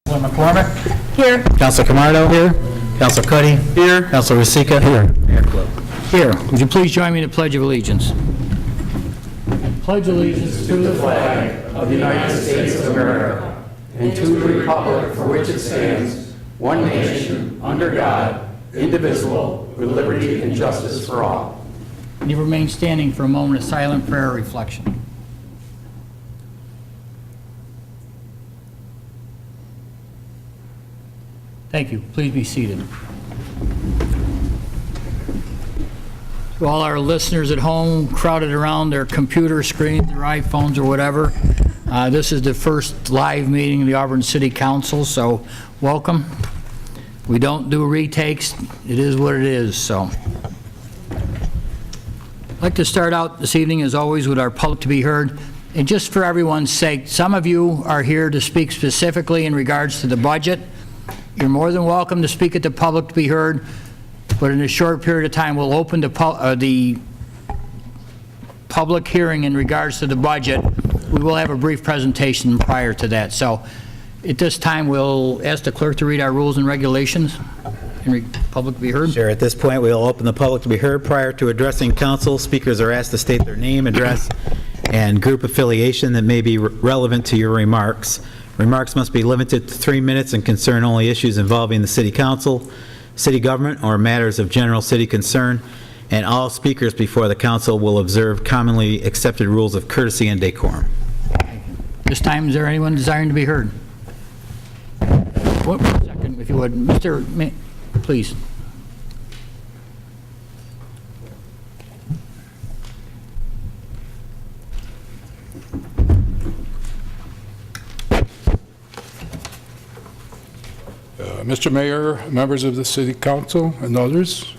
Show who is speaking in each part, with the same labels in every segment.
Speaker 1: Councilor McCormick?
Speaker 2: Here.
Speaker 1: Councilor Camardo? Here. Councilor Cuddy? Here. Councilor Rosica? Here. Mayor Clip?
Speaker 3: Here, would you please join me in the Pledge of Allegiance? Pledge allegiance to the flag
Speaker 4: of the United States of America and to the republic for which it stands, one nation, under God, indivisible, with liberty and justice for all.
Speaker 3: and you remain standing for a moment of silent prayer reflection. Thank you. Please be seated. To all our listeners at home crowded around their computer screens, their iPhones or whatever, this is the first live meeting of the Auburn City Council, so welcome. We don't do retakes. It is what it is, so. I'd like to start out this evening, as always, with our public to be heard. And just for everyone's sake, some of you are here to speak specifically in regards to the budget. You're more than welcome to speak at the public to be heard, but in a short period of time, we'll open the public hearing in regards to the budget. We will have a brief presentation prior to that. So at this time, we'll ask the clerk to read our rules and regulations in public to be heard.
Speaker 1: Sure. At this point, we will open the public to be heard. Prior to addressing council, speakers are asked to state their name, address, and group affiliation that may be relevant to your remarks. Remarks must be limited to 3 minutes and concern only issues involving the city council, city government, or matters of general city concern, and all speakers before the council will observe commonly accepted rules of courtesy and decorum.
Speaker 3: This time, is there anyone desiring to be heard? One second, if you would. Mr. Please.
Speaker 5: Mr. Mayor, members of the City Council, and others,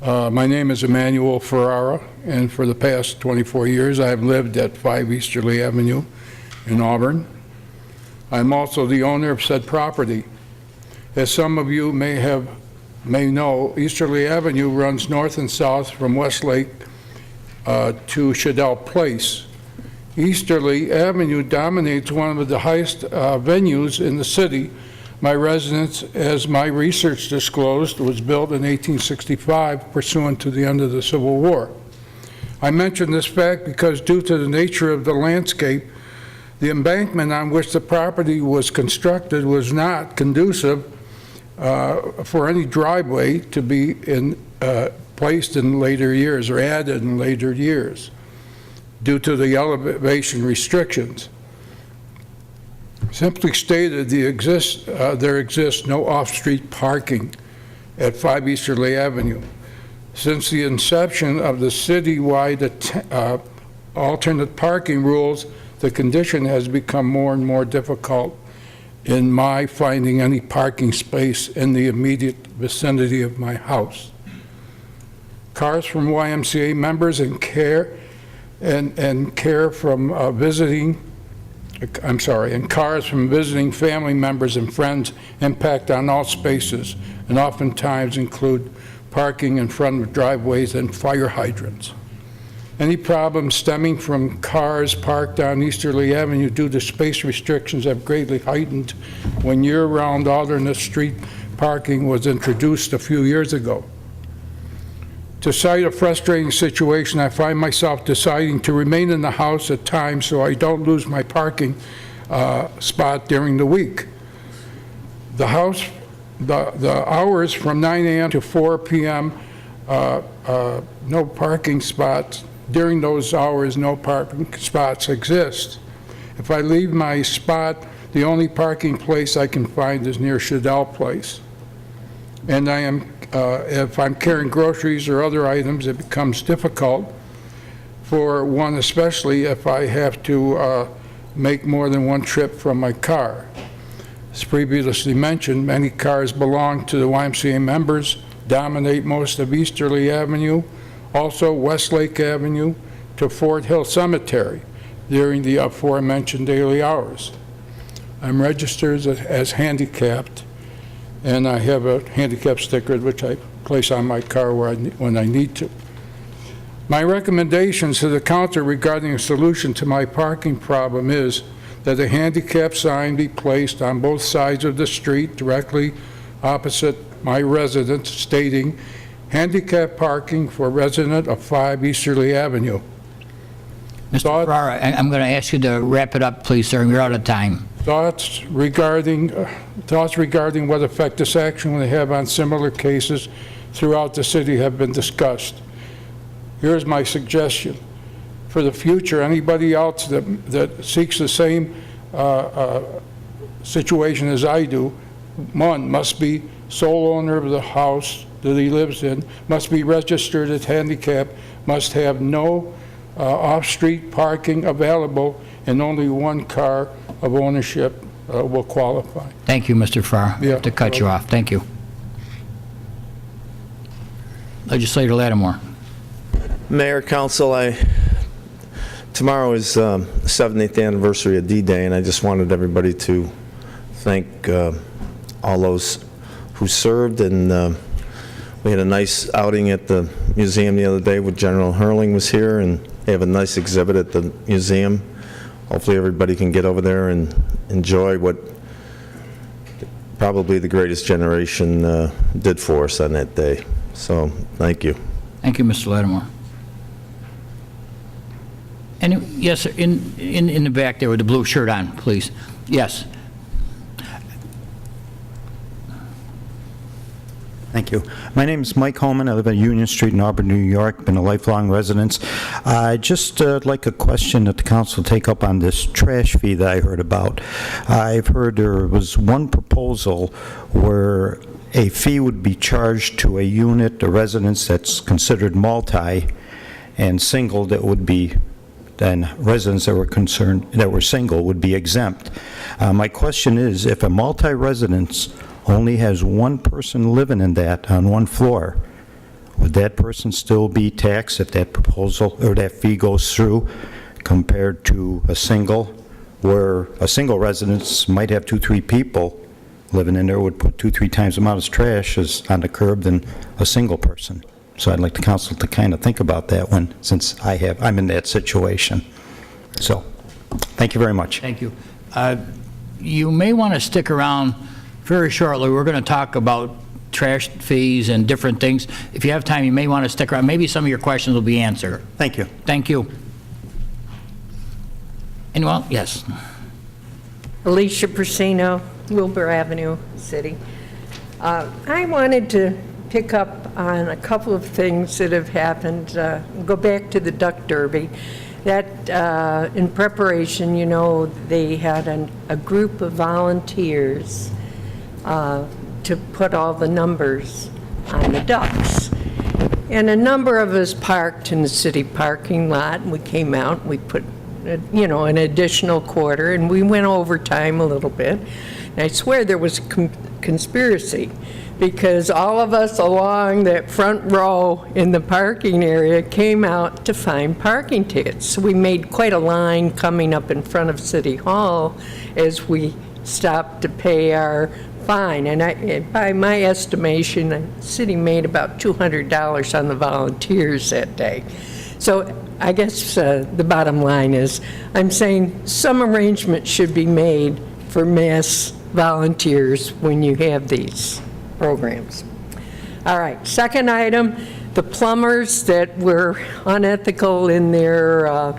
Speaker 5: my name is Emmanuel Ferrara, and for the past 24 years I have lived at 5 Easterly Avenue in Auburn. I'm also the owner of said property. As some of you may know, Easterly Avenue runs north and south from Westlake to Shadell Place. Easterly Avenue dominates one of the highest venues in the city. My residence, as my research disclosed, was built in 1865 pursuant to the end of the Civil War. I mention this fact because due to the nature of the landscape, the embankment on which the property was constructed was not conducive for any driveway to be placed in later years or added in later years due to the elevation restrictions. Simply stated, there exists no off-street parking at 5 Easterly Avenue. Since the inception of the citywide alternate parking rules, the condition has become more and more difficult in my finding any parking space in the immediate vicinity of my house. Cars from YMCA members and cars from visiting family members and friends impact on all spaces and oftentimes include parking in front of driveways and fire hydrants. Any problems stemming from cars parked on Easterly Avenue due to space restrictions have greatly heightened when year-round alternate street parking was introduced a few years ago. To cite a frustrating situation, I find myself deciding to remain in the house at times so I don't lose my parking spot during the week. The hours from 9 a.m. to 4 p.m., no parking spots. During those hours, no parking spots exist. If I leave my spot, the only parking place I can find is near Shadell Place. And if I'm carrying groceries or other items, it becomes difficult for one, especially if I have to make more than one trip from my car. As previously mentioned, many cars belong to the YMCA members, dominate most of Easterly Avenue, also Westlake Avenue to Fort Hill Cemetery during the aforementioned daily hours. I'm registered as handicapped, and I have a handicap sticker which I place on my car when I need to. My recommendations to the council regarding a solution to my parking problem is that a handicap sign be placed on both sides of the street directly opposite my residence stating, "Handicap parking for resident of 5 Easterly Avenue."
Speaker 3: Mr.
Speaker 5: Thoughts?
Speaker 3: Ferrara, I'm going to ask you to wrap it up, please, sir. You're out of time.
Speaker 5: Thoughts regarding what effect this action will have on similar cases throughout the city have been discussed. Here's my suggestion. For the future, anybody else that seeks the same situation as I do, one, must be sole owner of the house that he lives in, must be registered as handicap, must have no off-street parking available, and only one car of ownership will qualify.
Speaker 3: Thank you, Mr. Farrar,
Speaker 5: Yeah.
Speaker 3: to cut you off. Thank you. Legislator Lattimore.
Speaker 2: Mayor, Council, tomorrow is 70th anniversary of D-Day, and I just wanted everybody to thank all those who served, and we had a nice outing at the museum the other day with General Hurling was here, and they have a nice exhibit at the museum. Hopefully everybody can get over there and enjoy what probably the greatest generation did for us on that day. So, thank you.
Speaker 3: Thank you, Mr. Lattimore. And yes, sir, in the back there with the blue shirt on, please. Yes.
Speaker 6: Thank you. My name is Mike Holman. I live at Union Street in Auburn, New York. Been a lifelong resident. I just like a question that the council take up on this trash fee that I heard about. I've heard there was one proposal where a fee would be charged to a unit, a residence that's considered multi, and single that would be then residents that were single would be exempt. My question is, if a multi-residence only has one person living in that on one floor, would that person still be taxed if that proposal or that fee goes through compared to a single, where a single residence might have 2-3 people living in there, would put 2-3 times the amount of trash as on the curb than a single person? So I'd like the council to kind of think about that one, since I'm in that situation. So, thank you very much.
Speaker 3: Thank you. You may want to stick around very shortly. We're going to talk about trash fees and different things. If you have time, you may want to stick around. Maybe some of your questions will be answered.
Speaker 6: Thank you.
Speaker 3: Thank you. Anyone? Yes.
Speaker 7: Alicia Persino, Wilbur Avenue, City. I wanted to pick up on a couple of things that have happened. Go back to the Duck Derby. That, in preparation, you know, they had a group of volunteers to put all the numbers on the ducks. And a number of us parked in the city parking lot, and we came out, and we put, you know, an additional quarter, and we went overtime a little bit. And I swear there was a conspiracy, because all of us along that front row in the parking area came out to find parking tickets. So we made quite a line coming up in front of City Hall as we stopped to pay our fine. And by my estimation, the city made about $200 on the volunteers that day. So I guess the bottom line is, I'm saying some arrangement should be made for mass volunteers when you have these programs. All right, second item, the plumbers that were unethical in their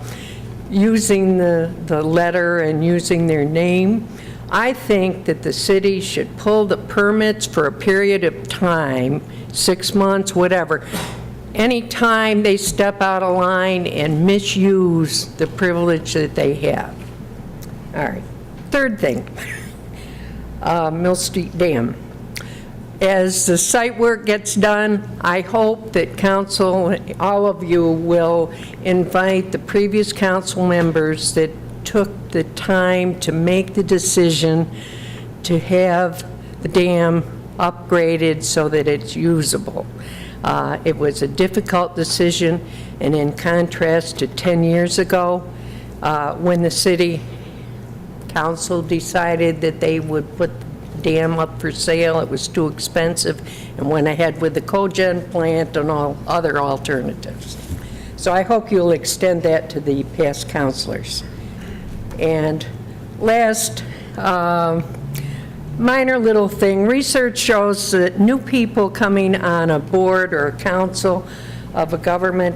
Speaker 7: using the letter and using their name. I think that the city should pull the permits for a period of time, 6 months, whatever. Anytime they step out of line and misuse the privilege that they have. All right, third thing, Mill Street Dam. As the site work gets done, I hope that council, all of you, will invite the previous council members that took the time to make the decision to have the dam upgraded so that it's usable. It was a difficult decision, and in contrast to 10 years ago, when the city council decided that they would put dam up for sale, it was too expensive, and went ahead with the cogen plant and all other alternatives. So I hope you'll extend that to the past councilors. And last minor little thing, research shows that new people coming on a board or a council of a government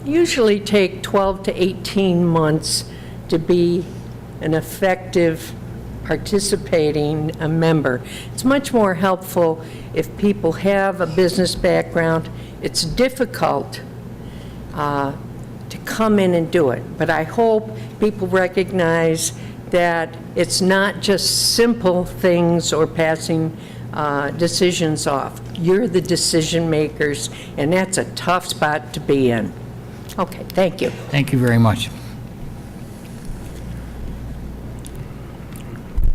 Speaker 7: usually take 12 to 18 months to be an effective participating member. It's much more helpful if people have a business background. It's difficult to come in and do it, but I hope people recognize that it's not just simple things or passing decisions off. You're the decision makers, and that's a tough spot to be in. Okay, thank you.
Speaker 3: Thank you very much.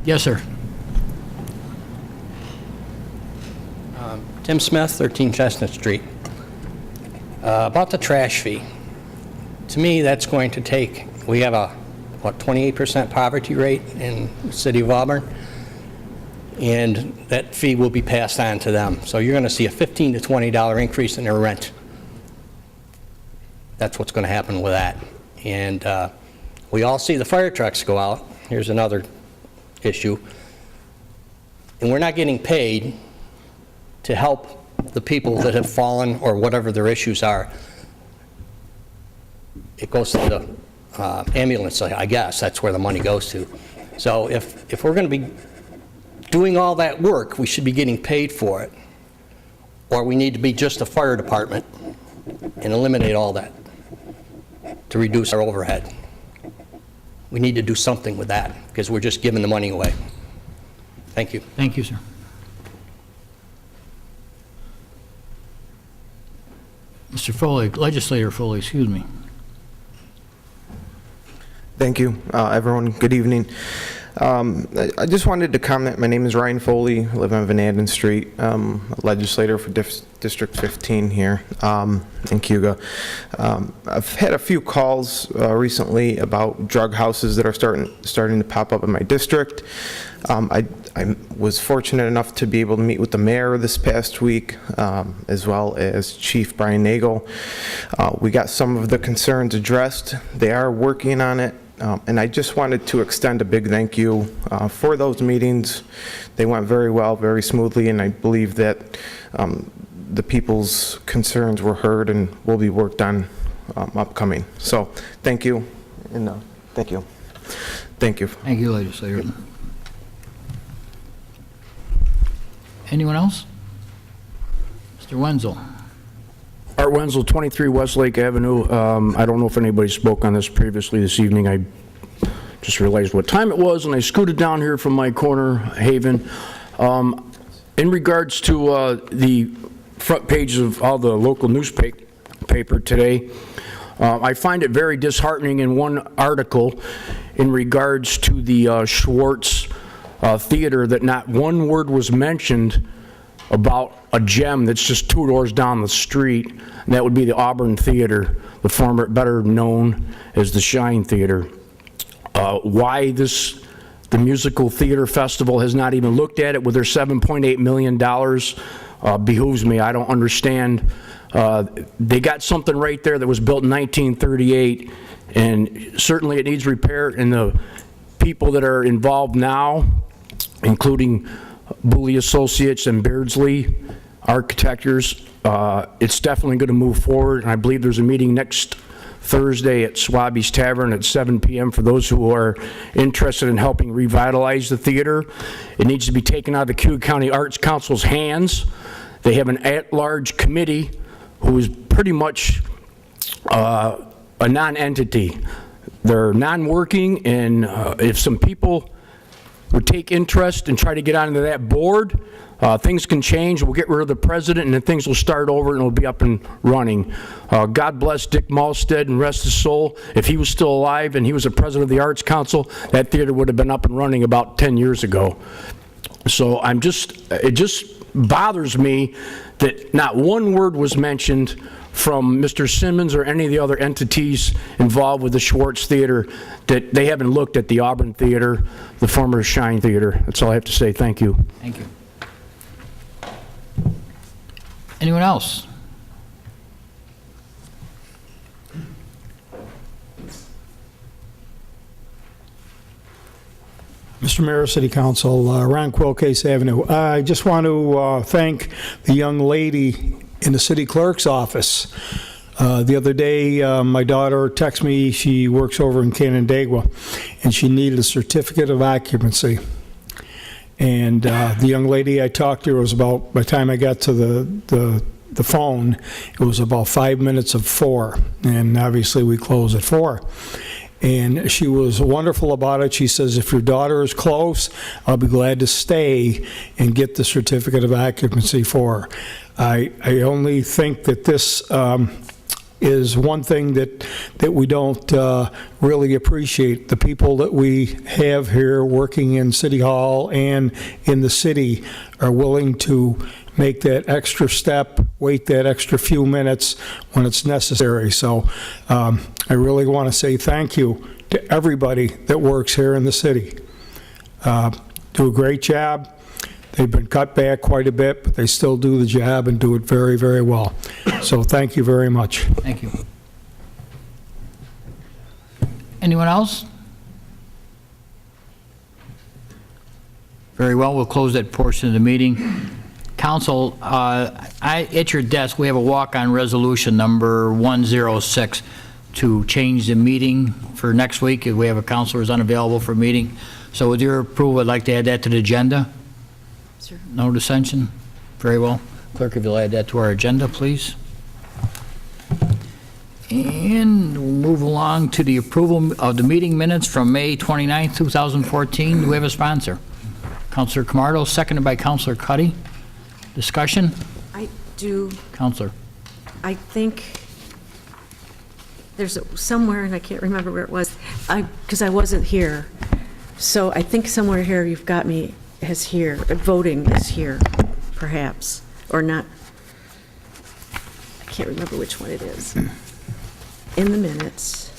Speaker 3: Yes, sir.
Speaker 4: Tim Smith, 13 Chestnut Street. About the trash fee. To me, that's going to take, we have a, 28% poverty rate in the city of Auburn, and that fee will be passed on to them. So you're going to see a $15 to $20 increase in their rent. That's what's going to happen with that. And we all see the fire trucks go out. Here's another issue. And we're not getting paid to help the people that have fallen or whatever their issues are. It goes to the ambulance, I guess. That's where the money goes to. So if we're going to be doing all that work, we should be getting paid for it. Or we need to be just a fire department and eliminate all that to reduce our overhead. We need to do something with that because we're just giving the money away. Thank you.
Speaker 3: Thank you, sir. Mr. Foley, Legislator Foley, excuse me.
Speaker 8: Thank you, everyone. Good evening. I just wanted to comment. My name is Ryan Foley. I live on Van Anden Street. A legislator for District 15 here in Cayuga. I've had a few calls recently about drug houses that are starting to pop up in my district. I was fortunate enough to be able to meet with the mayor this past week, as well as Chief Brian Nagel. We got some of the concerns addressed. They are working on it. And I just wanted to extend a big thank you for those meetings. They went very well, very smoothly, and I believe that the people's concerns were heard and will be worked on upcoming. So thank you, and thank you. Thank you.
Speaker 3: Thank you, Legislator. Anyone else? Mr. Wenzel.
Speaker 5: Art Wenzel, 23 Westlake Avenue. I don't know if anybody spoke on this previously this evening. I just realized what time it was, and I scooted down here from my corner, Haven. In regards to the front pages of all the local newspaper today, I find it very disheartening in one article in regards to the Schwartz Theater that not one word was mentioned about a gem that's just 2 doors down the street, and that would be the Auburn Theater, the former, better known as the Shine Theater. Why the Musical Theater Festival has not even looked at it with their $7.8 million behooves me. I don't understand. They got something right there that was built in 1938, and certainly it needs repair, and the people that are involved now, including Booley Associates and Beardsley Architectures, it's definitely going to move forward, and I believe there's a meeting next Thursday at Swabby's Tavern at 7 p.m. for those who are interested in helping revitalize the theater. It needs to be taken out of the Cayuga County Arts Council's hands. They have an at-large committee who is pretty much a non-entity. They're non-working, and if some people would take interest and try to get onto that board, things can change. We'll get rid of the president, and then things will start over, and it'll be up and running. God bless Dick Malstead and rest his soul. If he was still alive and he was the president of the Arts Council, that theater would have been up and running about 10 years ago. So it just bothers me that not one word was mentioned from Mr. Simmons or any of the other entities involved with the Schwartz Theater, that they haven't looked at the Auburn Theater, the former Shine Theater. That's all I have to say. Thank you.
Speaker 3: Thank you. Anyone else?
Speaker 9: Mr. Mayor, City Council, Ron Quill, Case Avenue. I just want to thank the young lady in the city clerk's office. The other day, my daughter texted me, she works over in Canandaigua, and she needed a certificate of occupancy. And the young lady I talked to was about, by the time I got to the phone, it was about 5 minutes of 4, and obviously we close at 4. And she was wonderful about it. She says, if your daughter is close, I'll be glad to stay and get the certificate of occupancy for her. I only think that this is one thing that we don't really appreciate. The people that we have here working in City Hall and in the city are willing to make that extra step, wait that extra few minutes when it's necessary. So I really want to say thank you to everybody that works here in the city. Do a great job. They've been cut back quite a bit, but they still do the job and do it very, very well. So thank you very much.
Speaker 3: Thank you. Anyone else? Very well, we'll close that portion of the meeting. Council, at your desk, we have a walk-on resolution number 106 to change the meeting for next week if we have a councilor who's unavailable for a meeting. So with your approval, I'd like to add that to the agenda.
Speaker 10: Sir.
Speaker 3: No dissension? Very well. Clerk, if you'll add that to our agenda, please. And we'll move along to the approval of the meeting minutes from May 29th, 2014. Do we have a sponsor? Councilor Camardo, seconded by Councilor Cuddy. Discussion?
Speaker 10: I do,
Speaker 3: Councilor.
Speaker 10: I think there's somewhere, and I can't remember where it was, because I wasn't here. So I think somewhere here you've got me as here, voting is here, perhaps, or not. I can't remember which one it is. In the minutes.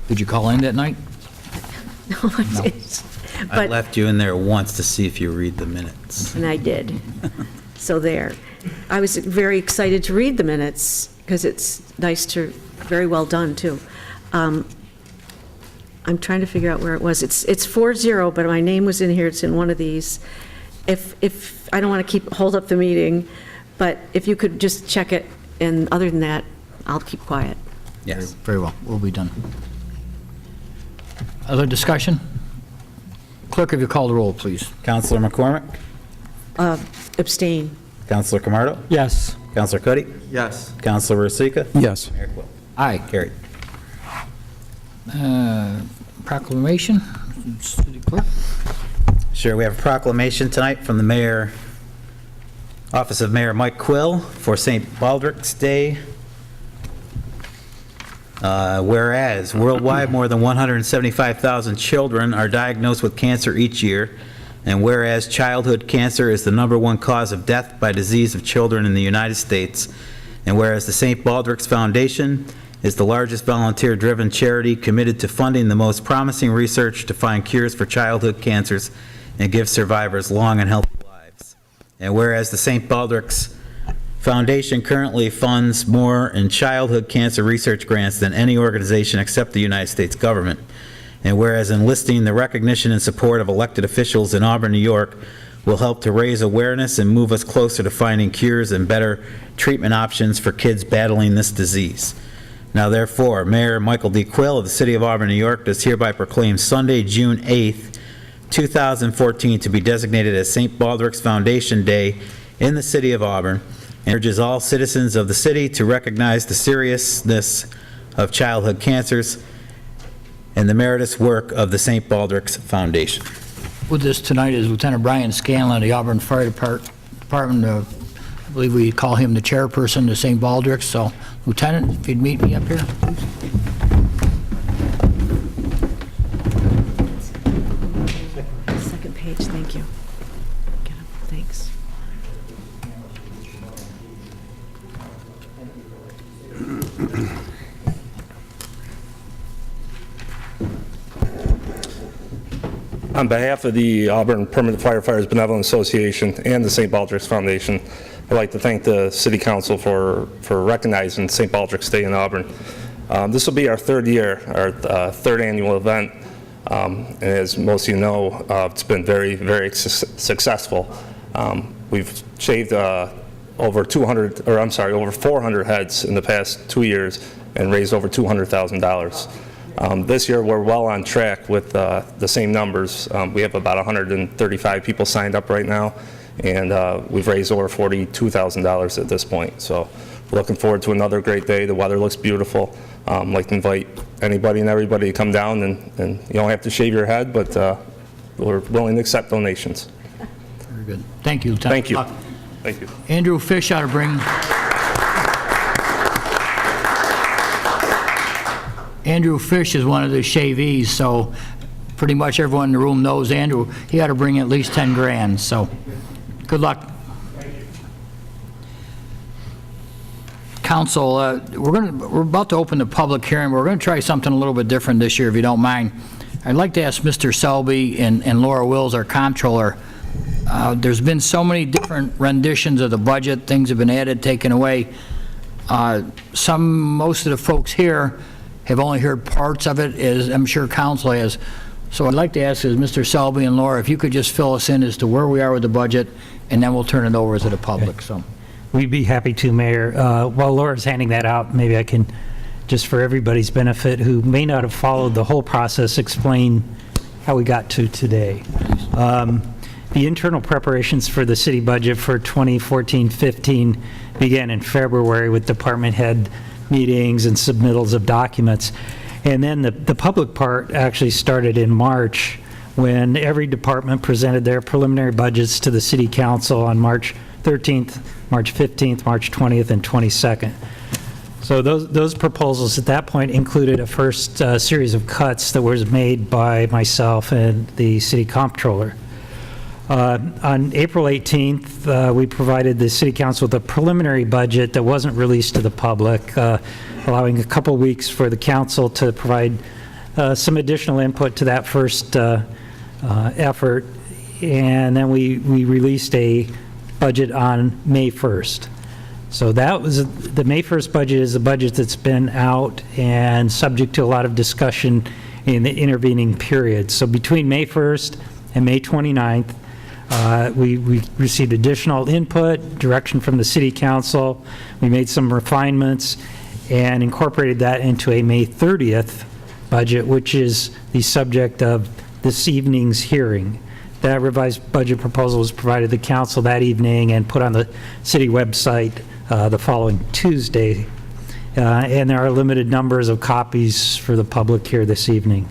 Speaker 3: Did you call in that night?
Speaker 10: No, I didn't.
Speaker 1: I
Speaker 10: But,
Speaker 1: left you in there once to see if you read the minutes.
Speaker 10: and I did. So there. I was very excited to read the minutes, because it's nice to, very well done, too. I'm trying to figure out where it was. It's 4-0, but my name was in here, it's in one of these. If, I don't want to hold up the meeting, but if you could just check it, and other than that, I'll keep quiet.
Speaker 1: Yes.
Speaker 3: Very well, we'll be done. Other discussion? Clerk, if you call the roll, please.
Speaker 1: Counselor McCormick?
Speaker 10: Abstain.
Speaker 1: Counselor Camardo?
Speaker 9: Yes.
Speaker 1: Counselor Cuddy?
Speaker 8: Yes.
Speaker 1: Counselor Rosica?
Speaker 9: Yes.
Speaker 1: Mayor Quill?
Speaker 3: Aye.
Speaker 1: Carried.
Speaker 3: Proclamation, City Clerk.
Speaker 1: Sure, we have a proclamation tonight from the Mayor, Office of Mayor Mike Quill for St. Baldrick's Day. Whereas worldwide more than 175,000 children are diagnosed with cancer each year, and whereas childhood cancer is the #1 cause of death by disease of children in the United States, and whereas the St. Baldrick's Foundation is the largest volunteer-driven charity committed to funding the most promising research to find cures for childhood cancers and give survivors long and healthy lives. And whereas the St. Baldrick's Foundation currently funds more in childhood cancer research grants than any organization except the United States government. And whereas enlisting the recognition and support of elected officials in Auburn, New York will help to raise awareness and move us closer to finding cures and better treatment options for kids battling this disease. Now therefore, Mayor Michael D. Quill of the City of Auburn, New York does hereby proclaim Sunday, June 8th, 2014 to be designated as St. Baldrick's Foundation Day in the City of Auburn, and urges all citizens of the city to recognize the seriousness of childhood cancers and the meritorious work of the St. Baldrick's Foundation.
Speaker 3: With us tonight is Lieutenant Brian Scanlon of the Auburn Fire Department. I believe we call him the chairperson of St. Baldrick's. So, Lieutenant, if you'd meet me up here, please.
Speaker 10: Second page, thank you. Get up, thanks.
Speaker 11: On behalf of the Auburn Permanent Firefighters Benevolent Association and the St. Baldrick's Foundation, I'd like to thank the City Council for recognizing St. Baldrick's Day in Auburn. This will be our third year, our third annual event. And as most of you know, it's been very, very successful. We've shaved over 400 heads in the past 2 years and raised over $200,000. This year, we're well on track with the same numbers. We have about 135 people signed up right now, and we've raised over $42,000 at this point. So we're looking forward to another great day. The weather looks beautiful. I'd like to invite anybody and everybody to come down, and you don't have to shave your head, but we're willing to accept donations.
Speaker 3: Very good. Thank you, Lieutenant.
Speaker 11: Thank you. Thank you.
Speaker 3: Andrew Fish ought to bring... Andrew Fish is one of the shavees, so pretty much everyone in the room knows Andrew. He ought to bring at least 10 grand, so good luck. Council, we're about to open the public hearing. We're going to try something a little bit different this year, if you don't mind. I'd like to ask Mr. Selby and Laura Wills, our comptroller. There's been so many different renditions of the budget. Things have been added, taken away. Most of the folks here have only heard parts of it, as I'm sure council has. So I'd like to ask Mr. Selby and Laura, if you could just fill us in as to where we are with the budget, and then we'll turn it over to the public.
Speaker 12: Okay.
Speaker 3: So,
Speaker 12: We'd be happy to, Mayor. While Laura's handing that out, maybe I can, just for everybody's benefit, who may not have followed the whole process, explain how we got to today. The internal preparations for the city budget for 2014-15 began in February with department head meetings and submittals of documents. And then the public part actually started in March, when every department presented their preliminary budgets to the city council on March 13th, March 15th, March 20th, and 22nd. So those proposals at that point included a first series of cuts that was made by myself and the city comptroller. On April 18th, we provided the City Council with a preliminary budget that wasn't released to the public, allowing a couple weeks for the council to provide some additional input to that first effort. And then we released a budget on May 1st. So that was, the May 1st budget is a budget that's been out and subject to a lot of discussion in the intervening period. So between May 1st and May 29th, we received additional input, direction from the City Council. We made some refinements and incorporated that into a May 30th budget, which is the subject of this evening's hearing. That revised budget proposal was provided to the council that evening and put on the city website the following Tuesday. And there are limited numbers of copies for the public here this evening.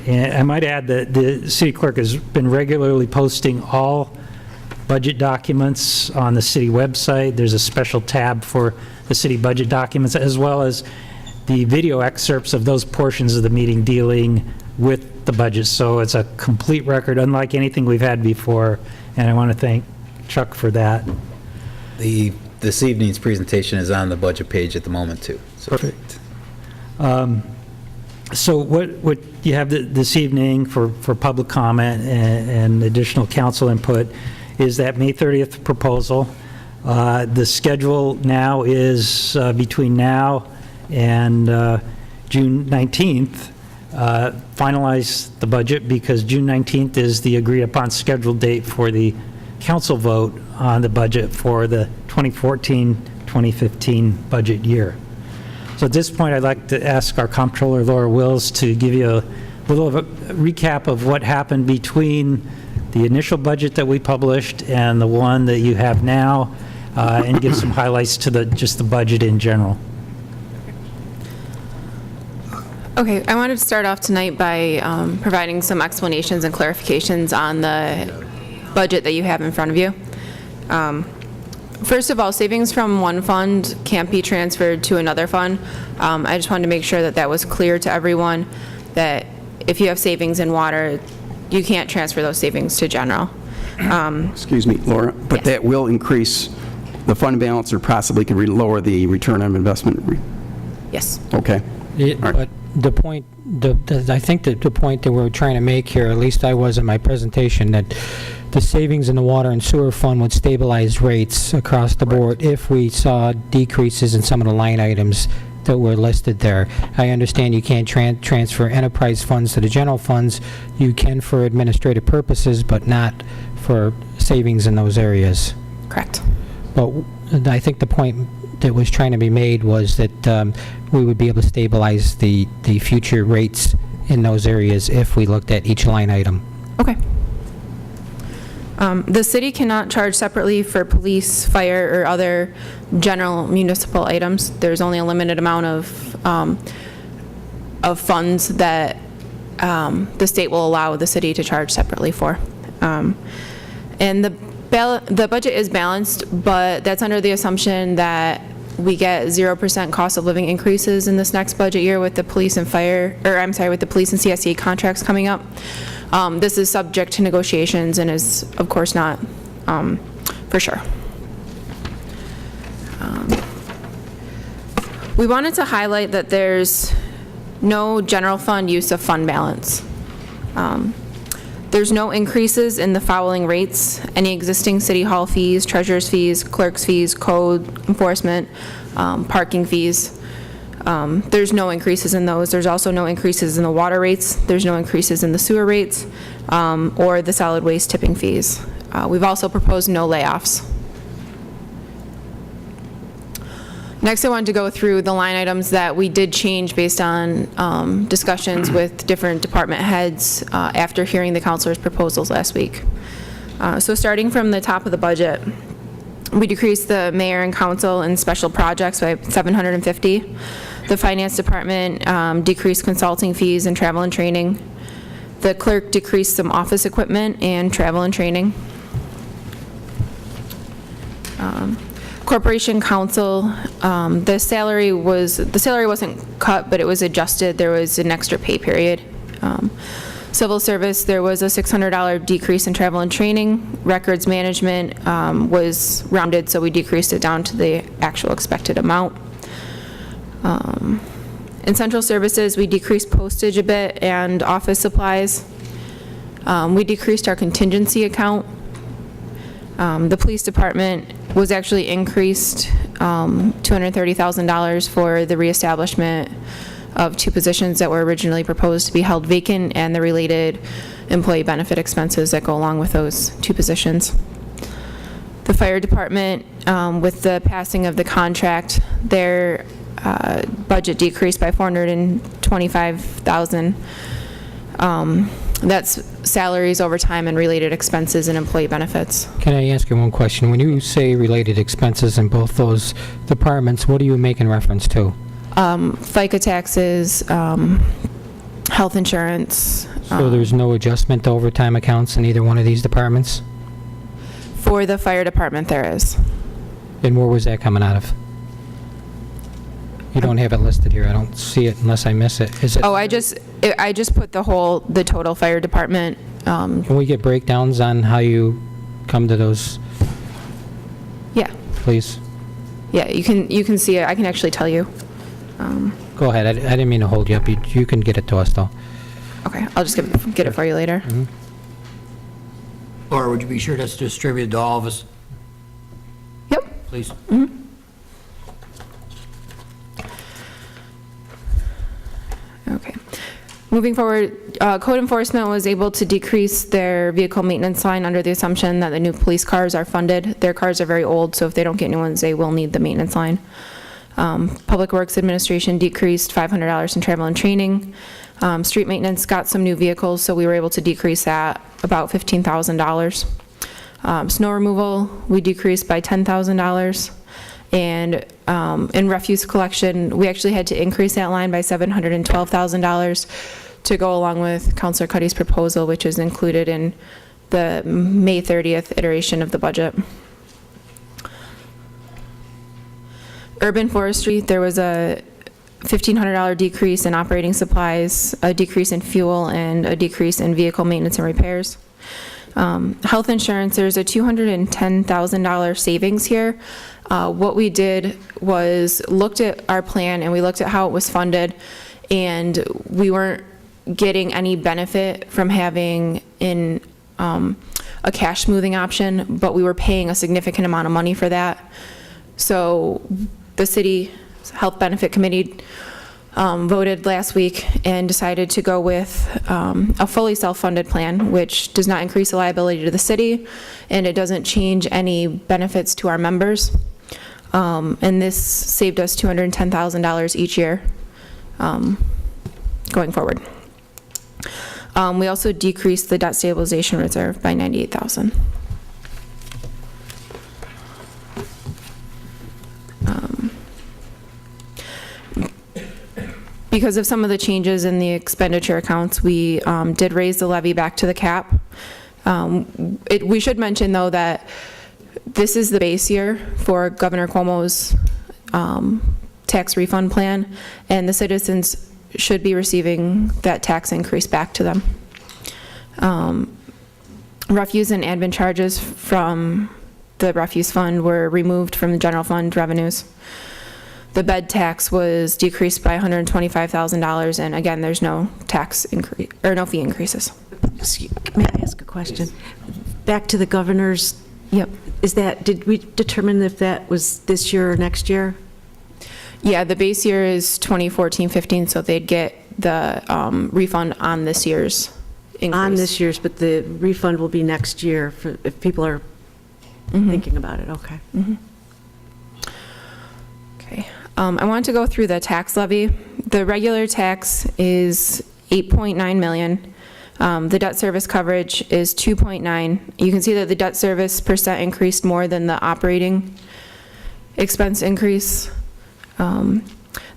Speaker 12: And I might add that the city clerk has been regularly posting all budget documents on the city website. There's a special tab for the city budget documents, as well as the video excerpts of those portions of the meeting dealing with the budget. So it's a complete record, unlike anything we've had before, and I want to thank Chuck for that.
Speaker 1: This evening's presentation is on the budget page at the moment, too. So.
Speaker 12: Perfect. So what you have this evening for public comment and additional council input is that May 30th proposal. The schedule now is between now and June 19th, finalize the budget, because June 19th is the agreed upon scheduled date for the council vote on the budget for the 2014-2015 budget year. So at this point, I'd like to ask our comptroller, Laura Wills, to give you a little of a recap of what happened between the initial budget that we published and the one that you have now, and give some highlights to just the budget in general.
Speaker 13: Okay, I wanted to start off tonight by providing some explanations and clarifications on the budget that you have in front of you. First of all, savings from one fund can't be transferred to another fund. I just wanted to make sure that that was clear to everyone, that if you have savings in water, you can't transfer those savings to general.
Speaker 14: Excuse me, Laura, but
Speaker 13: yes.
Speaker 14: That will increase the fund balance, or possibly can lower the return on investment?
Speaker 13: Yes.
Speaker 14: Okay.
Speaker 15: But the point, I think that the point that we're trying to make here, at least I was in my presentation, that the savings in the water and sewer fund would stabilize rates across the board if we saw decreases in some of the line items that were listed there. I understand you can't transfer enterprise funds to the general funds. You can for administrative purposes, but not for savings in those areas.
Speaker 13: Correct.
Speaker 15: But I think the point that was trying to be made was that we would be able to stabilize the future rates in those areas if we looked at each line item.
Speaker 13: Okay. The city cannot charge separately for police, fire, or other general municipal items. There's only a limited amount of funds that the state will allow the city to charge separately for. And the budget is balanced, but that's under the assumption that we get 0% cost of living increases in this next budget year with the police and fire, or I'm sorry, with the police and CSE contracts coming up. This is subject to negotiations and is, of course, not for sure. We wanted to highlight that there's no general fund use of fund balance. There's no increases in the following rates: any existing city hall fees, treasurer's fees, clerk's fees, code enforcement, parking fees. There's no increases in those. There's also no increases in the water rates. There's no increases in the sewer rates or the solid waste tipping fees. We've also proposed no layoffs. Next, I wanted to go through the line items that we did change based on discussions with different department heads after hearing the councilors' proposals last week. So starting from the top of the budget, we decreased the mayor and council and special projects by $750. The finance department decreased consulting fees and travel and training. The clerk decreased some office equipment and travel and training. Corporation counsel, the salary wasn't cut, but it was adjusted. There was an extra pay period. Civil service, there was a $600 decrease in travel and training. Records management was rounded, so we decreased it down to the actual expected amount. In central services, we decreased postage a bit and office supplies. We decreased our contingency account. The police department was actually increased $230,000 for the reestablishment of 2 positions that were originally proposed to be held vacant and the related employee benefit expenses that go along with those 2 positions. The fire department, with the passing of the contract, their budget decreased by $425,000. That's salaries, overtime, and related expenses and employee benefits.
Speaker 15: Can I ask you one question? When you say related expenses in both those departments, what are you making reference to?
Speaker 13: FICA taxes, health insurance.
Speaker 15: So there's no adjustment to overtime accounts in either one of these departments?
Speaker 13: For the fire department, there is.
Speaker 15: And where was that coming out of? You don't have it listed here. I don't see it unless I miss it. Is it?
Speaker 13: Oh, I just put the total fire department.
Speaker 15: Can we get breakdowns on how you come to those?
Speaker 13: Yeah.
Speaker 15: Please.
Speaker 13: Yeah, you can see it. I can actually tell you.
Speaker 15: Go ahead. I didn't mean to hold you up. You can get it to us, though.
Speaker 13: Okay, I'll just get it for you later.
Speaker 15: Mm-hmm.
Speaker 3: Laura, would you be sure that's distributed to all of us?
Speaker 13: Yep.
Speaker 3: Please.
Speaker 13: Mm-hmm. Okay. Moving forward, code enforcement was able to decrease their vehicle maintenance line under the assumption that the new police cars are funded. Their cars are very old, so if they don't get new ones, they will need the maintenance line. Public Works Administration decreased $500 in travel and training. Street maintenance got some new vehicles, so we were able to decrease that about $15,000. Snow removal, we decreased by $10,000. And in refuse collection, we actually had to increase that line by $712,000 to go along with Councilor Cuddy's proposal, which is included in the May 30th iteration of the budget. Urban forestry, there was a $1,500 decrease in operating supplies, a decrease in fuel, and a decrease in vehicle maintenance and repairs. Health insurance, there's a $210,000 savings here. What we did was looked at our plan and we looked at how it was funded, and we weren't getting any benefit from having a cash smoothing option, but we were paying a significant amount of money for that. So the city Health Benefit Committee voted last week and decided to go with a fully self-funded plan, which does not increase the liability to the city, and it doesn't change any benefits to our members. And this saved us $210,000 each year going forward. We also decreased the debt stabilization reserve by $98,000. Because of some of the changes in the expenditure accounts, we did raise the levy back to the cap. We should mention, though, that this is the base year for Governor Cuomo's tax refund plan, and the citizens should be receiving that tax increase back to them. Refuse and admin charges from the refuse fund were removed from the general fund revenues. The bed tax was decreased by $125,000, and again, there's no tax increase, or no fee increases.
Speaker 10: May I ask a question? Back to the governor's,
Speaker 13: Yep.
Speaker 10: did we determine if that was this year or next year?
Speaker 13: Yeah, the base year is 2014-15, so they'd get the refund on this year's increase.
Speaker 10: On this year's, but the refund will be next year for, if people are thinking about it, okay.
Speaker 13: Okay. I wanted to go through the tax levy. The regular tax is $8.9 million. The debt service coverage is 2.9. You can see that the debt service percent increased more than the operating expense increase.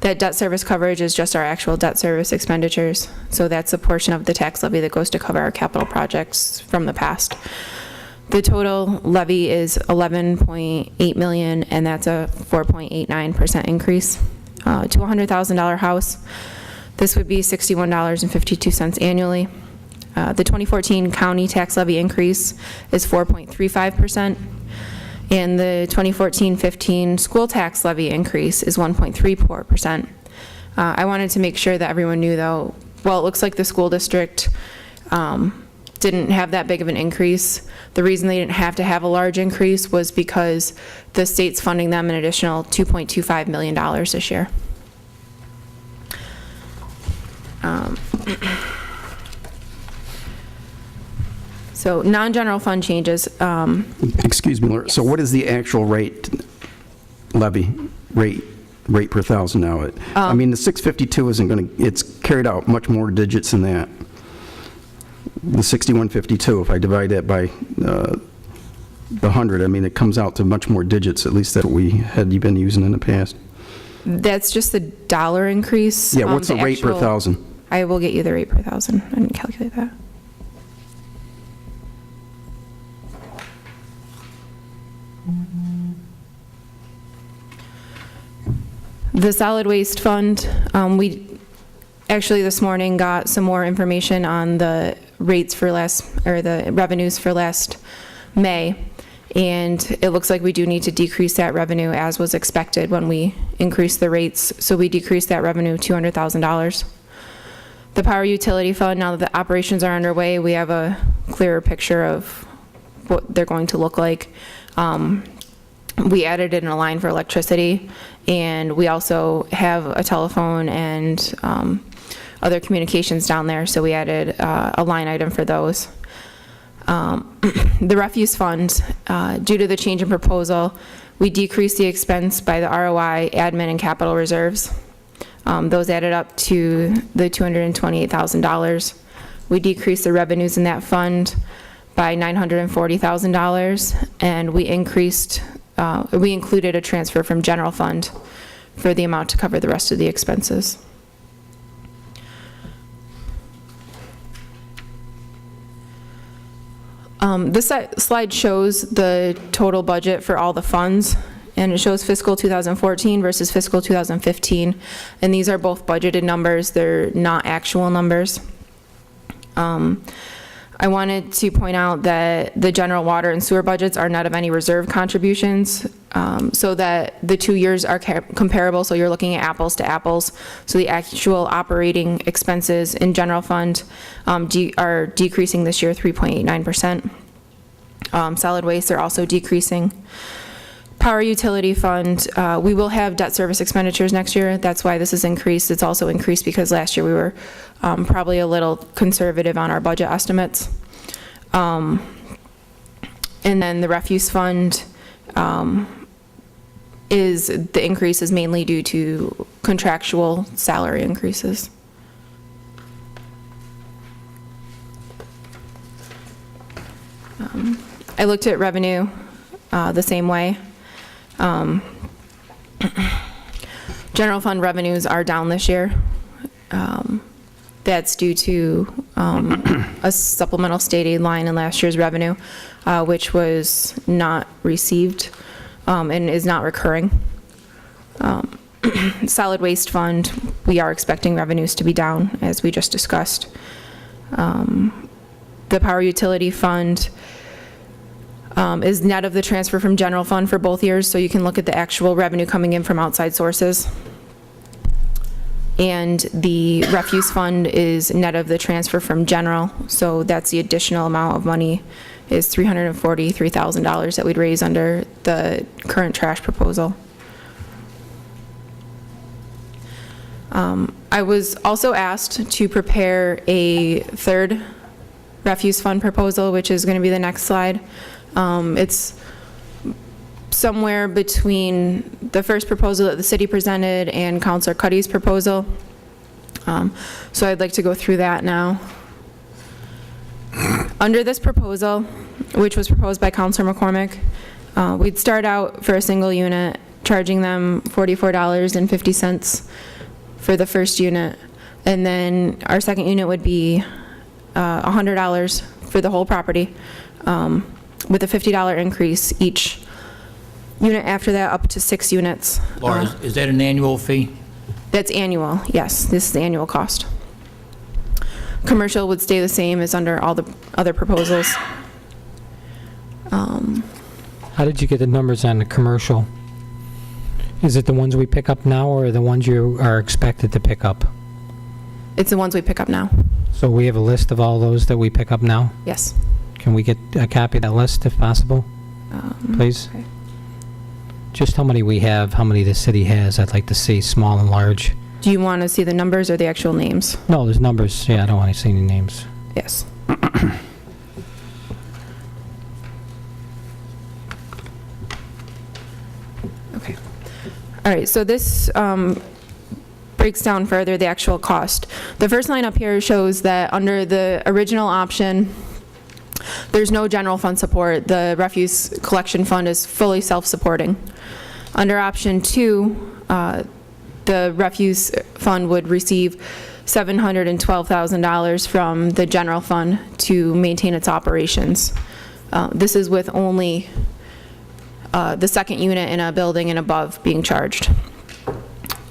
Speaker 13: That debt service coverage is just our actual debt service expenditures. So that's a portion of the tax levy that goes to cover our capital projects from the past. The total levy is $11.8 million, and that's a 4.89% increase. To a $100,000 house, this would be $61.52 annually. The 2014 county tax levy increase is 4.35%, and the 2014-15 school tax levy increase is 1.34%. I wanted to make sure that everyone knew, though, well, it looks like the school district didn't have that big of an increase. The reason they didn't have to have a large increase was because the state's funding them an additional $2.25 million this year. So non-general fund changes.
Speaker 14: Excuse me, Laura. So what is the actual levy rate per thousand now? I mean, the 652 isn't going to, it's carried out much more digits than that. The 6152, if I divide that by the 100, I mean, it comes out to much more digits, at least that we had been using in the past.
Speaker 13: That's just the dollar increase.
Speaker 14: Yeah, what's the rate per thousand?
Speaker 13: I will get you the rate per thousand. I didn't calculate that. The solid waste fund, we actually this morning got some more information on the rates for the revenues for last May, and it looks like we do need to decrease that revenue as was expected when we increased the rates, so we decreased that revenue $200,000. The power utility fund, now that the operations are underway, we have a clearer picture of what they're going to look like. We added in a line for electricity, and we also have a telephone and other communications down there, so we added a line item for those. The refuse fund, due to the change in proposal, we decreased the expense by the ROI, admin, and capital reserves. Those added up to the $228,000. We decreased the revenues in that fund by $940,000, and we included a transfer from general fund for the amount to cover the rest of the expenses. This slide shows the total budget for all the funds, and it shows fiscal 2014 versus fiscal 2015, and these are both budgeted numbers. They're not actual numbers. I wanted to point out that the general water and sewer budgets are net of any reserve contributions, so that the 2 years are comparable, so you're looking at apples to apples. So the actual operating expenses in general fund are decreasing this year 3.89%. Solid waste are also decreasing. Power utility fund, we will have debt service expenditures next year. That's why this is increased. It's also increased because last year we were probably a little conservative on our budget estimates. And then the refuse fund, the increase is mainly due to contractual salary increases. I looked at revenue the same way. General fund revenues are down this year. That's due to a supplemental state aid line in last year's revenue, which was not received and is not recurring. Solid waste fund, we are expecting revenues to be down, as we just discussed. The power utility fund is net of the transfer from general fund for both years, so you can look at the actual revenue coming in from outside sources. And the refuse fund is net of the transfer from general, so that's the additional amount of money is $343,000 that we'd raise under the current trash proposal. I was also asked to prepare a third refuse fund proposal, which is going to be the next slide. It's somewhere between the first proposal that the city presented and Councilor Cuddy's proposal. So I'd like to go through that now. Under this proposal, which was proposed by Councilor McCormick, we'd start out for a single unit, charging them $44.50 for the first unit, and then our second unit would be $100 for the whole property, with a $50 increase each unit after that, up to 6 units.
Speaker 3: Laura, is that an annual fee?
Speaker 13: That's annual, yes. This is the annual cost. Commercial would stay the same as under all the other proposals.
Speaker 15: How did you get the numbers on the commercial? Is it the ones we pick up now, or the ones you are expected to pick up?
Speaker 13: It's the ones we pick up now.
Speaker 15: So we have a list of all those that we pick up now?
Speaker 13: Yes.
Speaker 15: Can we get a copy of that list if possible, please?
Speaker 13: Okay.
Speaker 15: Just how many we have, how many the city has, I'd like to see, small and large.
Speaker 13: Do you want to see the numbers or the actual names?
Speaker 15: No, there's numbers, yeah, I don't want to see any names.
Speaker 13: Yes. Okay. All right, so this breaks down further the actual cost. The first line up here shows that under the original option, there's no general fund support. The refuse collection fund is fully self-supporting. Under option 2, the refuse fund would receive $712,000 from the general fund to maintain its operations. This is with only the second unit in a building and above being charged.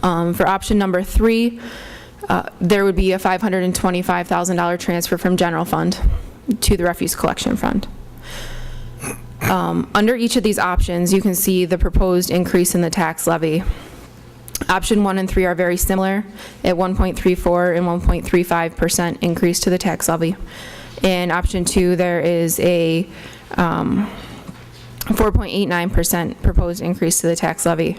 Speaker 13: For option number 3, there would be a $525,000 transfer from general fund to the refuse collection fund. Under each of these options, you can see the proposed increase in the tax levy. Option 1 and 3 are very similar at 1.34 and 1.35% increase to the tax levy. In option 2, there is a 4.89% proposed increase to the tax levy.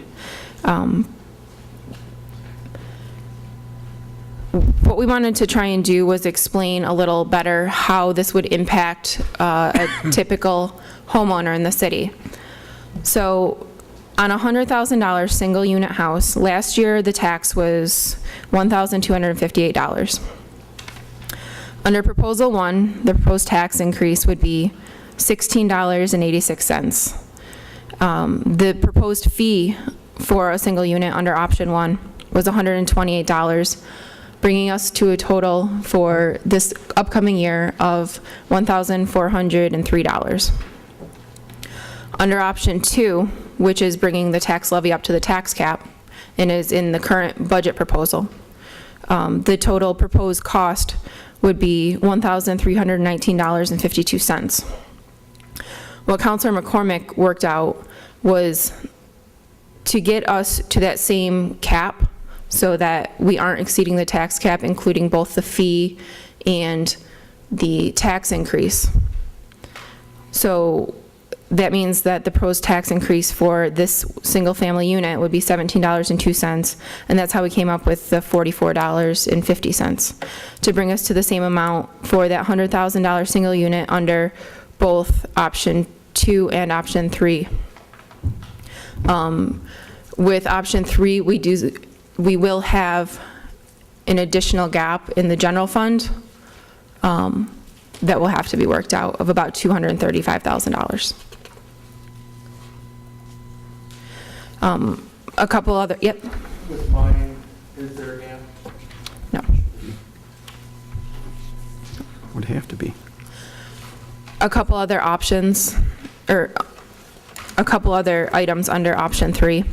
Speaker 13: What we wanted to try and do was explain a little better how this would impact a typical homeowner in the city. So on a $100,000 single unit house, last year the tax was $1,258. Under proposal 1, the proposed tax increase would be $16.86. The proposed fee for a single unit under option 1 was $128, bringing us to a total for this upcoming year of $1,403. Under option 2, which is bringing the tax levy up to the tax cap and is in the current budget proposal, the total proposed cost would be $1,319.52. What Councilor McCormick worked out was to get us to that same cap so that we aren't exceeding the tax cap, including both the fee and the tax increase. So that means that the proposed tax increase for this single-family unit would be $17.02, and that's how we came up with the $44.50, to bring us to the same amount for that $100,000 single unit under both option 2 and option 3. With option 3, we will have an additional gap in the general fund that will have to be worked out of about $235,000. A couple other, yep.
Speaker 16: With mine, is there a gap?
Speaker 13: No.
Speaker 14: Would have to be.
Speaker 13: A couple other options, or a couple other items under option 3.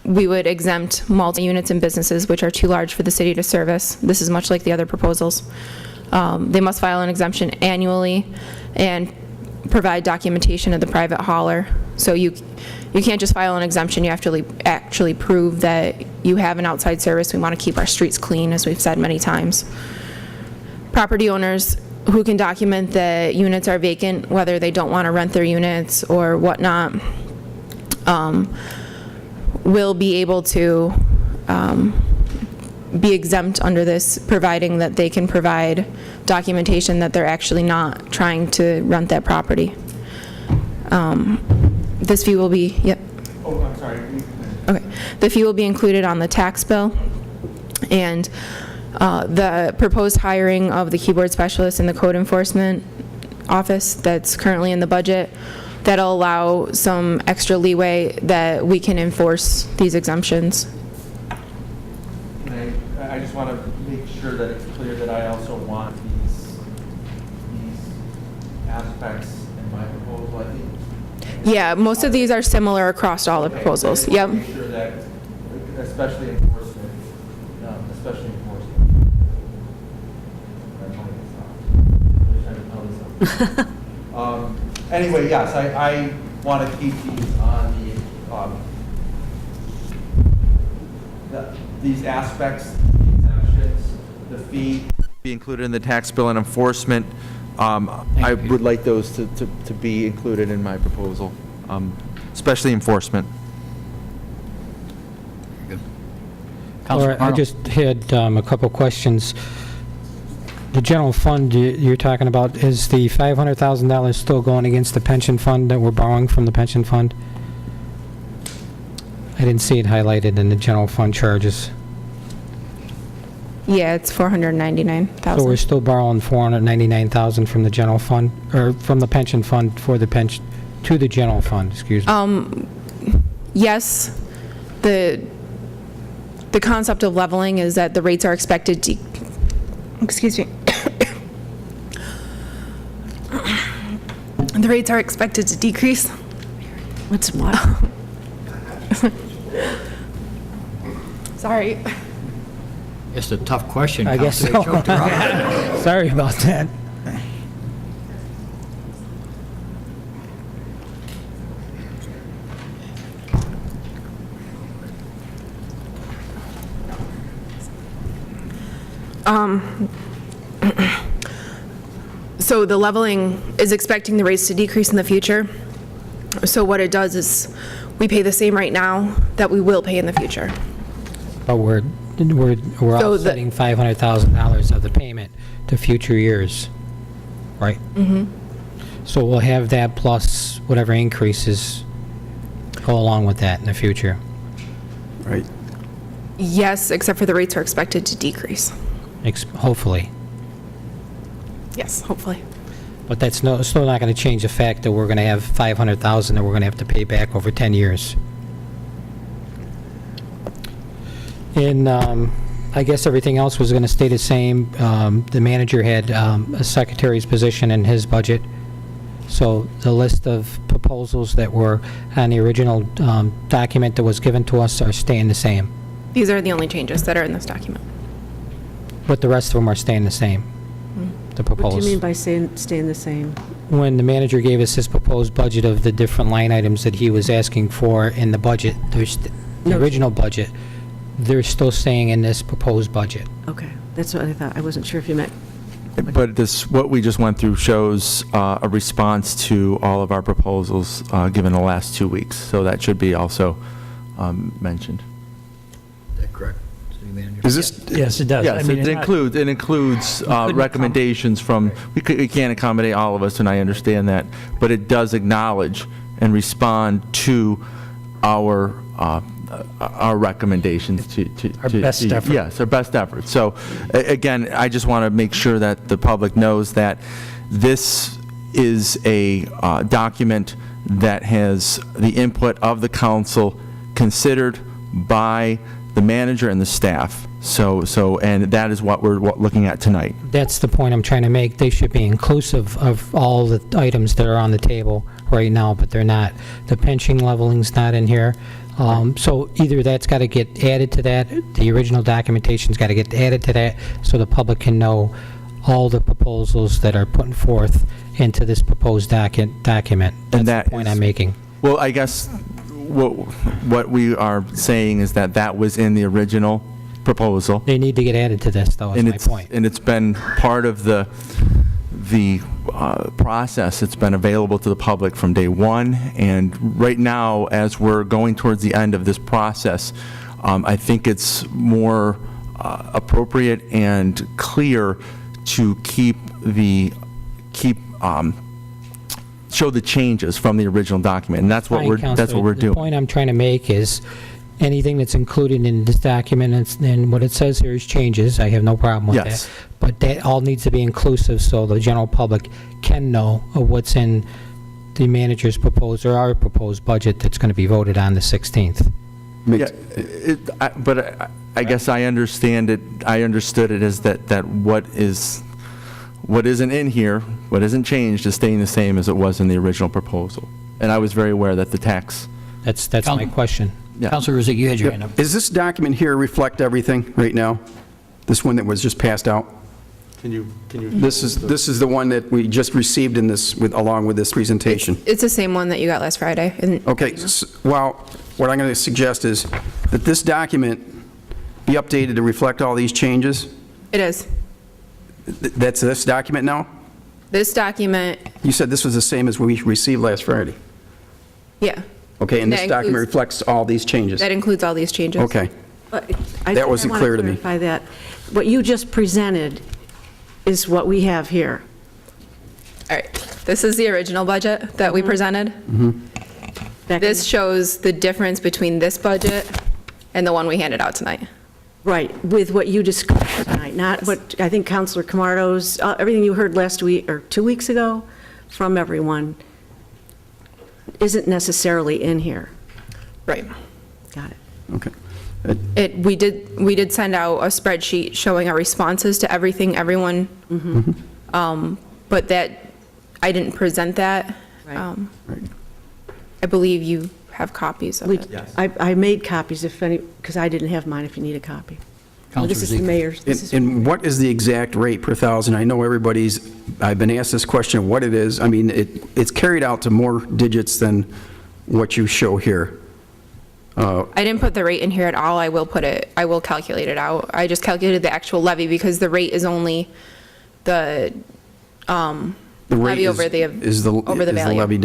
Speaker 13: We would exempt multi-units and businesses which are too large for the city to service. This is much like the other proposals. They must file an exemption annually and provide documentation of the private hauler. So you can't just file an exemption, you have to actually prove that you have an outside service. We want to keep our streets clean, as we've said many times. Property owners who can document that units are vacant, whether they don't want to rent their units or whatnot, will be able to be exempt under this, providing that they can provide documentation that they're actually not trying to rent that property. This fee will be, yep.
Speaker 16: Oh, I'm sorry.
Speaker 13: Okay. The fee will be included on the tax bill, and the proposed hiring of the keyboard specialist in the code enforcement office that's currently in the budget, that'll allow some extra leeway that we can enforce these exemptions.
Speaker 16: And I just want to make sure that it's clear that I also want these aspects in my proposal. I think.
Speaker 13: Yeah, most of these are similar across all the proposals.
Speaker 16: Okay,
Speaker 13: Yep.
Speaker 16: make sure that, especially enforcement, Anyway, yes, I want to keep these on these aspects, the exemptions, the fee, be included in the tax bill, and enforcement. I would like those to be included in my proposal, especially enforcement.
Speaker 15: Laura, I just had a couple questions. The general fund you're talking about, is the $500,000 still going against the pension fund that we're borrowing from the pension fund? I didn't see it highlighted in the general fund charges.
Speaker 13: Yeah, it's $499,000.
Speaker 15: So we're still borrowing $499,000 from the general fund, or from the pension fund for the pension, to the general fund, excuse me.
Speaker 13: Yes, the concept of leveling is that the rates are expected to, excuse me. The rates are expected to decrease.
Speaker 10: What's what?
Speaker 13: Sorry.
Speaker 3: It's a tough question.
Speaker 15: I guess so.
Speaker 3: Counselor, you choked her up.
Speaker 15: Sorry about that.
Speaker 13: So the leveling is expecting the rates to decrease in the future. So what it does is we pay the same right now that we will pay in the future.
Speaker 15: But we're
Speaker 13: So
Speaker 15: offsetting $500,000 of the payment to future years, right?
Speaker 13: Mm-hmm.
Speaker 15: So we'll have that plus whatever increases go along with that in the future.
Speaker 14: Right.
Speaker 13: Yes, except for the rates are expected to decrease.
Speaker 15: Hopefully.
Speaker 13: Yes, hopefully.
Speaker 15: But that's still not going to change the fact that we're going to have $500,000 that we're going to have to pay back over 10 years. And I guess everything else was going to stay the same. The manager had a secretary's position in his budget. So the list of proposals that were on the original document that was given to us are staying the same.
Speaker 13: These are the only changes that are in this document.
Speaker 15: But the rest of them are staying the same, the proposed.
Speaker 10: What do you mean by staying the same?
Speaker 15: When the manager gave us his proposed budget of the different line items that he was asking for in the budget, the original budget, they're still staying in this proposed budget.
Speaker 10: Okay, that's what I thought. I wasn't sure if you meant
Speaker 16: But this, what we just went through shows a response to all of our proposals given the last 2 weeks, so that should be also mentioned.
Speaker 3: Is that correct, City Manager?
Speaker 14: Is this,
Speaker 12: Yes, it does.
Speaker 16: Yes,
Speaker 12: I mean,
Speaker 16: it
Speaker 12: it's not-
Speaker 16: includes recommendations from, we can't accommodate all of us, and I understand that, but it does acknowledge and respond to our recommendations to...
Speaker 12: Our best effort.
Speaker 16: Yes, our best effort. So, again, I just want to make sure that the public knows that this is a document that has the input of the council considered by the manager and the staff. And that is what we're looking at tonight.
Speaker 15: That's the point I'm trying to make. They should be inclusive of all the items that are on the table right now, but they're not. The pension leveling's not in here. So either that's got to get added to that, the original documentation's got to get added to that, so the public can know all the proposals that are put forth into this proposed document. That's the point I'm making.
Speaker 16: Well, I guess what we are saying is that was in the original proposal.
Speaker 15: They need to get added to this, though, is my point.
Speaker 16: And it's been part of the process. It's been available to the public from day one, and right now, as we're going towards the end of this process, I think it's more appropriate and clear to show the changes from the original document, and that's what we're doing.
Speaker 15: The point I'm trying to make is anything that's included in this document, and what it says here is changes, I have no problem with
Speaker 16: Yes.
Speaker 15: that. But that all needs to be inclusive so the general public can know of what's in the manager's proposed or our proposed budget that's going to be voted on the 16th.
Speaker 16: But I guess I understand it. I understood it as that what isn't in here, what isn't changed, is staying the same as it was in the original proposal. And I was very aware that the tax.
Speaker 15: That's my question.
Speaker 16: Yeah.
Speaker 3: Councilor Rizzo, you had your hand up.
Speaker 14: Does this document here reflect everything right now? This one that was just passed out?
Speaker 16: Can you?
Speaker 14: This is the one that we just received along with this presentation.
Speaker 13: It's the same one that you got last Friday.
Speaker 14: Okay, well, what I'm going to suggest is that this document be updated to reflect all these changes.
Speaker 13: It is.
Speaker 14: That's this document now?
Speaker 13: This document,
Speaker 14: You said this was the same as we received last Friday.
Speaker 13: yeah,
Speaker 14: Okay, and this
Speaker 13: That
Speaker 14: document
Speaker 13: includes-
Speaker 14: reflects all these changes?
Speaker 13: that includes all these changes.
Speaker 14: Okay. That wasn't clear to me.
Speaker 10: I want to clarify that. What you just presented is what we have here.
Speaker 13: All right, this is the original budget that we presented. This shows the difference between this budget and the one we handed out tonight.
Speaker 10: Right, with what you described tonight, not what, I think Councilor Camardo's, everything you heard last week, or 2 weeks ago, from everyone, isn't necessarily in here.
Speaker 13: Right.
Speaker 10: Got it.
Speaker 14: Okay.
Speaker 13: We did send out a spreadsheet showing our responses to everything, everyone. But that, I didn't present that.
Speaker 10: Right.
Speaker 13: I believe you have copies of it.
Speaker 10: I made copies if any, because I didn't have mine, if you need a copy. This is the mayor's.
Speaker 14: And what is the exact rate per thousand? I know I've been asked this question, what it is. I mean, it's carried out to more digits than what you show here.
Speaker 13: I didn't put the rate in here at all. I will calculate it out. I just calculated the actual levy because the rate is only the levy over the value.
Speaker 14: Levy,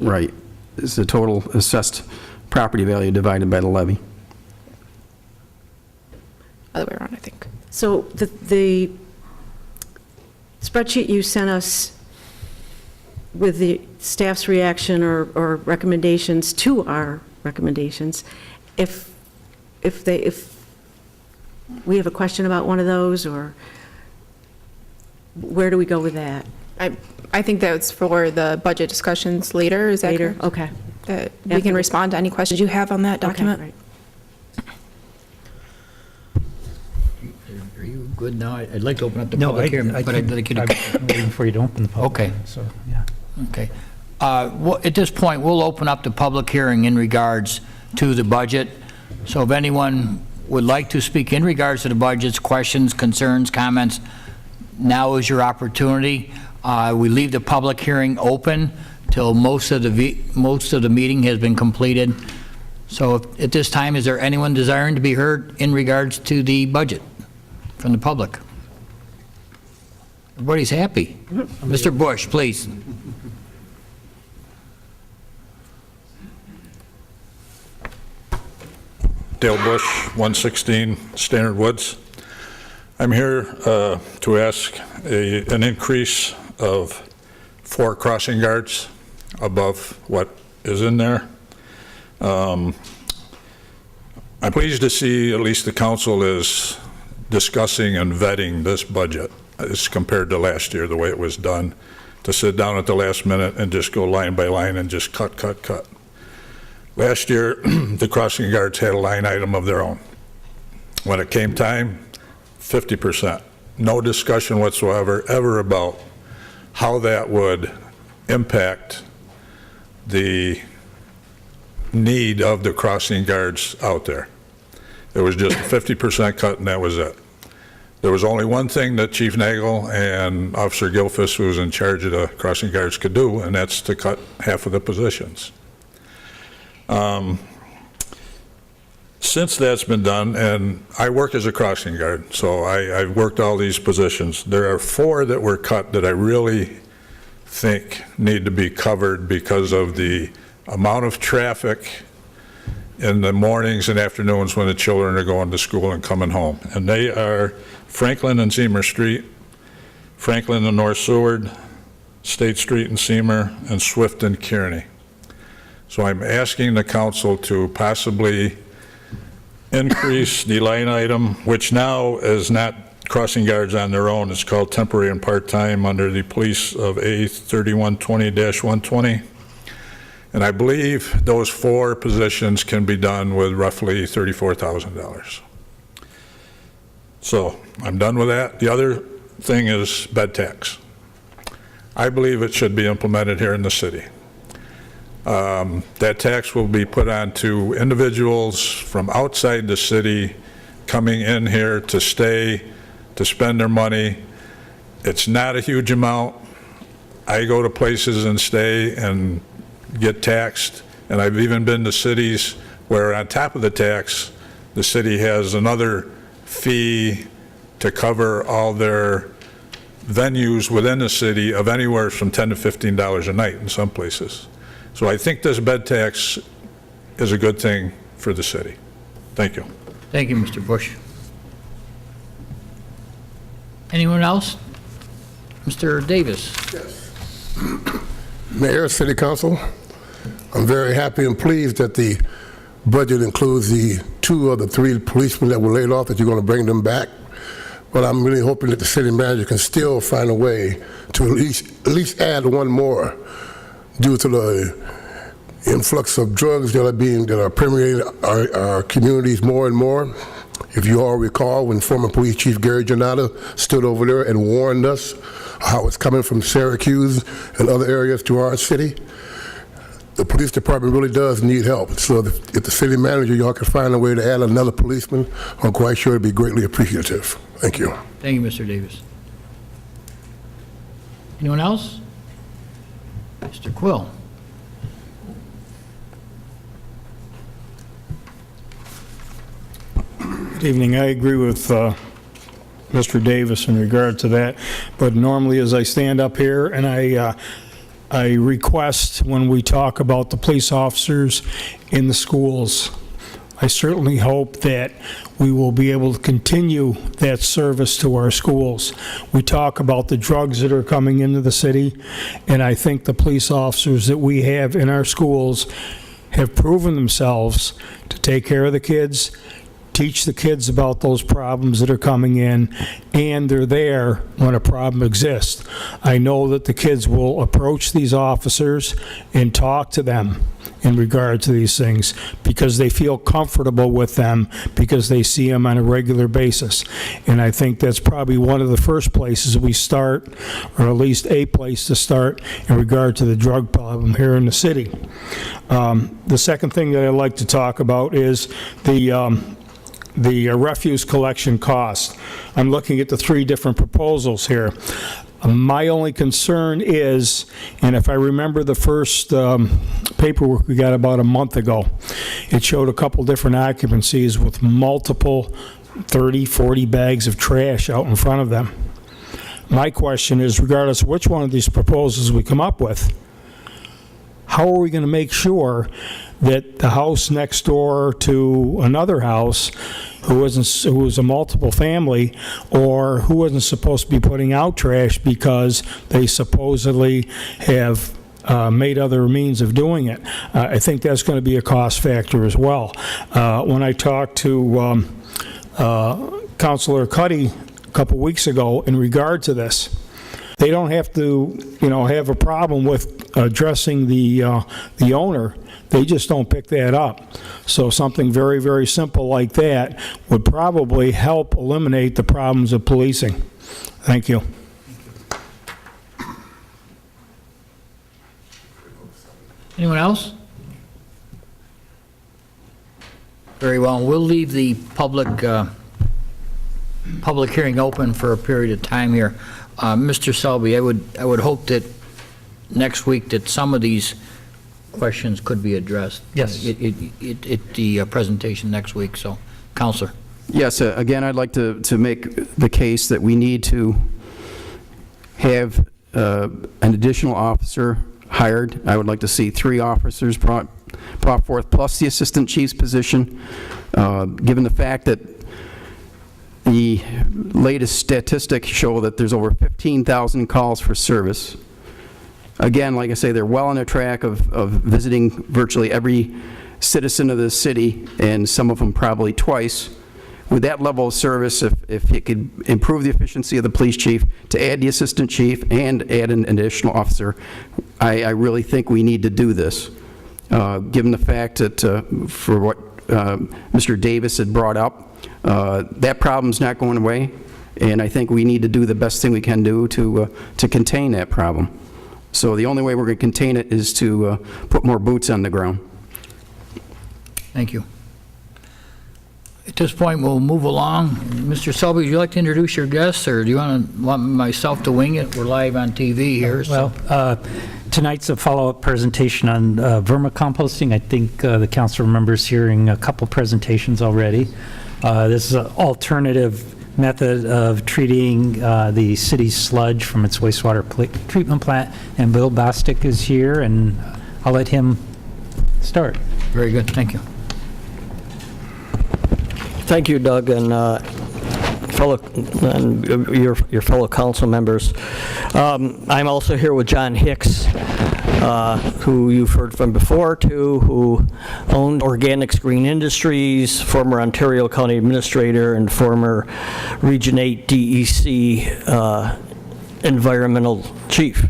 Speaker 14: right, is the total assessed property value divided by the levy.
Speaker 13: Other way around, I think.
Speaker 10: So the spreadsheet you sent us with the staff's reaction or recommendations to our recommendations, if we have a question about one of those, or where do we go with that?
Speaker 13: I think that's for the budget discussions later, is that
Speaker 10: Later?
Speaker 13: correct?
Speaker 10: Okay.
Speaker 13: That we can respond to any questions you have on that document?
Speaker 10: Okay, right.
Speaker 3: Are you good now? I'd like to open up the
Speaker 12: No,
Speaker 3: public hearing, but I'd
Speaker 12: I'm
Speaker 3: like you to...
Speaker 12: waiting for you to open the public.
Speaker 3: Okay.
Speaker 12: So, yeah.
Speaker 3: Okay. At this point, we'll open up the public hearing in regards to the budget. So if anyone would like to speak in regards to the budgets, questions, concerns, comments, now is your opportunity. We leave the public hearing open till most of the meeting has been completed. So at this time, is there anyone desiring to be heard in regards to the budget from the public? Everybody's happy. Mr. Bush, please.
Speaker 17: Dale Bush, 116 Standard Woods. I'm here to ask an increase of 4 crossing guards above what is in there. I'm pleased to see at least the council is discussing and vetting this budget as compared to last year, the way it was done, to sit down at the last minute and just go line by line and just cut, cut, cut. Last year, the crossing guards had a line item of their own. When it came time, 50%. No discussion whatsoever ever about how that would impact the need of the crossing guards out there. It was just a 50% cut and that was it. There was only one thing that Chief Nagel and Officer Gilfus, who was in charge of the crossing guards, could do, and that's to cut half of the positions. Since that's been done, and I work as a crossing guard, so I've worked all these positions. There are 4 that were cut that I really think need to be covered because of the amount of traffic in the mornings and afternoons when the children are going to school and coming home. And they are Franklin and Seymour Street, Franklin and North Seward, State Street and Seymour, and Swift and Kearney. So I'm asking the council to possibly increase the line item, which now is not crossing guards on their own. It's called temporary and part-time under the police of A3120-120. And I believe those 4 positions can be done with roughly $34,000. So I'm done with that. The other thing is bed tax. I believe it should be implemented here in the city. That tax will be put on to individuals from outside the city coming in here to stay, to spend their money. It's not a huge amount. I go to places and stay and get taxed, and I've even been to cities where on top of the tax, the city has another fee to cover all their venues within the city of anywhere from $10 to $15 a night in some places. So I think this bed tax is a good thing for the city. Thank you.
Speaker 3: Thank you, Mr. Bush. Anyone else? Mr. Davis.
Speaker 18: Yes. Mayor, City Council, I'm very happy and pleased that the budget includes the 2 of the 3 policemen that were laid off, that you're going to bring them back. But I'm really hoping that the city manager can still find a way to at least add 1 more due to the influx of drugs that are permeating our communities more and more. If you all recall, when former Police Chief Gary Giannata stood over there and warned us how it's coming from Syracuse and other areas to our city, the police department really does need help. So if the city manager, y'all can find a way to add another policeman, I'm quite sure it'd be greatly appreciative. Thank you.
Speaker 3: Thank you, Mr. Davis. Anyone else? Mr. Quill.
Speaker 9: Good evening. I agree with Mr. Davis in regard to that, but normally as I stand up here and I request when we talk about the police officers in the schools, I certainly hope that we will be able to continue that service to our schools. We talk about the drugs that are coming into the city, and I think the police officers that we have in our schools have proven themselves to take care of the kids, teach the kids about those problems that are coming in, and they're there when a problem exists. I know that the kids will approach these officers and talk to them in regard to these things because they feel comfortable with them because they see them on a regular basis. And I think that's probably one of the first places we start, or at least a place to start in regard to the drug problem here in the city. The second thing that I'd like to talk about is the refuse collection cost. I'm looking at the 3 different proposals here. My only concern is, and if I remember the first paperwork we got about a month ago, it showed a couple different occupancies with multiple 30, 40 bags of trash out in front of them. my question is, regardless of which one of these proposals we come up with, how are we going to make sure that the house next door to another house who was a multiple family, or who wasn't supposed to be putting out trash because they supposedly have made other means of doing it? I think that's going to be a cost factor as well. When I talked to Councilor Cuddy a couple weeks ago in regard to this, they don't have to, have a problem with addressing the owner. They just don't pick that up. So something very, very simple like that would probably help eliminate the problems of policing. Thank you.
Speaker 3: Anyone else? Very well. We'll leave the public hearing open for a period of time here. Mr. Selby, I would hope that next week that some of these questions could be addressed.
Speaker 12: Yes.
Speaker 3: At the presentation next week. So, Counselor.
Speaker 14: Yes, again, I'd like to make the case that we need to have an additional officer hired. I would like to see 3 officers brought forth, plus the assistant chief's position, given the fact that the latest statistics show that there's over 15,000 calls for service. Again, like I say, they're well on their track of visiting virtually every citizen of the city, and some of them probably twice. With that level of service, if it could improve the efficiency of the police chief, to add the assistant chief and add an additional officer, I really think we need to do this. Given the fact that, for what Mr. Davis had brought up, that problem's not going away, and I think we need to do the best thing we can do to contain that problem. So the only way we're going to contain it is to put more boots on the ground.
Speaker 3: Thank you. At this point, we'll move along. Mr. Selby, would you like to introduce your guests, or do you want myself to wing it? We're live on TV here.
Speaker 12: Well, tonight's a follow-up presentation on vermicomposting. I think the council remembers hearing a couple presentations already. This is an alternative method of treating the city's sludge from its wastewater treatment plant, and Bill Bostic is here, and I'll let him start.
Speaker 3: Very good, thank you.
Speaker 19: Thank you, Doug, and your fellow council members. I'm also here with John Hicks, who you've heard from before, too, who owned Organics Green Industries, former Ontario County Administrator, and former Region 8 DEC Environmental Chief.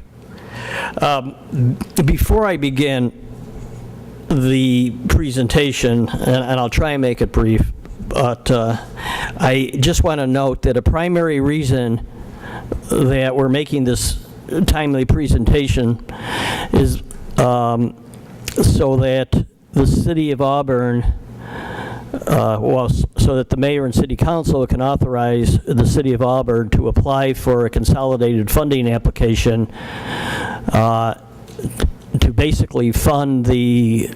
Speaker 19: Before I begin the presentation, and I'll try and make it brief, but I just want to note that a primary reason that we're making this timely presentation is so that the city of Auburn, so that the mayor and city council can authorize the city of Auburn to apply for a consolidated funding application to basically fund the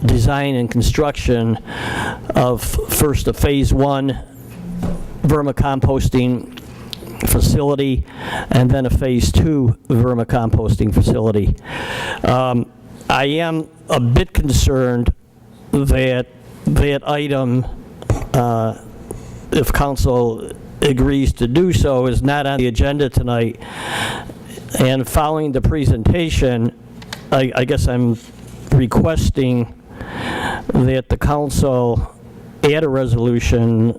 Speaker 19: design and construction of first a phase 1 vermicomposting facility, and then a phase 2 vermicomposting facility. I am a bit concerned that that item, if council agrees to do so, is not on the agenda tonight. And following the presentation, I guess I'm requesting that the council add a resolution,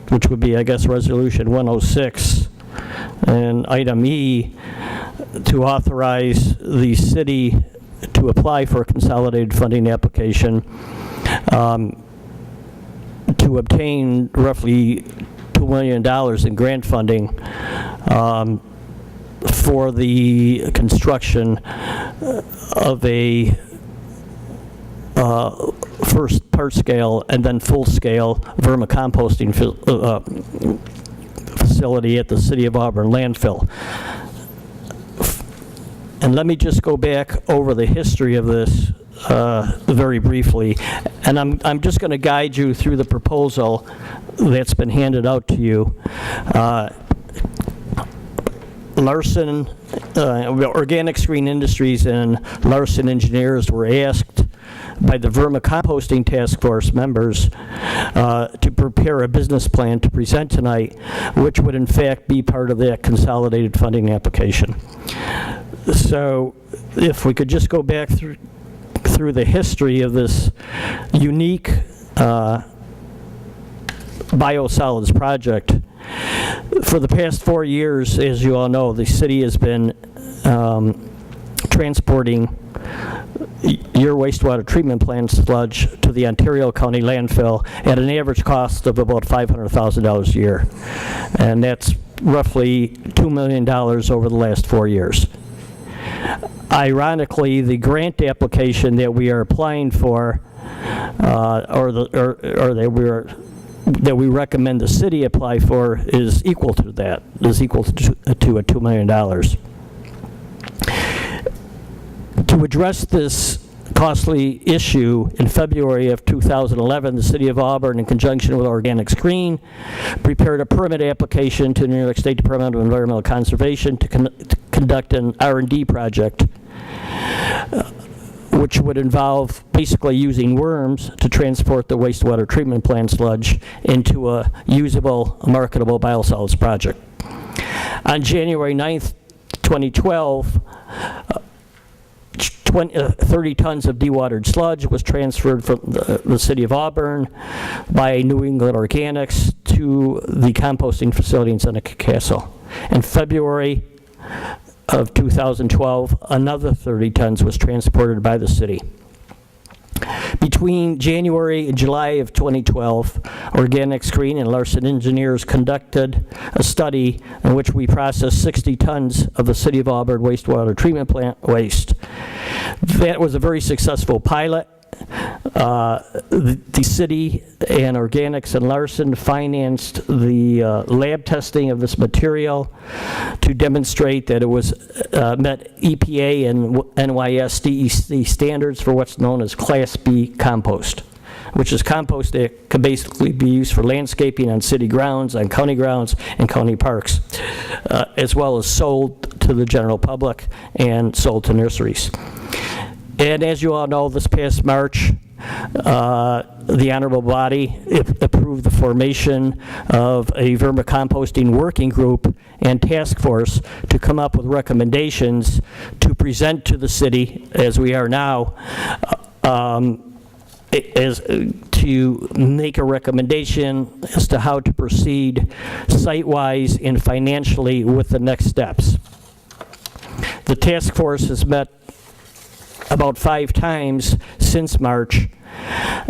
Speaker 19: which would be, I guess, Resolution 106, and item E, to authorize the city to apply for a consolidated funding application to obtain roughly $2 million in grant funding for the construction of a first part-scale and then full-scale vermicomposting facility at the City of Auburn landfill. And let me just go back over the history of this very briefly, and I'm just going to guide you through the proposal that's been handed out to you. Larson, Organic Screen Industries and Larson Engineers were asked by the vermicomposting task force members to prepare a business plan to present tonight, which would in fact be part of that consolidated funding application. So if we could just go back through the history of this unique biosolids project. For the past 4 years, as you all know, the city has been transporting your wastewater treatment plant sludge to the Ontario County landfill at an average cost of about $500,000 a year. And that's roughly $2 million over the last 4 years. Ironically, the grant application that we are applying for, that we recommend the city apply for, is equal to that, is equal to a $2 million. To address this costly issue, in February of 2011, the City of Auburn, in conjunction with Organic Screen, prepared a permit application to the New York State Department of Environmental Conservation to conduct an R&D project, which would involve basically using worms to transport the wastewater treatment plant sludge into a usable, marketable biosolids project. On January 9th, 2012, 30 tons of dewatered sludge was transferred from the City of Auburn by New England Organics to the composting facility in Seneca Castle. In February of 2012, another 30 tons was transported by the city. Between January and July of 2012, Organic Screen and Larson Engineers conducted a study in which we processed 60 tons of the City of Auburn wastewater treatment plant waste. That was a very successful pilot. The city and Organics and Larson financed the lab testing of this material to demonstrate that it was met EPA and NYSDEC standards for what's known as Class B compost, which is compost that can basically be used for landscaping on city grounds, on county grounds, and county parks, as well as sold to the general public and sold to nurseries. And as you all know, this past March, the honorable body approved the formation of a vermicomposting working group and task force to come up with recommendations to present to the city, as we are now, to make a recommendation as to how to proceed site-wise and financially with the next steps. The task force has met about 5 times since March,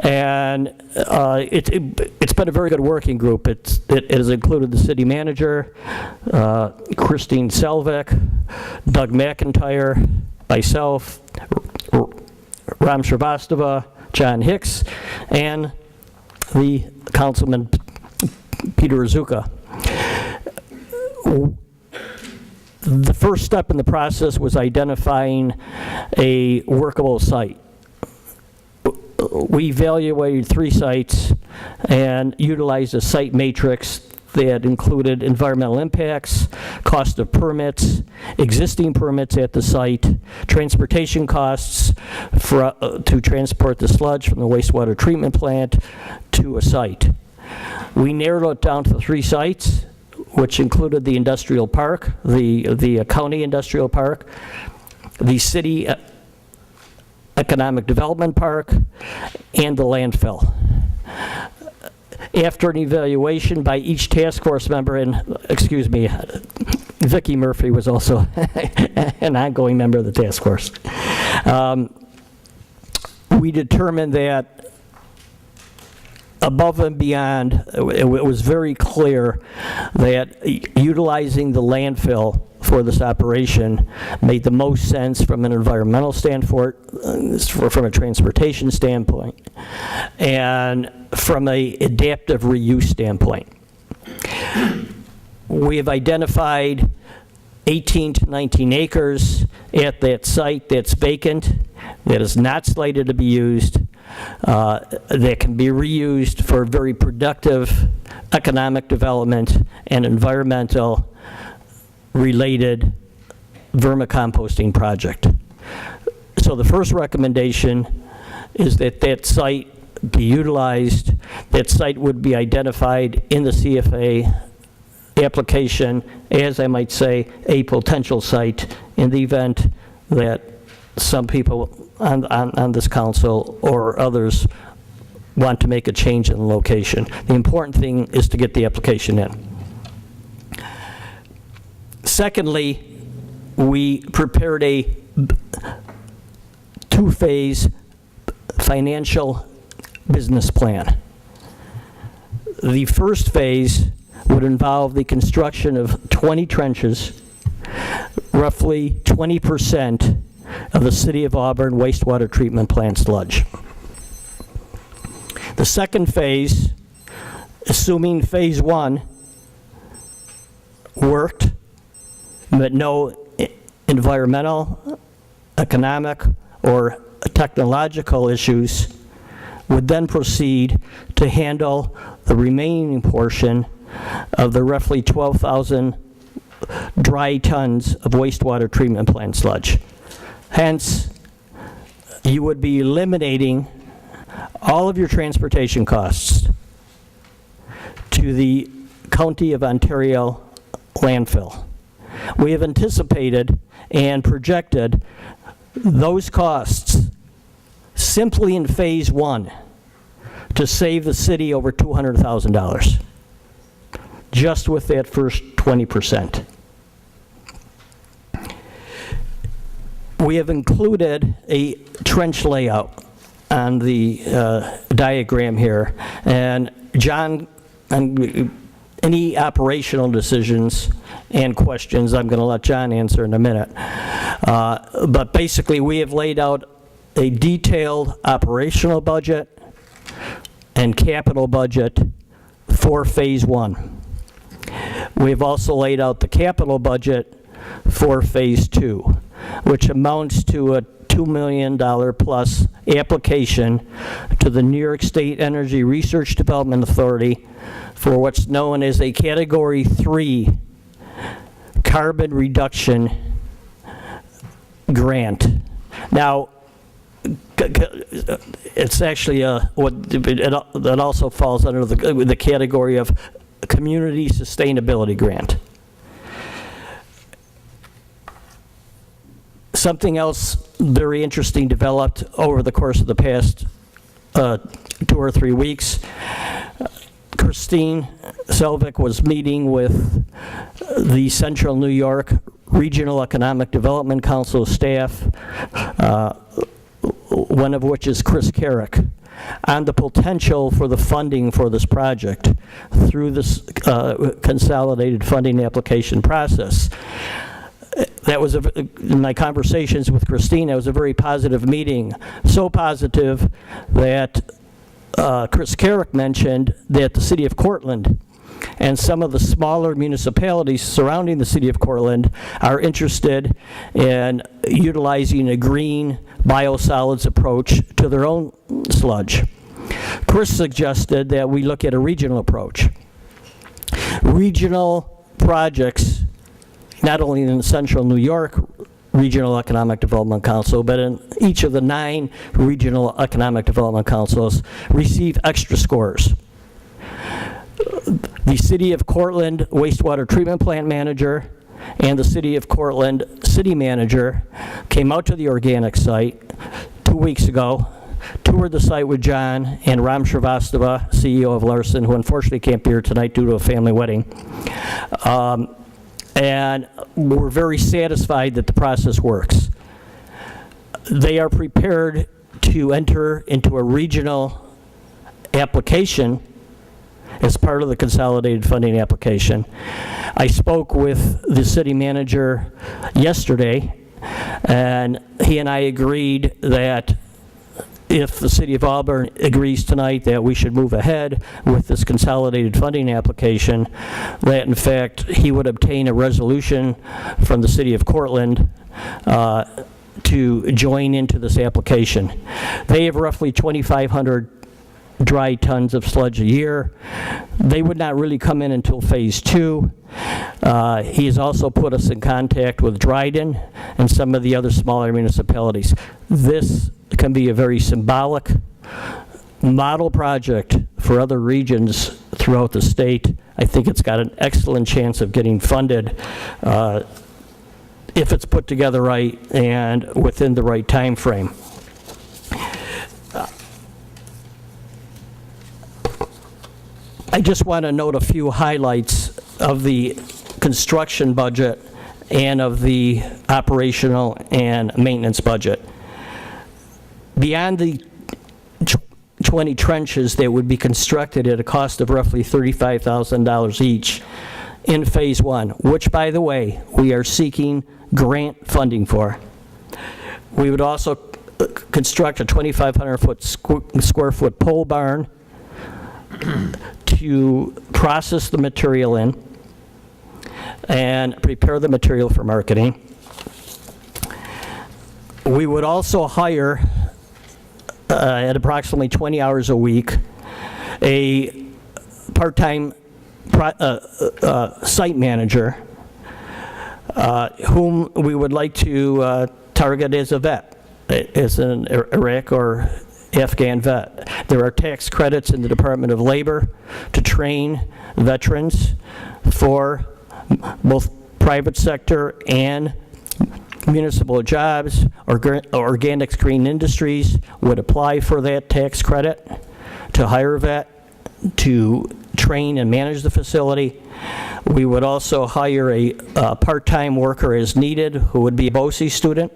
Speaker 19: and it's been a very good working group. It has included the city manager, Christine Selvik, Doug McIntyre, myself, Ram Shrivastava, John Hicks, and the Councilman Peter Azuka. The first step in the process was identifying a workable site. We evaluated 3 sites and utilized a site matrix that included environmental impacts, cost of permits, existing permits at the site, transportation costs to transport the sludge from the wastewater treatment plant to a site. We narrowed it down to 3 sites, which included the industrial park, the county industrial park, the city economic development park, and the landfill. After an evaluation by each task force member, and excuse me, Vicki Murphy was also an ongoing member of the task force, we determined that above and beyond, it was very clear that utilizing the landfill for this operation made the most sense from an environmental standpoint, from a transportation standpoint, and from an adaptive reuse standpoint. We have identified 18 to 19 acres at that site that's vacant, that is not slated to be used, that can be reused for very productive economic development and environmental related vermicomposting project. So the first recommendation is that that site be utilized. That site would be identified in the CFA application as, I might say, a potential site in the event that some people on this council or others want to make a change in the location. The important thing is to get the application in. Secondly, we prepared a two-phase financial business plan. The first phase would involve the construction of 20 trenches, roughly 20% of the City of Auburn wastewater treatment plant sludge. The second phase, assuming phase one worked, but no environmental, economic, or technological issues, would then proceed to handle the remaining portion of the roughly 12,000 dry tons of wastewater treatment plant sludge. Hence, you would be eliminating all of your transportation costs to the County of Ontario landfill. We have anticipated and projected those costs simply in phase one to save the city over $200,000, just with that first 20%. We have included a trench layout on the diagram here, and John, any operational decisions and questions I'm going to let John answer in a minute. But basically, we have laid out a detailed operational budget and capital budget for phase one. We've also laid out the capital budget for phase two, which amounts to a $2 million plus application to the New York State Energy Research Development Authority for what's known as a Category 3 carbon reduction grant. Now, it's actually that also falls under the category of community sustainability grant. Something else very interesting developed over the course of the past 2 or 3 weeks. Christine Selvik was meeting with the Central New York Regional Economic Development Council staff, one of which is Chris Carrick, on the potential for the funding for this project through this consolidated funding application process. That was, in my conversations with Christine, that was a very positive meeting. So positive that Chris Carrick mentioned that the city of Cortland and some of the smaller municipalities surrounding the city of Cortland are interested in utilizing a green biosolids approach to their own sludge. Chris suggested that we look at a regional approach. Regional projects, not only in the Central New York Regional Economic Development Council, but in each of the 9 regional economic development councils, receive extra scores. The City of Cortland wastewater treatment plant manager and the City of Cortland city manager came out to the organic site 2 weeks ago, toured the site with John and Ram Srivastava, CEO of Larson, who unfortunately can't be here tonight due to a family wedding. And we're very satisfied that the process works. They are prepared to enter into a regional application as part of the consolidated funding application. I spoke with the city manager yesterday, and he and I agreed that if the City of Auburn agrees tonight that we should move ahead with this consolidated funding application, that in fact he would obtain a resolution from the City of Cortland to join into this application. They have roughly 2,500 dry tons of sludge a year. They would not really come in until phase 2. He has also put us in contact with Dryden and some of the other smaller municipalities. This can be a very symbolic model project for other regions throughout the state. I think it's got an excellent chance of getting funded if it's put together right and within the right time frame. I just want to note a few highlights of the construction budget and of the operational and maintenance budget. Beyond the 20 trenches that would be constructed at a cost of roughly $35,000 each in phase 1, which, by the way, we are seeking grant funding for. We would also construct a 2,500 square foot pole barn to process the material in and prepare the material for marketing. We would also hire, at approximately 20 hours a week, a part-time site manager whom we would like to target as a vet, as an Iraq or Afghan vet. There are tax credits in the Department of Labor to train veterans for both private sector and municipal jobs. Organic Green Industries would apply for that tax credit to hire a vet to train and manage the facility. We would also hire a part-time worker as needed who would be a BOCES student.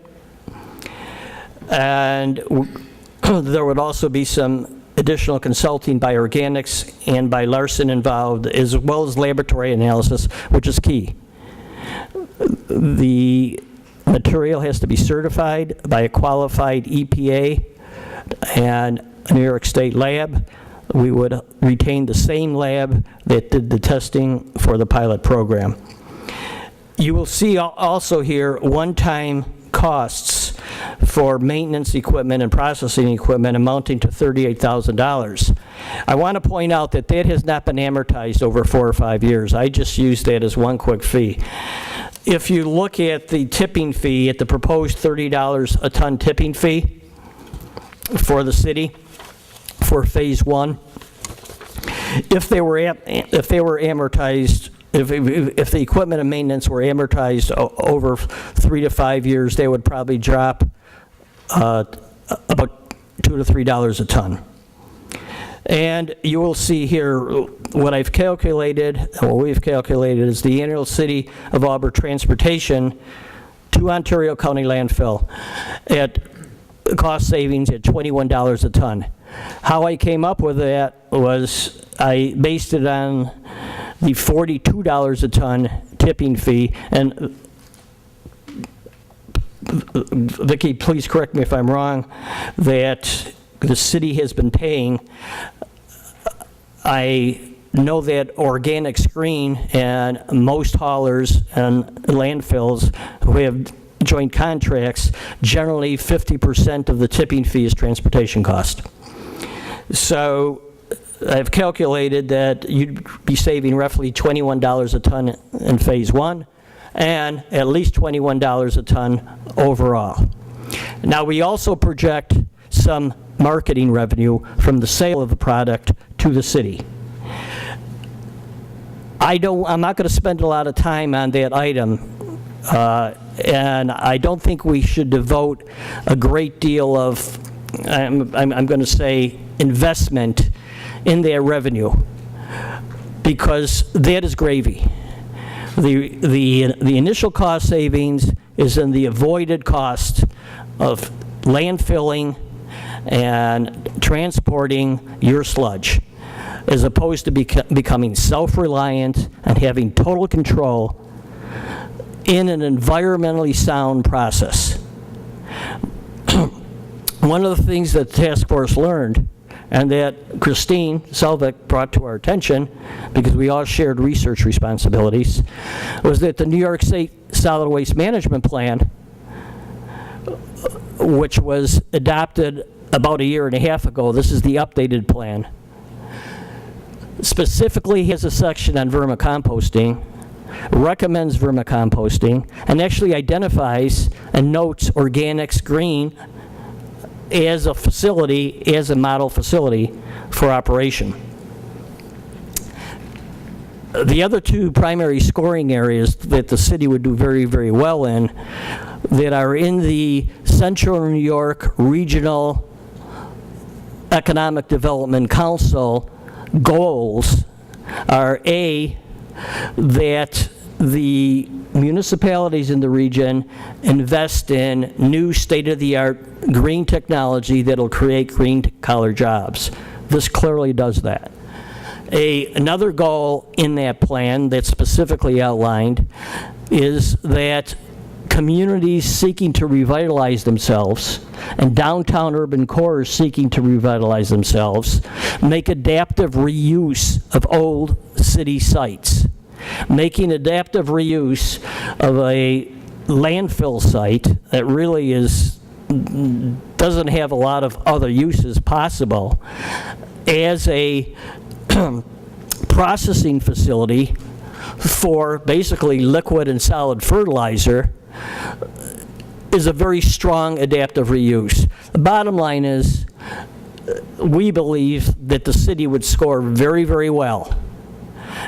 Speaker 19: And there would also be some additional consulting by Organics and by Larson involved, as well as laboratory analysis, which is key. The material has to be certified by a qualified EPA and a New York State lab. We would retain the same lab that did the testing for the pilot program. You will see also here one-time costs for maintenance equipment and processing equipment amounting to $38,000. I want to point out that that has not been amortized over 4 or 5 years. I just used that as one quick fee. If you look at the tipping fee, at the proposed $30 a ton tipping fee for the city for phase 1, if they were amortized, if the equipment and maintenance were amortized over 3 to 5 years, they would probably drop about $2 to $3 a ton. And you will see here what I've calculated, what we've calculated is the annual City of Auburn transportation to Ontario County landfill at cost savings at $21 a ton. How I came up with that was I based it on the $42 a ton tipping fee, and Vicki, please correct me if I'm wrong, that the city has been paying. I know that Organic Screen and most haulers and landfills who have joint contracts, generally 50% of the tipping fee is transportation cost. So I've calculated that you'd be saving roughly $21 a ton in phase 1 and at least $21 a ton overall. Now we also project some marketing revenue from the sale of the product to the city. I'm not going to spend a lot of time on that item, and I don't think we should devote a great deal of, I'm going to say, investment in their revenue, because that is gravy. The initial cost savings is in the avoided cost of landfilling and transporting your sludge, as opposed to becoming self-reliant and having total control in an environmentally sound process. One of the things that the task force learned, and that Christine Selvik brought to our attention, because we all shared research responsibilities, was that the New York State Solid Waste Management Plan, which was adopted about a year and a half ago. This is the updated plan. Specifically has a section on vermicomposting, recommends vermicomposting, and actually identifies and notes organics green as a facility, as a model facility for operation. The other two primary scoring areas that the city would do very, very well in, that are in the Central New York Regional Economic Development Council goals, are A, that the municipalities in the region invest in new state-of-the-art green technology that'll create green-collar jobs. This clearly does that. Another goal in that plan that's specifically outlined is that communities seeking to revitalize themselves and downtown urban cores seeking to revitalize themselves make adaptive reuse of old city sites. Making adaptive reuse of a landfill site that really doesn't have a lot of other uses possible as a processing facility for basically liquid and solid fertilizer is a very strong adaptive reuse. The bottom line is, we believe that the city would score very, very well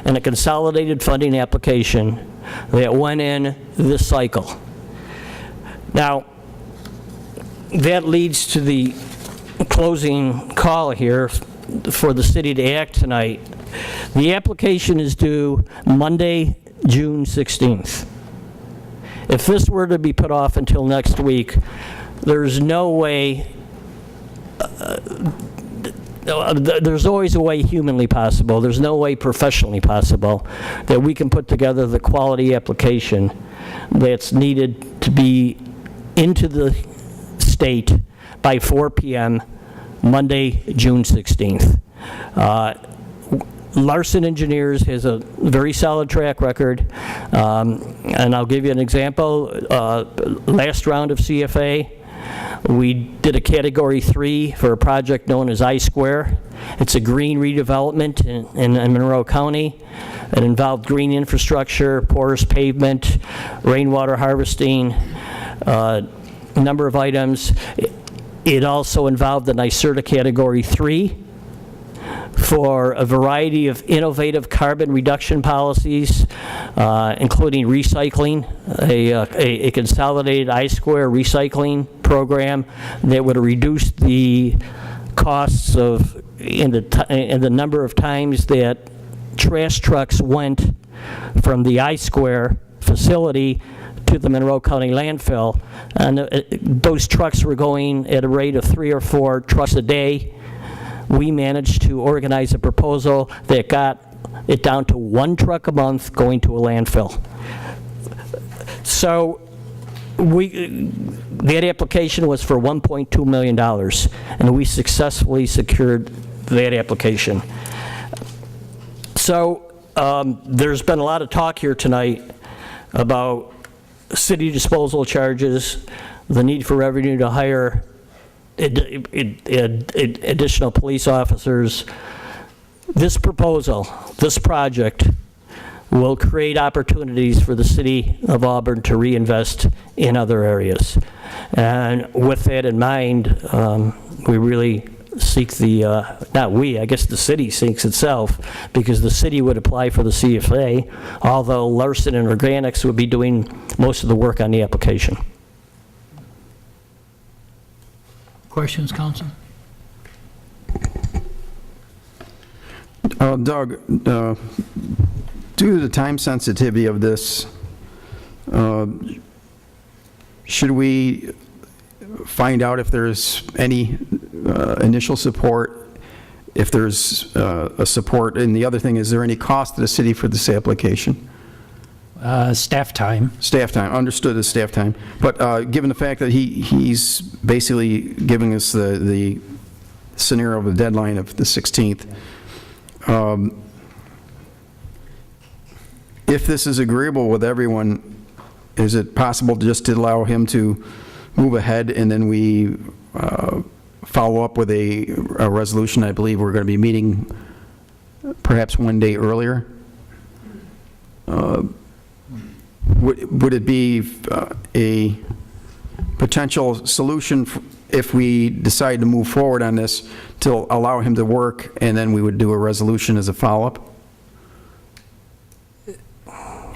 Speaker 19: in a consolidated funding application that went in this cycle. Now, that leads to the closing call here for the city to act tonight. The application is due Monday, June 16th. If this were to be put off until next week, there's no way, there's always a way humanly possible, there's no way professionally possible that we can put together the quality application that's needed to be into the state by 4 p.m. Monday, June 16th. Larson Engineers has a very solid track record, and I'll give you an example. Last round of CFA, we did a Category 3 for a project known as I-Square. It's a green redevelopment in Monroe County. It involved green infrastructure, porous pavement, rainwater harvesting, a number of items. It also involved the NYSERDA Category 3 for a variety of innovative carbon reduction policies, including recycling, a consolidated I-Square recycling program that would reduce the costs of, in the number of times that trash trucks went from the I-Square facility to the Monroe County landfill. And those trucks were going at a rate of 3 or 4 trucks a day. We managed to organize a proposal that got it down to 1 truck a month going to a landfill. So that application was for $1.2 million, and we successfully secured that application. So there's been a lot of talk here tonight about city disposal charges, the need for revenue to hire additional police officers. This proposal, this project, will create opportunities for the city of Auburn to reinvest in other areas. And with that in mind, we really seek the, not we, I guess the city seeks itself, because the city would apply for the CFA, although Larson and Organics would be doing most of the work on the application.
Speaker 3: Questions, Council?
Speaker 14: Doug, due to the time sensitivity of this, should we find out if there's any initial support, if there's a support, and the other thing, is there any cost to the city for this application?
Speaker 12: Staff time.
Speaker 14: Staff time, understood as staff time. But given the fact that he's basically giving us the scenario of the deadline of the 16th, if this is agreeable with everyone, is it possible just to allow him to move ahead and then we follow up with a resolution. I believe we're going to be meeting perhaps one day earlier. Would it be a potential solution if we decide to move forward on this to allow him to work, and then we would do a resolution as a follow-up?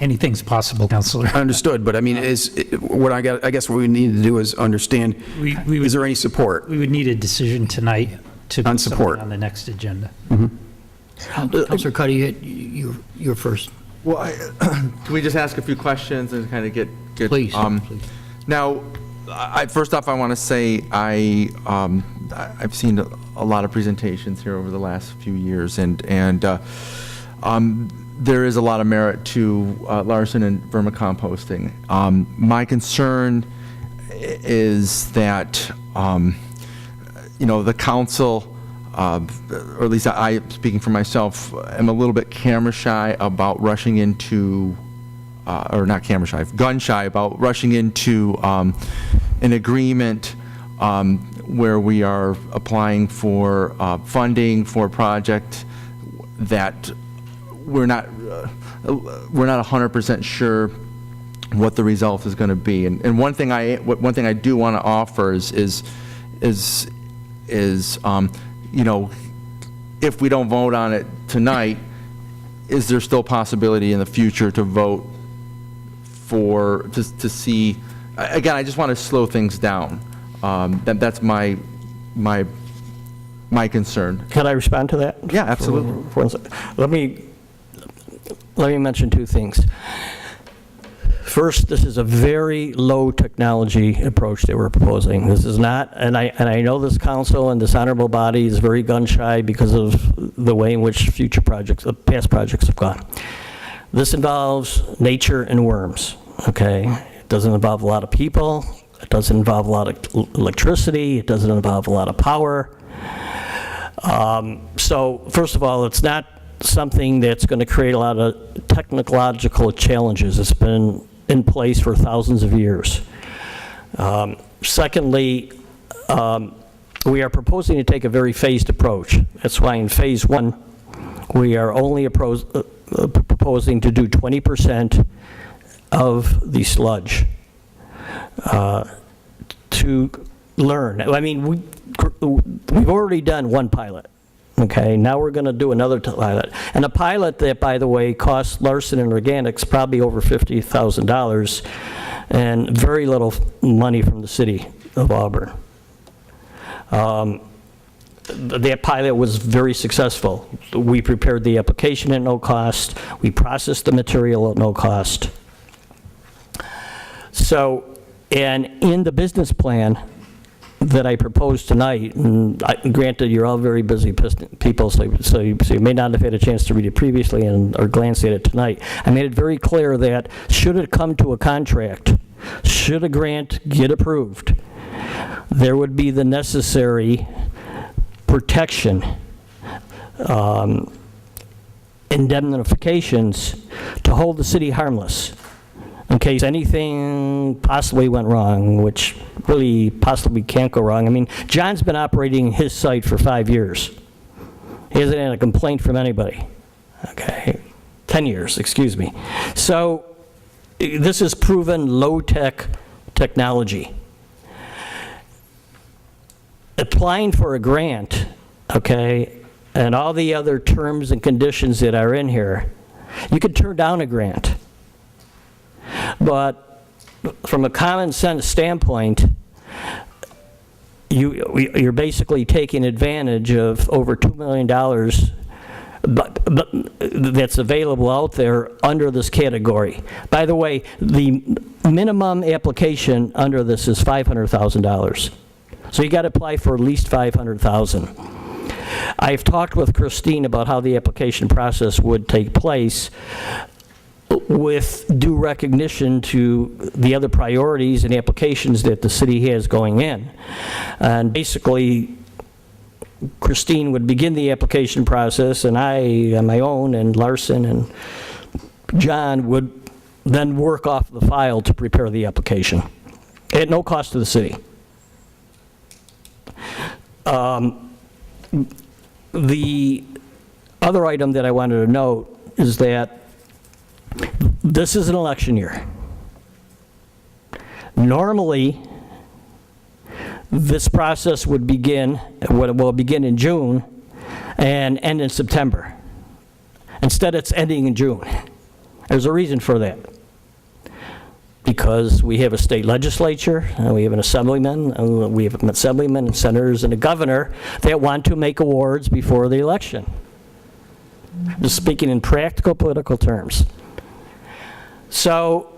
Speaker 12: Anything's possible, Counselor.
Speaker 14: Understood, but I mean, I guess what we need to do is understand, is there any support?
Speaker 12: We would need a decision tonight to
Speaker 14: On
Speaker 12: put something
Speaker 14: support.
Speaker 12: on the next agenda.
Speaker 3: Counselor Cuddy, you're first.
Speaker 16: Well, can we just ask a few questions and kind of get
Speaker 3: Please, please.
Speaker 16: Now, first off, I want to say I've seen a lot of presentations here over the last few years, and there is a lot of merit to Larson and vermicomposting. My concern is that the council, or at least I, speaking for myself, am a little bit camera shy about rushing into, or not camera shy, gun shy about rushing into an agreement where we are applying for funding for a project that we're not 100% sure what the result is going to be. And one thing I do want to offer is if we don't vote on it tonight, is there still possibility in the future to vote for, to see, again, I just want to slow things down. That's my concern.
Speaker 19: Can I respond to that?
Speaker 16: Yeah, absolutely.
Speaker 19: Let me mention two things. First, this is a very low technology approach that we're proposing. This is not, and I know this council and this honorable body is very gun shy because of the way in which past projects have gone. This involves nature and worms, okay? It doesn't involve a lot of people. It doesn't involve a lot of electricity. It doesn't involve a lot of power. So first of all, it's not something that's going to create a lot of technological challenges. It's been in place for thousands of years. Secondly, we are proposing to take a very phased approach. That's why in phase one, we are only proposing to do 20% of the sludge to learn. I mean, we've already done one pilot. Okay, now we're going to do another pilot. And a pilot that, by the way, costs Larson and Organics probably over $50,000 and very little money from the city of Auburn. That pilot was very successful. We prepared the application at no cost. We processed the material at no cost. So, and in the business plan that I proposed tonight, and granted, you're all very busy people, so you may not have had a chance to read it previously or glance at it tonight. I made it very clear that should it come to a contract, should a grant get approved, there would be the necessary protection, indemnifications to hold the city harmless in case anything possibly went wrong, which really possibly can't go wrong. I mean, John's been operating his site for 5 years. He hasn't had a complaint from anybody. Okay, 10 years, excuse me. So this is proven low-tech technology. Applying for a grant, okay, and all the other terms and conditions that are in here, you could turn down a grant. But from a common sense standpoint, you're basically taking advantage of over $2 million but that's available out there under this category. By the way, the minimum application under this is $500,000. So you got to apply for at least $500,000. I've talked with Christine about how the application process would take place with due recognition to the other priorities and applications that the city has going in. And basically, Christine would begin the application process, and I, on my own, and Larson and John would then work off the file to prepare the application at no cost to the city. The other item that I wanted to note is that this is an election year. Normally, this process would begin, will begin in June and end in September. Instead, it's ending in June. There's a reason for that. Because we have a state legislature, and we have an assemblyman, and we have assemblymen and senators and a governor that want to make awards before the election. Just speaking in practical political terms. So,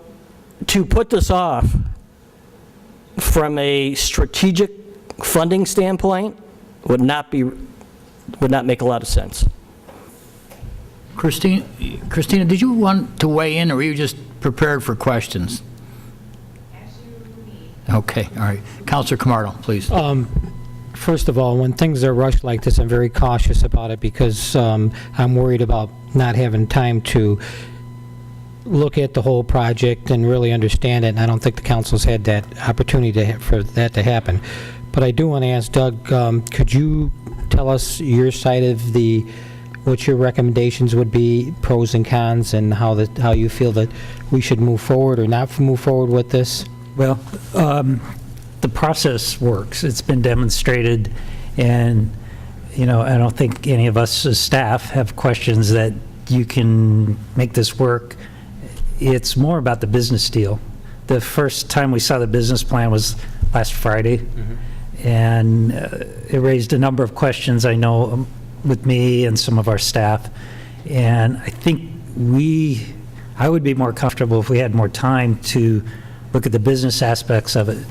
Speaker 19: to put this off from a strategic funding standpoint would not make a lot of sense.
Speaker 3: Christina, did you want to weigh in, or were you just prepared for questions? Okay, all right. Councilor Camardo, please.
Speaker 15: First of all, when things are rushed like this, I'm very cautious about it because I'm worried about not having time to look at the whole project and really understand it, and I don't think the council's had that opportunity for that to happen. But I do want to ask Doug, could you tell us your side of what your recommendations would be, pros and cons, and how you feel that we should move forward or not move forward with this?
Speaker 12: Well, the process works. It's been demonstrated, and I don't think any of us as staff have questions that you can make this work. It's more about the business deal. The first time we saw the business plan was last Friday, and it raised a number of questions, I know, with me and some of our staff. And I think I would be more comfortable if we had more time to look at the business aspects of it.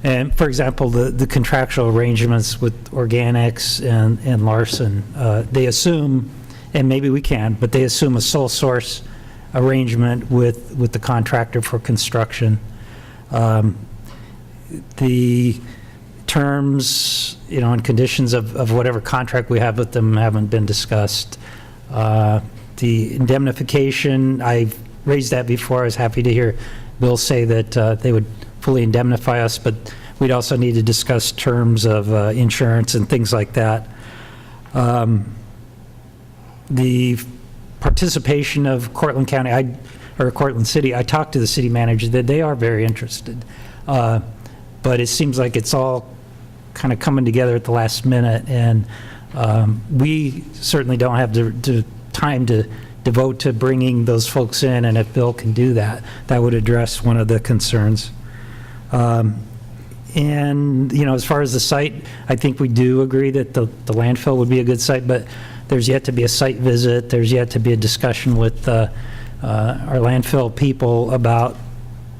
Speaker 12: And for example, the contractual arrangements with Organics and Larson, they assume, and maybe we can, but they assume a sole source arrangement with the contractor for construction. The terms, and conditions of whatever contract we have with them haven't been discussed. The indemnification, I've raised that before. I was happy to hear Bill say that they would fully indemnify us, but we'd also need to discuss terms of insurance and things like that. The participation of Cortland County, or Cortland City, I talked to the city manager, that they are very interested. But it seems like it's all kind of coming together at the last minute, and we certainly don't have the time to devote to bringing those folks in, and if Bill can do that, that would address one of the concerns. And, as far as the site, I think we do agree that the landfill would be a good site, but there's yet to be a site visit. There's yet to be a discussion with our landfill people about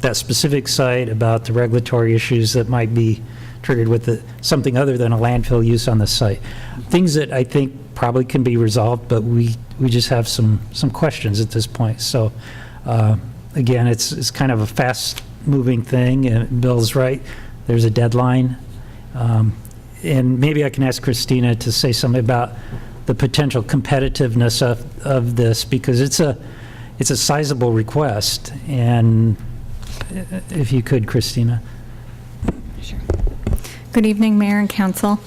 Speaker 12: that specific site, about the regulatory issues that might be triggered with something other than a landfill use on the site. Things that I think probably can be resolved, but we just have some questions at this point. So again, it's kind of a fast-moving thing, and Bill's right. There's a deadline. And maybe I can ask Christina to say something about the potential competitiveness of this, because it's a sizable request. And if you could, Christina.
Speaker 20: Sure. Good evening, Mayor and Council.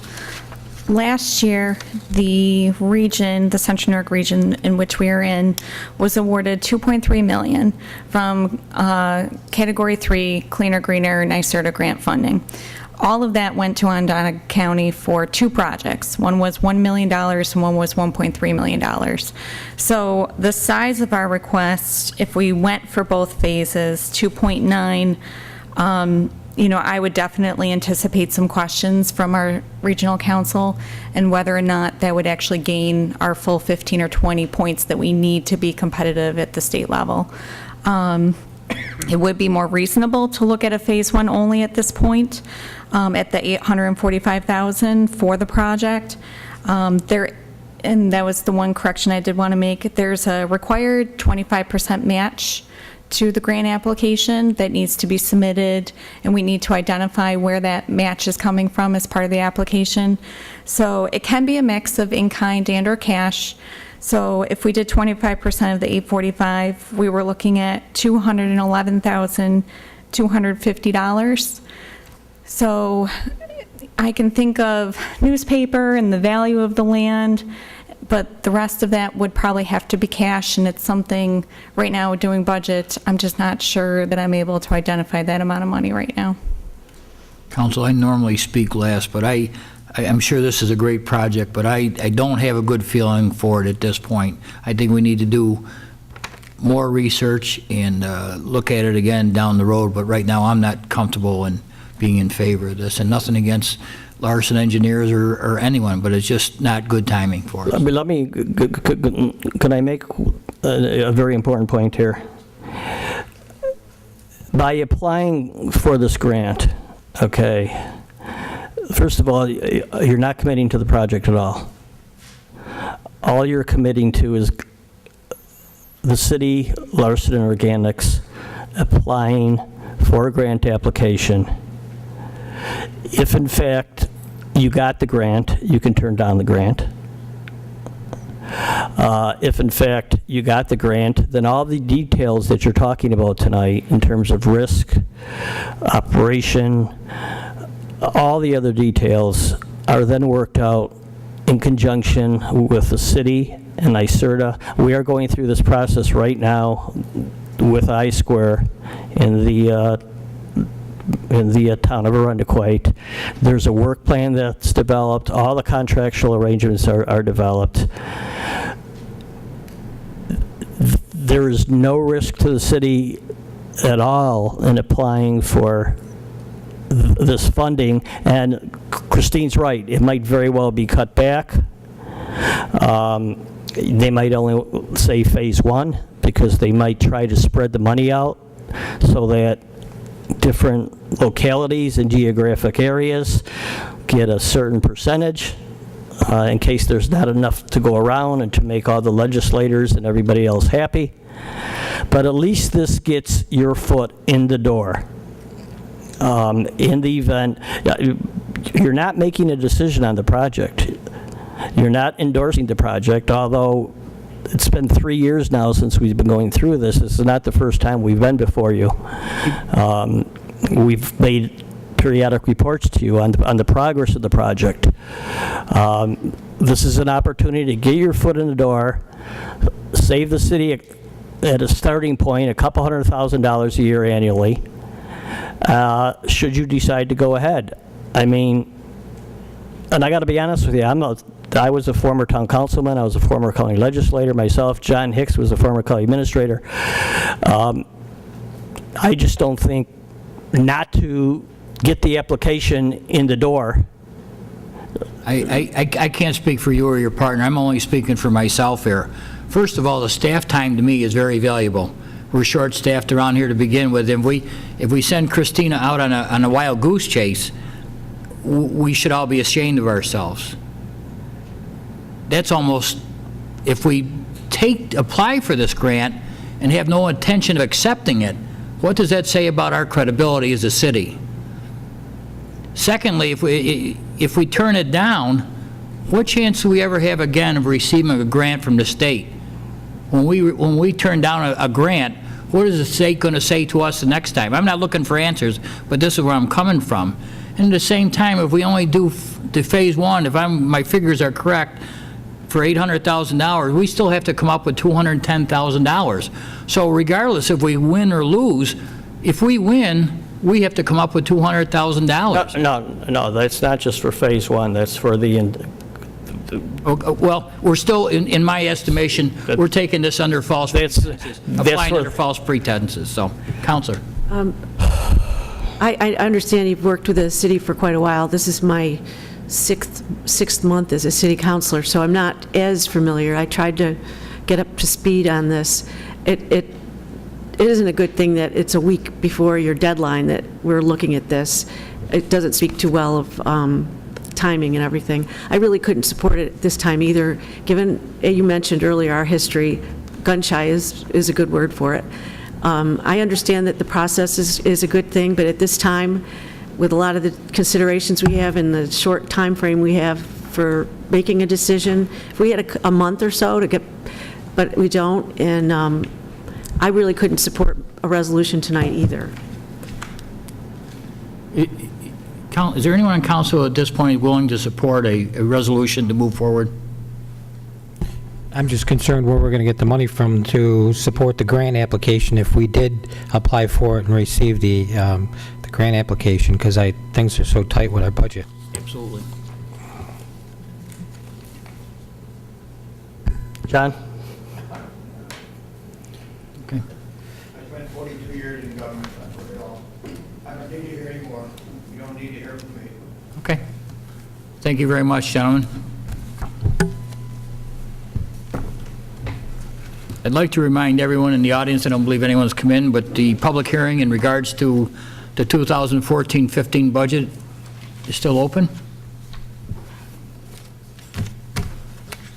Speaker 20: Last year, the region, the Central New York region in which we are in, was awarded $2.3 million from Category 3 Cleaner, Greener, NYSERDA grant funding. All of that went to Onondaga County for 2 projects. One was $1 million and one was $1.3 million. So the size of our request, if we went for both phases, 2.9, I would definitely anticipate some questions from our regional council and whether or not that would actually gain our full 15 or 20 points that we need to be competitive at the state level. It would be more reasonable to look at a phase 1 only at this point, at the $845,000 for the project. And that was the one correction I did want to make. There's a required 25% match to the grant application that needs to be submitted, and we need to identify where that match is coming from as part of the application. So it can be a mix of in-kind and or cash. So if we did 25% of the $845,000, we were looking at $211,250. So I can think of newspaper and the value of the land, but the rest of that would probably have to be cash, and it's something, right now, doing budget, I'm just not sure that I'm able to identify that amount of money right now.
Speaker 3: Council, I normally speak last, but I'm sure this is a great project, but I don't have a good feeling for it at this point. I think we need to do more research and look at it again down the road, but right now I'm not comfortable in being in favor of this, and nothing against Larson Engineers or anyone, but it's just not good timing for us.
Speaker 19: Can I make a very important point here? By applying for this grant, okay, first of all, you're not committing to the project at all. All you're committing to is the city, Larson Organics, applying for a grant application. If in fact you got the grant, you can turn down the grant. If in fact you got the grant, then all the details that you're talking about tonight in terms of risk, operation, all the other details are then worked out in conjunction with the city and NYSERDA. We are going through this process right now with I-Square in the town of Arundequite. There's a work plan that's developed. All the contractual arrangements are developed. There is no risk to the city at all in applying for this funding, and Christine's right, it might very well be cut back. They might only say phase 1 because they might try to spread the money out so that different localities and geographic areas get a certain percentage in case there's not enough to go around and to make all the legislators and everybody else happy. But at least this gets your foot in the door. In the event, you're not making a decision on the project. You're not endorsing the project, although it's been 3 years now since we've been going through this. This is not the first time we've been before you. We've made periodic reports to you on the progress of the project. This is an opportunity to get your foot in the door, save the city at a starting point, $200,000 a year annually, should you decide to go ahead. I mean, and I got to be honest with you, I was a former town councilman, I was a former county legislator myself, John Hicks was a former county administrator. I just don't think not to get the application in the door.
Speaker 3: I can't speak for you or your partner, I'm only speaking for myself here. First of all, the staff time to me is very valuable. We're short-staffed around here to begin with. If we send Christina out on a wild goose chase, we should all be ashamed of ourselves. That's almost, if we apply for this grant and have no intention of accepting it, what does that say about our credibility as a city? Secondly, if we turn it down, what chance do we ever have again of receiving a grant from the state? When we turn down a grant, what is the state going to say to us the next time? I'm not looking for answers, but this is where I'm coming from. And at the same time, if we only do to phase 1, if my figures are correct, for $800,000, we still have to come up with $210,000. So regardless if we win or lose, if we win, we have to come up with $200,000.
Speaker 19: No, that's not just for phase 1, that's for the...
Speaker 3: Well, we're still, in my estimation, we're taking this under false pretenses, applying under false pretenses. So, Counselor.
Speaker 10: I understand you've worked with the city for quite a while. This is my sixth month as a city councilor, so I'm not as familiar. I tried to get up to speed on this. It isn't a good thing that it's a week before your deadline that we're looking at this. It doesn't speak too well of timing and everything. I really couldn't support it this time either, given you mentioned earlier our history. Gun-shy is a good word for it. I understand that the process is a good thing, but at this time, with a lot of the considerations we have and the short time frame we have for making a decision, if we had a month or so to get, but we don't, and I really couldn't support a resolution tonight either.
Speaker 3: is there anyone on council at this point willing to support a resolution to move forward?
Speaker 15: I'm just concerned where we're going to get the money from to support the grant application if we did apply for it and receive the grant application, because things are so tight with our budget.
Speaker 3: Absolutely.
Speaker 19: John?
Speaker 3: Okay.
Speaker 21: I spent 42 years in government, that's what it all. I don't need to hear anymore. You don't need to hear from me.
Speaker 3: Okay. Thank you very much, gentlemen. I'd like to remind everyone in the audience, I don't believe anyone's come in, but the public hearing in regards to the 2014-15 budget is still open?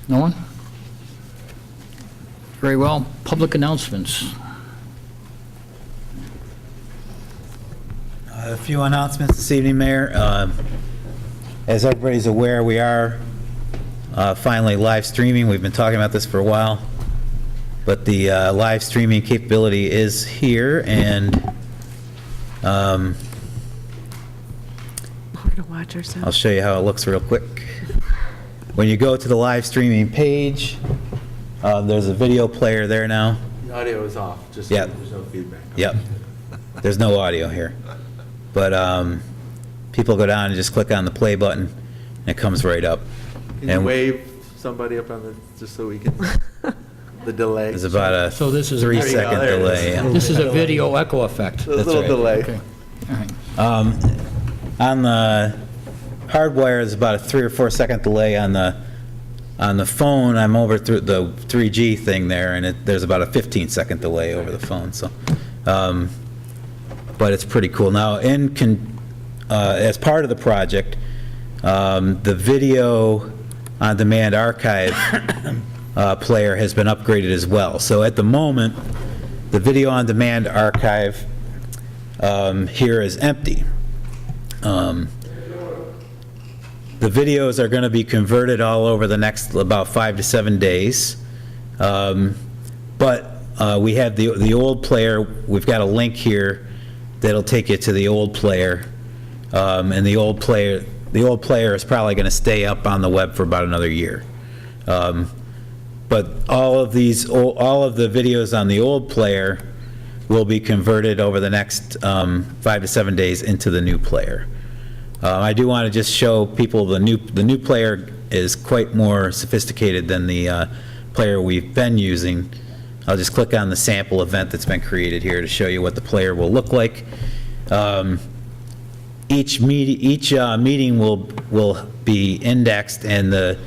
Speaker 3: No one? Very well. Public announcements.
Speaker 1: A few announcements this evening, Mayor. As everybody's aware, we are finally live streaming. We've been talking about this for a while, but the live streaming capability is here, and
Speaker 10: More to watch ourselves.
Speaker 1: I'll show you how it looks real quick. When you go to the live streaming page, there's a video player there now.
Speaker 16: The audio is off, just so
Speaker 1: Yep.
Speaker 16: there's no feedback.
Speaker 1: Yep. There's no audio here. But people go down and just click on the play button, and it comes right up.
Speaker 16: Can you
Speaker 1: And
Speaker 16: wave somebody up on the, just so we can, the delay?
Speaker 1: there's about a
Speaker 3: So this is a
Speaker 1: 3-second
Speaker 16: There you go.
Speaker 1: delay. yeah.
Speaker 3: This is a video echo effect.
Speaker 16: There's a
Speaker 1: That's
Speaker 16: little
Speaker 1: right.
Speaker 16: delay.
Speaker 3: Okay. All right.
Speaker 1: On the hardwire, there's about a 3 or 4 second delay. On the phone, I'm over through the 3G thing there, and there's about a 15-second delay over the phone. So, but it's pretty cool. Now, as part of the project, the video on demand archive player has been upgraded as well. So at the moment, the video on demand archive here is empty. The videos are going to be converted all over the next about 5 to 7 days. But we have the old player. We've got a link here that'll take you to the old player. And the old player is probably going to stay up on the web for about another year. But all of the videos on the old player will be converted over the next 5 to 7 days into the new player. I do want to just show people the new player is quite more sophisticated than the player we've been using. I'll just click on the sample event that's been created here to show you what the player will look like. Each meeting will be indexed, and the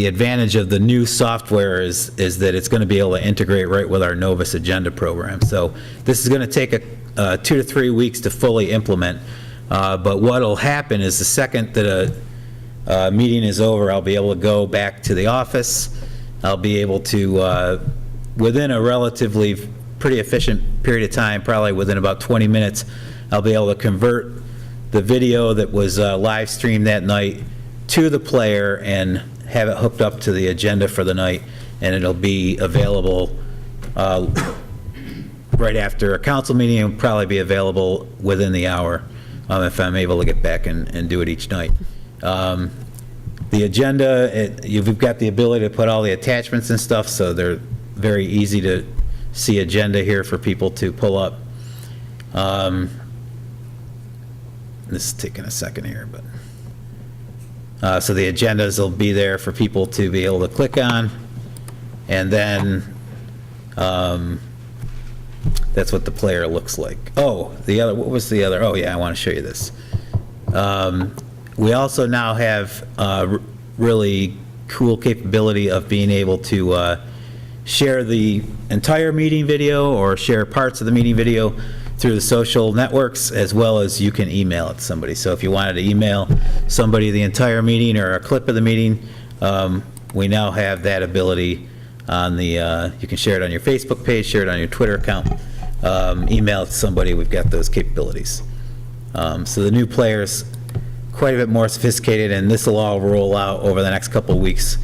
Speaker 1: advantage of the new software is that it's going to be able to integrate right with our Novus agenda program. So this is going to take 2 to 3 weeks to fully implement. But what will happen is the second that a meeting is over, I'll be able to go back to the office. I'll be able to, within a relatively pretty efficient period of time, probably within about 20 minutes, I'll be able to convert the video that was live streamed that night to the player and have it hooked up to the agenda for the night, and it'll be available right after a council meeting. It'll probably be available within the hour. If I'm able to get back and do it each night. The agenda, you've got the ability to put all the attachments and stuff, so they're very easy to see agenda here for people to pull up. This is taking a second here, but so the agendas will be there for people to be able to click on, and then that's what the player looks like. Oh, what was the other? Oh, yeah, I want to show you this. We also now have really cool capability of being able to share the entire meeting video or share parts of the meeting video through the social networks, as well as you can email it to somebody. So if you wanted to email somebody the entire meeting or a clip of the meeting, we now have that ability on the, you can share it on your Facebook page, share it on your Twitter account, email it to somebody. We've got those capabilities. So the new player's quite a bit more sophisticated, and this will all roll out over the next couple of weeks.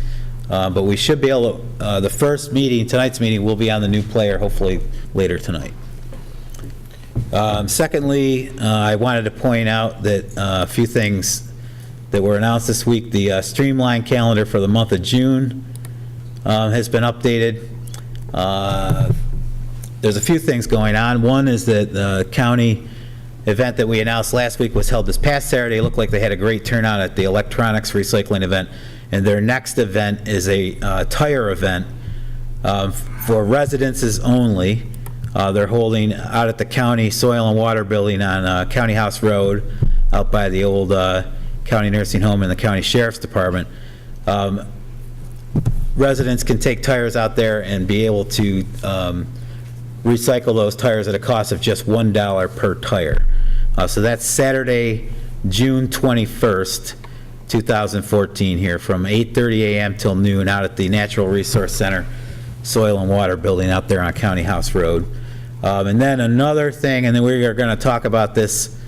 Speaker 1: But we should be able to, the first meeting, tonight's meeting, will be on the new player, hopefully later tonight. Secondly, I wanted to point out that a few things that were announced this week. The streamline calendar for the month of June has been updated. There's a few things going on. One is that the county event that we announced last week was held this past Saturday. It looked like they had a great turnout at the electronics recycling event. And their next event is a tire event for residences only. They're holding out at the county soil and water building on County House Road, out by the old county nursing home and the county sheriff's department. Residents can take tires out there and be able to recycle those tires at a cost of just $1 per tire. So that's Saturday, June 21st, 2014 here from 8:30 a.m. till noon out at the Natural Resource Center Soil and Water Building out there on County House Road. And then another thing, and then we are going to talk about this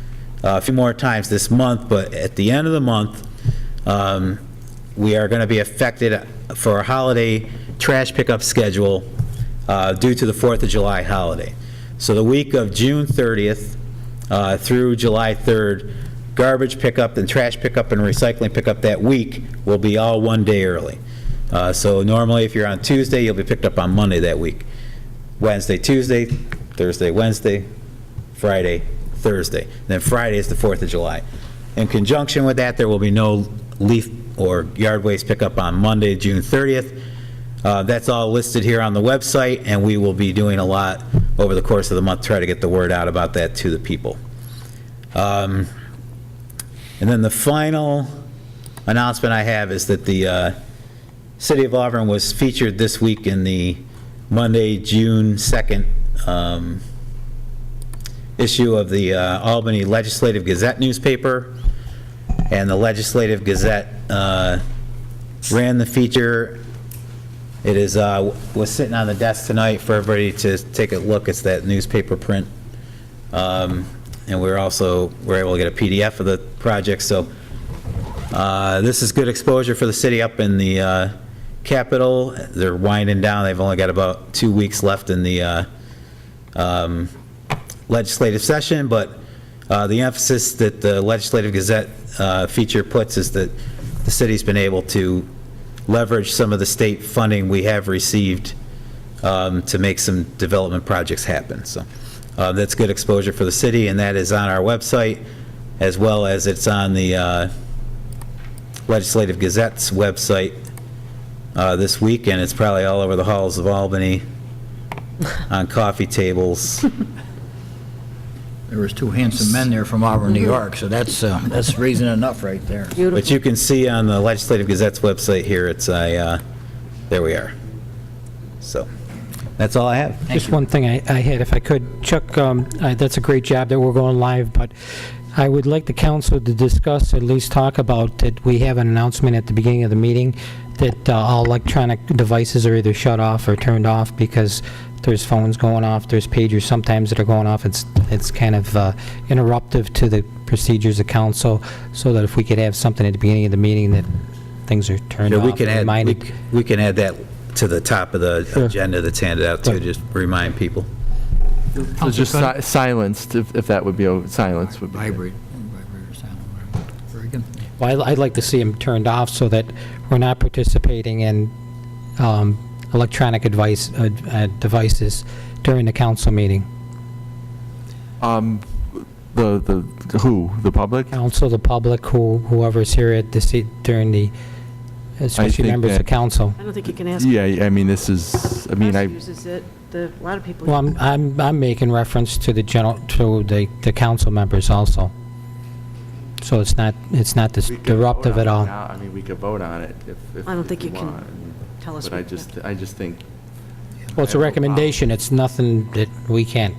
Speaker 1: a few more times this month, but at the end of the month, we are going to be affected for a holiday trash pickup schedule due to the 4th of July holiday. So the week of June 30th through July 3rd, garbage pickup and trash pickup and recycling pickup that week will be all one day early. So normally if you're on Tuesday, you'll be picked up on Monday that week. Wednesday, Tuesday, Thursday, Wednesday, Friday, Thursday. And then Friday is the 4th of July. In conjunction with that, there will be no leaf or yard waste pickup on Monday, June 30th. That's all listed here on the website, and we will be doing a lot over the course of the month to try to get the word out about that to the people. And then the final announcement I have is that the City of Auburn was featured this week in the Monday, June 2nd issue of the Albany Legislative Gazette newspaper. And the Legislative Gazette ran the feature. It is was sitting on the desk tonight for everybody to take a look. It's that newspaper print. And we're able to get a PDF of the project. So this is good exposure for the city up in the Capitol. They're winding down. They've only got about 2 weeks left in the legislative session, but the emphasis that the Legislative Gazette feature puts is that the city's been able to leverage some of the state funding we have received to make some development projects happen. So that's good exposure for the city, and that is on our website, as well as it's on the Legislative Gazette's website this week, and it's probably all over the halls of Albany on coffee tables.
Speaker 3: There was two handsome men there from Auburn, New York, so that's reason enough right there.
Speaker 1: But you can see on the Legislative Gazette's website here, it's there we are. So that's all I have.
Speaker 15: Just one thing I had, if I could, Chuck, that's a great job that we're going live, but I would like the council to discuss, at least talk about, that we have an announcement at the beginning of the meeting that all electronic devices are either shut off or turned off, because there's phones going off, there's pagers sometimes that are going off. It's kind of interruptive to the procedures of council, so that if we could have something at the beginning of the meeting that things are turned off.
Speaker 1: We can add that to the top of the agenda that's handed out too, just remind people.
Speaker 16: So just silenced, if that would be, silence would be.
Speaker 3: Vibrate or silent. Very good.
Speaker 15: Well, I'd like to see them turned off so that we're not participating in electronic devices during the council meeting.
Speaker 16: Who? The public?
Speaker 15: Council, the public, whoever's here at the seat during the, especially members of council.
Speaker 10: I don't think you can ask.
Speaker 16: Yeah, I mean, this is, I mean,
Speaker 10: uses it. A lot of people.
Speaker 15: Well, I'm making reference to the the council members also. So it's not disruptive at all.
Speaker 16: I mean, we could vote on it if
Speaker 10: I don't think you can
Speaker 16: want.
Speaker 10: tell us.
Speaker 16: But I just think.
Speaker 15: Well, it's a recommendation. It's nothing that we can't,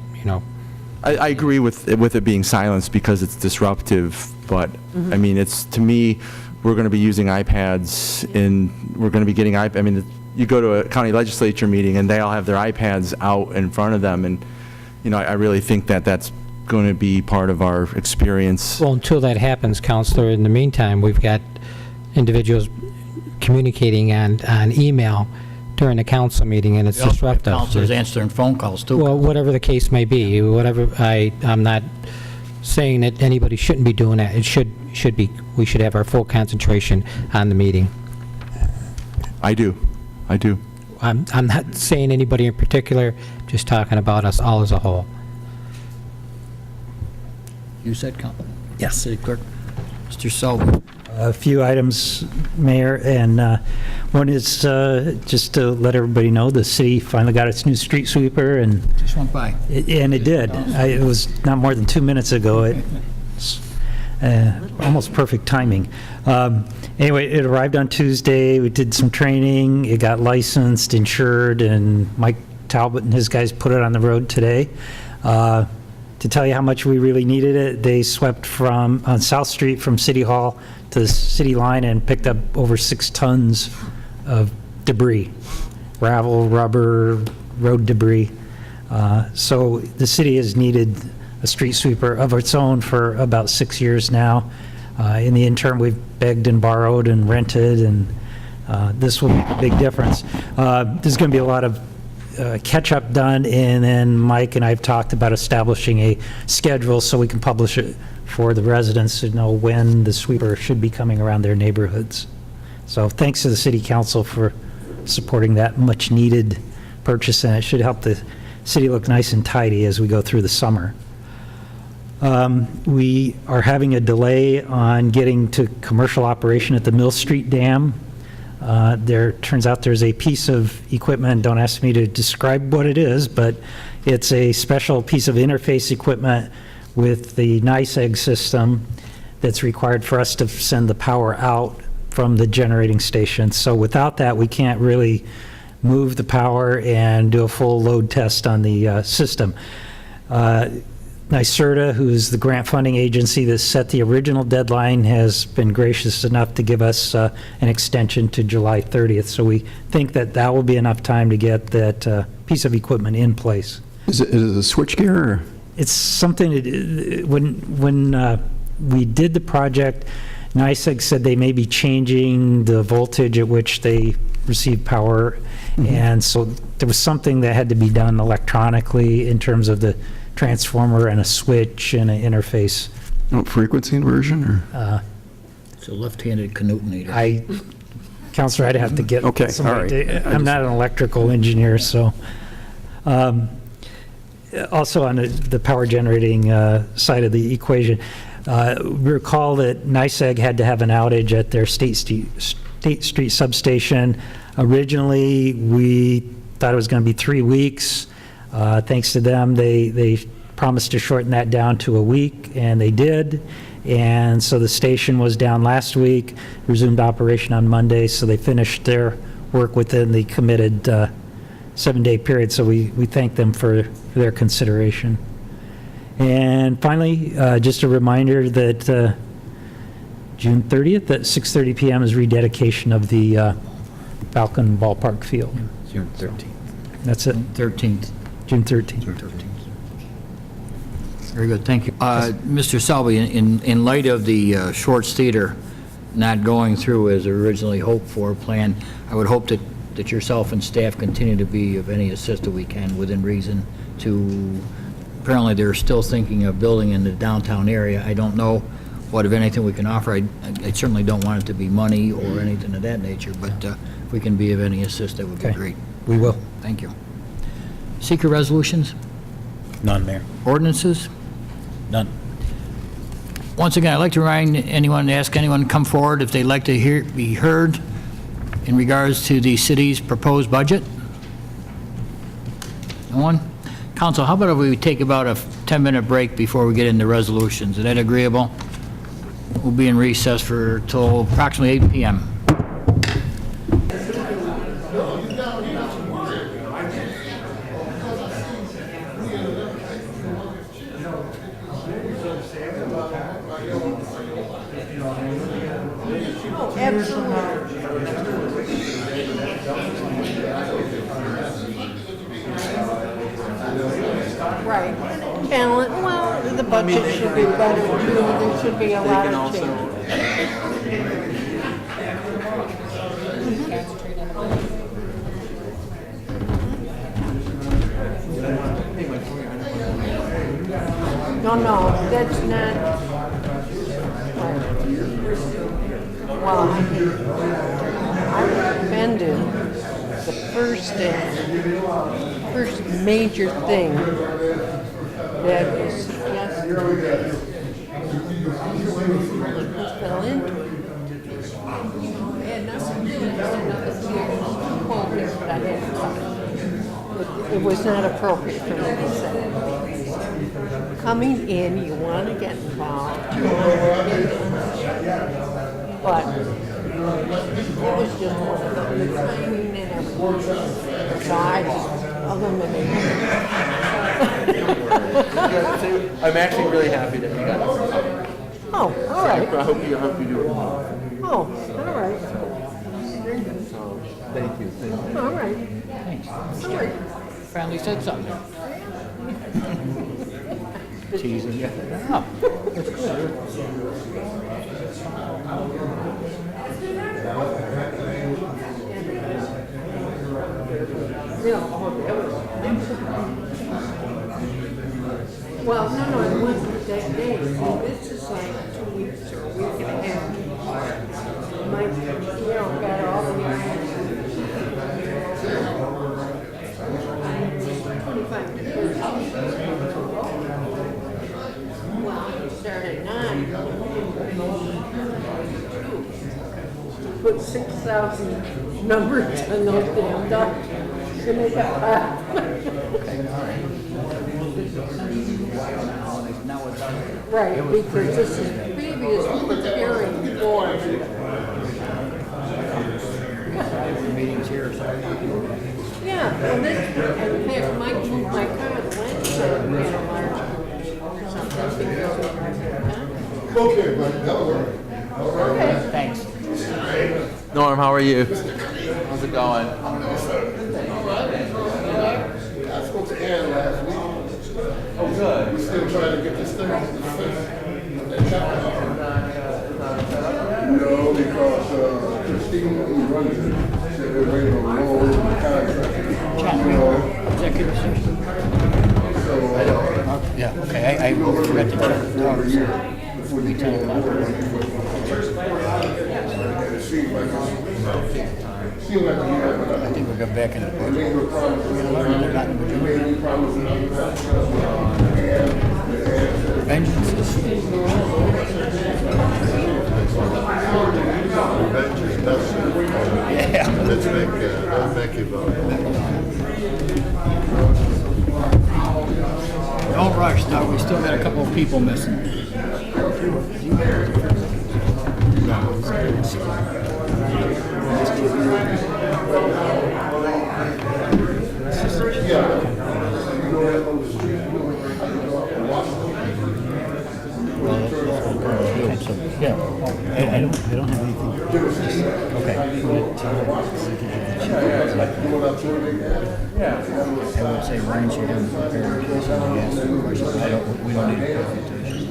Speaker 16: I agree with it being silenced because it's disruptive, but, I mean, it's, to me, we're going to be using iPads, and we're going to be getting I mean, you go to a county legislature meeting, and they all have their iPads out in front of them, and, I really think that that's going to be part of our experience.
Speaker 15: Well, until that happens, Counselor, in the meantime, we've got individuals communicating on email during the council meeting, and it's disruptive.
Speaker 3: Counselors answering phone calls, too.
Speaker 15: Well, whatever the case may be, I'm not saying that anybody shouldn't be doing that. It should be, we should have our full concentration on the meeting.
Speaker 16: I do.
Speaker 15: I'm not saying anybody in particular, just talking about us all as a whole.
Speaker 3: You said, yes, City Clerk. Mr. Selby.
Speaker 12: A few items, Mayor, and one is just to let everybody know, the city finally got its new street sweeper, and
Speaker 3: Just went by.
Speaker 12: and it did. It was not more than 2 minutes ago. It's almost perfect timing. Anyway, it arrived on Tuesday. We did some training. It got licensed, insured, and Mike Talbot and his guys put it on the road today. To tell you how much we really needed it, they swept on South Street from City Hall to the city line and picked up over 6 tons of debris, gravel, rubber, road debris. So the city has needed a street sweeper of its own for about 6 years now. In the interim, we've begged and borrowed and rented, and this will make a big difference. There's going to be a lot of catch-up done, and then Mike and I have talked about establishing a schedule so we can publish it for the residents to know when the sweeper should be coming around their neighborhoods. So thanks to the city council for supporting that much-needed purchase, and it should help the city look nice and tidy as we go through the summer. We are having a delay on getting to commercial operation at the Mill Street Dam. Turns out there's a piece of equipment, don't ask me to describe what it is, but it's a special piece of interface equipment with the NICEAG system that's required for us to send the power out from the generating station. So without that, we can't really move the power and do a full load test on the system. NYSERDA, who's the grant funding agency that set the original deadline, has been gracious enough to give us an extension to July 30th. So we think that that will be enough time to get that piece of equipment in place.
Speaker 14: Is it a switchgear? Or?
Speaker 12: It's something that, when we did the project, NICEAG said they may be changing the voltage at which they receive power. And so there was something that had to be done electronically in terms of the transformer and a switch and an interface.
Speaker 14: Oh, frequency inversion, or?
Speaker 3: It's a left-handed canootinator.
Speaker 12: Counselor, I'd have to get
Speaker 14: okay,
Speaker 12: somebody.
Speaker 14: All right.
Speaker 12: I'm not an electrical engineer, so. Also on the power generating side of the equation, recall that NICEAG had to have an outage at their State Street substation. Originally, we thought it was going to be 3 weeks. Thanks to them, they promised to shorten that down to a week, and they did. And so the station was down last week, resumed operation on Monday, so they finished their work within the committed 7-day period. So we thank them for their consideration. And finally, just a reminder that June 30th at 6:30 p.m. is rededication of the Falcon Ballpark Field.
Speaker 3: June 13th.
Speaker 12: That's it.
Speaker 3: 13th.
Speaker 12: June 13th.
Speaker 3: June 13th. Very good, thank you. Mr. Selby, in light of the Schwartz Theater not going through as originally hoped for plan, I would hope that yourself and staff continue to be of any assist that we can within reason to, apparently they're still thinking of building in the downtown area. I don't know what, if anything, we can offer. I certainly don't want it to be money or anything of that nature, but if we can be of any assist, that would be great.
Speaker 12: We will.
Speaker 3: Thank you. Secret resolutions?
Speaker 1: None, Mayor.
Speaker 3: Ordinances?
Speaker 1: None.
Speaker 3: Once again, I'd like to ask anyone to come forward if they'd like to be heard in regards to the city's proposed budget. No one? Council, how about if we take about a 10-minute break before we get into resolutions? Is that agreeable? We'll be in recess till approximately 8 p.m.
Speaker 7: Right. Balance, well, the budget should be better too. There should be a lot of change. No, that's not. Well, I recommended the first major thing that was suggested. Fell into it. It had nothing to do with another appropriate, but I had to cut it. It was not appropriate for me to say. Coming in, you want to get involved, you want to get but it was just one of the timing and everything. So I just eliminated it.
Speaker 16: I'm actually really happy that you got it.
Speaker 7: Oh, all right.
Speaker 16: I hope you do it well.
Speaker 7: Oh, all right.
Speaker 16: Thank you.
Speaker 7: All right.
Speaker 3: Thanks.
Speaker 7: All right.
Speaker 3: Finally said something. Teasing you. No, that's good.
Speaker 7: Well, no, it wasn't that day. This is like 2 weeks or a week and a half. My, got all the 25 degrees. Well, you start at 9. Put 6,000 numbers on those damn ducks. To make it right, because this is previous preparing for
Speaker 3: Meetings here, so.
Speaker 7: yeah, well, this, in fact, my car Wednesday, we had a large something.
Speaker 18: Okay, buddy, that'll work.
Speaker 7: Okay.
Speaker 3: Thanks.
Speaker 16: Norm, how are you? How's it going?
Speaker 18: I spoke to Ann last week.
Speaker 16: Oh, good.
Speaker 18: We're still trying to get this thing fixed. No, because Christine, who's running it, said they're waiting on low contract.
Speaker 3: Executive session.
Speaker 18: So,
Speaker 3: Yeah, okay, I forgot to check the hours. Before we 10 o'clock.
Speaker 18: I think
Speaker 3: we'll go back in the budget. Vengeance is... Yeah.
Speaker 18: Let's make you vote.
Speaker 3: Don't rush now, we still got a couple of people missing. Yeah, I don't have anything. Okay. I would say Ryan should have prepared in case somebody asks a question. We don't need a presentation.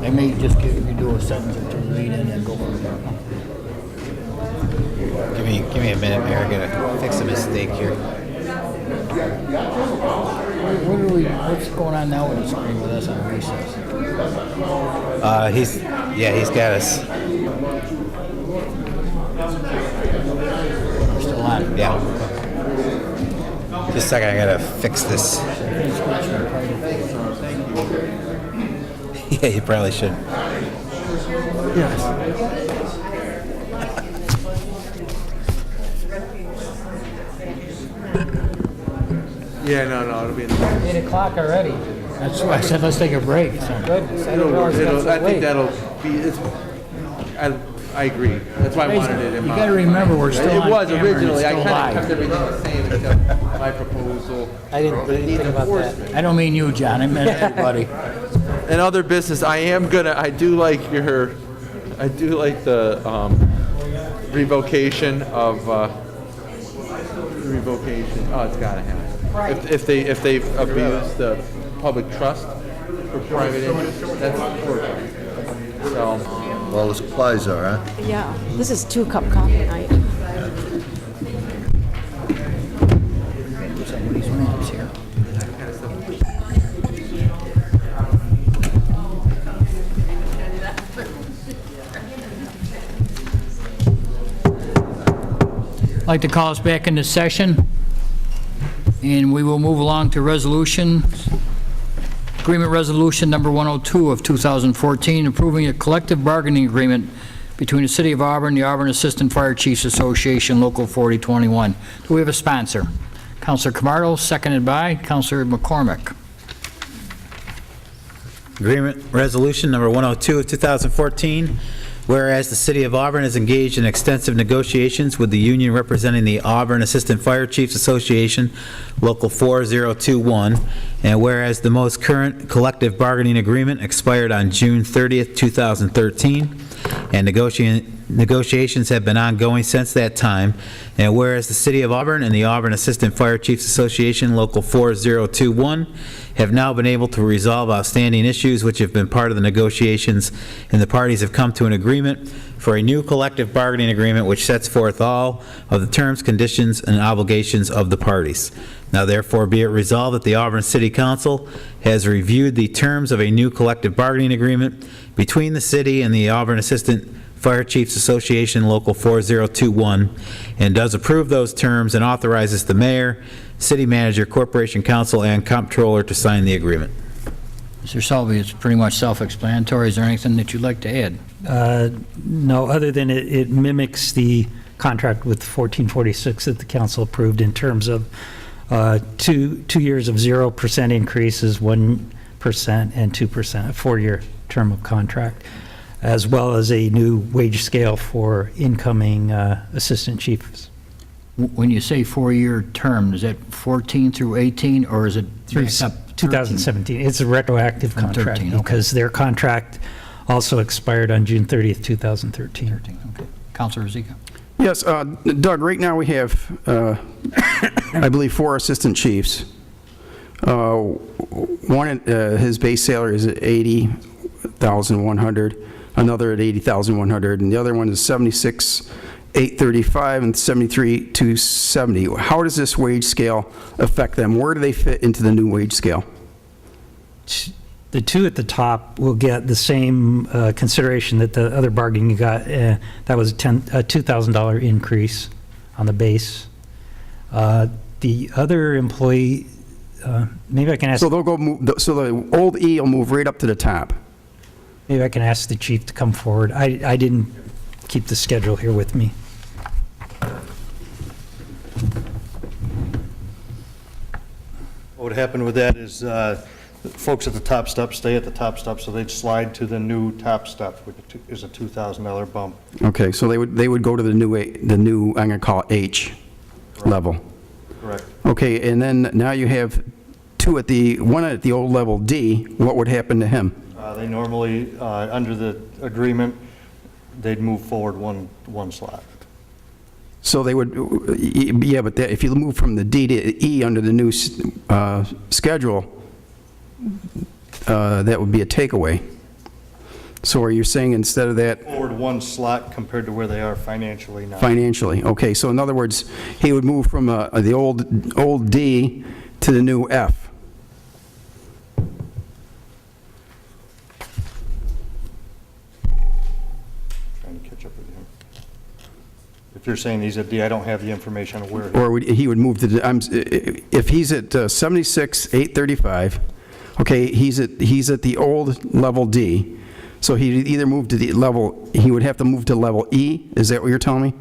Speaker 3: They may just give you do a sentence or two, read in and go from there.
Speaker 1: Give me a minute, Mayor. I gotta fix a mistake here.
Speaker 3: What's going on now with the screen with us on recess?
Speaker 1: He's got us.
Speaker 3: We're still on.
Speaker 1: Yeah. Just a second, I gotta fix this. Yeah, you probably should.
Speaker 3: Yes.
Speaker 16: Yeah, no, it'll be in the...
Speaker 3: 8 o'clock already. That's why I said let's take a break. So goodness, I didn't realize it got so
Speaker 16: I think
Speaker 3: late.
Speaker 16: that'll be, I agree. That's why I wanted it in
Speaker 3: You
Speaker 16: my...
Speaker 3: got to remember we're still on
Speaker 16: It was
Speaker 3: camera and
Speaker 16: originally,
Speaker 3: it's
Speaker 16: I
Speaker 3: still
Speaker 16: kind of
Speaker 3: live.
Speaker 16: kept everything the same except my proposal.
Speaker 15: I didn't think about that.
Speaker 3: I don't mean you, John. I meant everybody.
Speaker 16: In other business, I do like the revocation of, oh, it's gotta happen. If they've abused the public trust for private interest, that's important. So,
Speaker 2: Well, the supplies are, huh?
Speaker 10: Yeah, this is 2-cup coffee night.
Speaker 3: Somebody's name's here. I'd like to call us back into session, and we will move along to Agreement Resolution Number 102 of 2014, approving a collective bargaining agreement between the City of Auburn, the Auburn Assistant Fire Chiefs Association, Local 4021. Do we have a sponsor? Councilor Camardo, seconded by Councilor McCormick.
Speaker 1: Agreement Resolution Number 102 of 2014, whereas the City of Auburn is engaged in extensive negotiations with the union representing the Auburn Assistant Fire Chiefs Association, Local 4021, and whereas the most current collective bargaining agreement expired on June 30th, 2013, and negotiations have been ongoing since that time, and whereas the City of Auburn and the Auburn Assistant Fire Chiefs Association, Local 4021, have now been able to resolve outstanding issues which have been part of the negotiations, and the parties have come to an agreement for a new collective bargaining agreement which sets forth all of the terms, conditions, and obligations of the parties. Now therefore be it resolved that the Auburn City Council has reviewed the terms of a new collective bargaining agreement between the city and the Auburn Assistant Fire Chiefs Association, Local 4021, and does approve those terms and authorizes the mayor, city manager, corporation counsel, and comptroller to sign the agreement.
Speaker 3: Mr. Selby, it's pretty much self-explanatory. Is there anything that you'd like to add?
Speaker 12: No, other than it mimics the contract with 1446 that the council approved in terms of 2 years of 0% increases, 1% and 2%, a 4-year term of contract, as well as a new wage scale for incoming assistant chiefs.
Speaker 3: When you say 4-year term, is that 14 through 18, or is it
Speaker 12: Through
Speaker 3: back up
Speaker 12: 2017. It's a retroactive
Speaker 3: From
Speaker 12: contract
Speaker 3: 13, okay.
Speaker 12: because their contract also expired on June 30th, 2013.
Speaker 3: 13? Okay. Councilor Zika.
Speaker 14: Yes, Doug, right now we have, I believe, 4 assistant chiefs. One, his base salary is at $80,100, another at $80,100, and the other one is $76,835 and $73,270. How does this wage scale affect them? Where do they fit into the new wage scale?
Speaker 12: The 2 at the top will get the same consideration that the other bargaining got. That was a $2,000 increase on the base. The other employee, maybe I can ask.
Speaker 14: So they'll go. So the old E will move right up to the top.
Speaker 12: Maybe I can ask the chief to come forward. I didn't keep the schedule here with me.
Speaker 6: What would happen with that is folks at the top step stay at the top step, so they'd slide to the new top step, which is a $2,000 bump.
Speaker 14: Okay, so they would go to the new I'm going to call it H level.
Speaker 6: Correct.
Speaker 14: Okay, and then now you have one at the old level D. What would happen to him?
Speaker 6: They normally, under the agreement, they'd move forward one slot.
Speaker 14: So they would, yeah, but if you move from the D to E under the new schedule, that would be a takeaway. So are you saying instead of that?
Speaker 6: Forward one slot compared to where they are financially now.
Speaker 14: Financially, okay. So in other words, he would move from the old D to the new F.
Speaker 6: Trying to catch up with him. If you're saying he's at D, I don't have the information of where.
Speaker 14: Or he would move to if he's at 76,835, okay, he's at the old level D, so he'd either move to the level, he would have to move to level E, is that what you're telling me?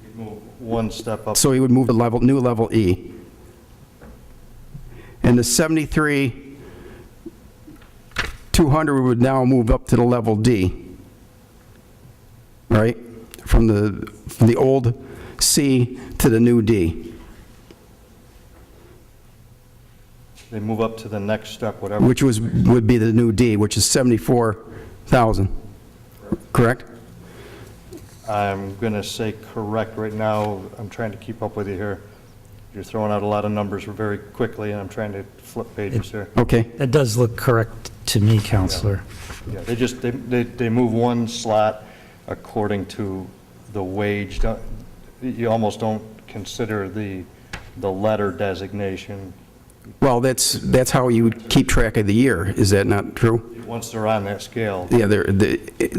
Speaker 6: He'd move one step up.
Speaker 14: So he would move to new level E. And the 73,200 would now move up to the level D, right? From the old C to the new D.
Speaker 6: They move up to the next step, whatever.
Speaker 14: Which would be the new D, which is 74,000, correct?
Speaker 6: I'm going to say correct right now. I'm trying to keep up with you here. You're throwing out a lot of numbers very quickly, and I'm trying to flip pages here.
Speaker 14: Okay.
Speaker 12: That does look correct to me, Counselor.
Speaker 6: Yeah, they move one slot according to the wage. You almost don't consider the letter designation.
Speaker 14: Well, that's how you would keep track of the year. Is that not true?
Speaker 6: Once they're on that scale.
Speaker 14: Yeah,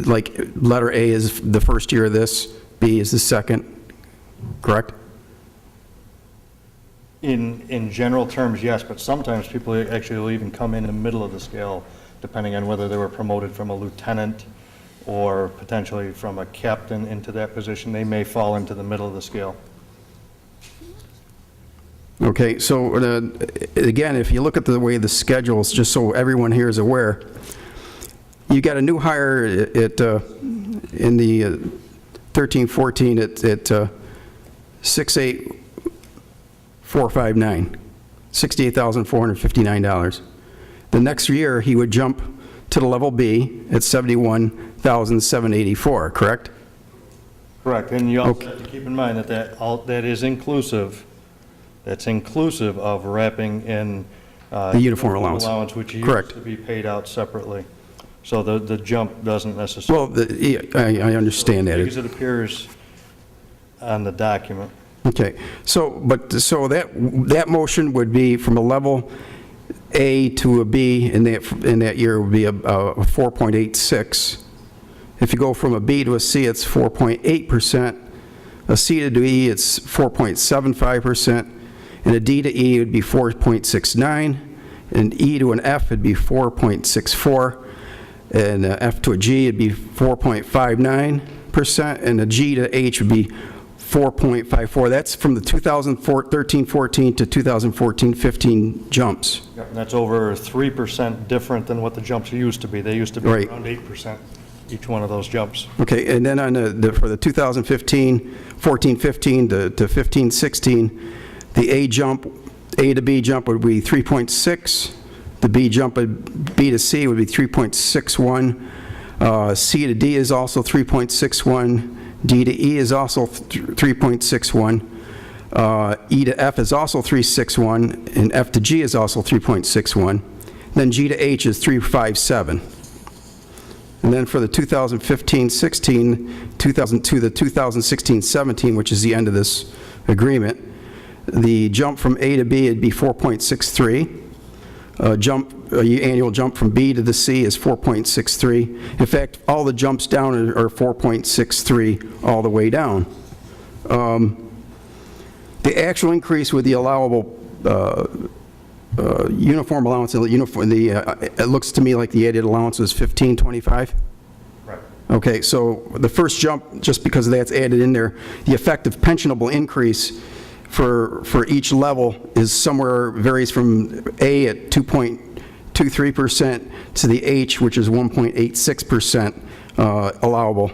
Speaker 14: like letter A is the first year of this, B is the second, correct?
Speaker 6: In general terms, yes, but sometimes people actually will even come in the middle of the scale, depending on whether they were promoted from a lieutenant or potentially from a captain into that position. They may fall into the middle of the scale.
Speaker 14: Okay, so again, if you look at the way the schedules, just so everyone here is aware, you got a new hire at in the 13-14 at 68,459, $68,459. The next year, he would jump to the level B at 71,784, correct?
Speaker 6: Correct, and you also have to keep in mind that that is inclusive. That's inclusive of wrapping in
Speaker 14: the uniform allowance,
Speaker 6: which used
Speaker 14: correct,
Speaker 6: to be paid out separately. So the jump doesn't necessarily.
Speaker 14: Well, I understand that.
Speaker 6: Because it appears on the document.
Speaker 14: Okay, so that motion would be from a level A to a B in that year would be a 4.86. If you go from a B to a C, it's 4.8%. A C to E, it's 4.75%. And a D to E would be 4.69. And E to an F would be 4.64. And F to a G would be 4.59%. And a G to H would be 4.54. That's from the 2013-14 to 2014-15 jumps.
Speaker 6: Yep, and that's over 3% different than what the jumps used to be. They used to be
Speaker 14: Right.
Speaker 6: around 8%, each one of those jumps.
Speaker 14: Okay, and then on for the 2014-15 to 15-16, the A to B jump would be 3.6. The B to C would be 3.61. C to D is also 3.61. D to E is also 3.61. E to F is also 3.61, and F to G is also 3.61. Then G to H is 3.57. And then for the 2015-16, 2002 to 2016-17, which is the end of this agreement, the jump from A to B would be 4.63. Annual jump from B to the C is 4.63. In fact, all the jumps down are 4.63 all the way down. The actual increase with the allowable uniform allowance, it looks to me like the added allowance was 1525.
Speaker 6: Right.
Speaker 14: Okay, so the first jump, just because that's added in there, the effective pensionable increase for each level is varies from A at 2.23% to the H, which is 1.86% allowable,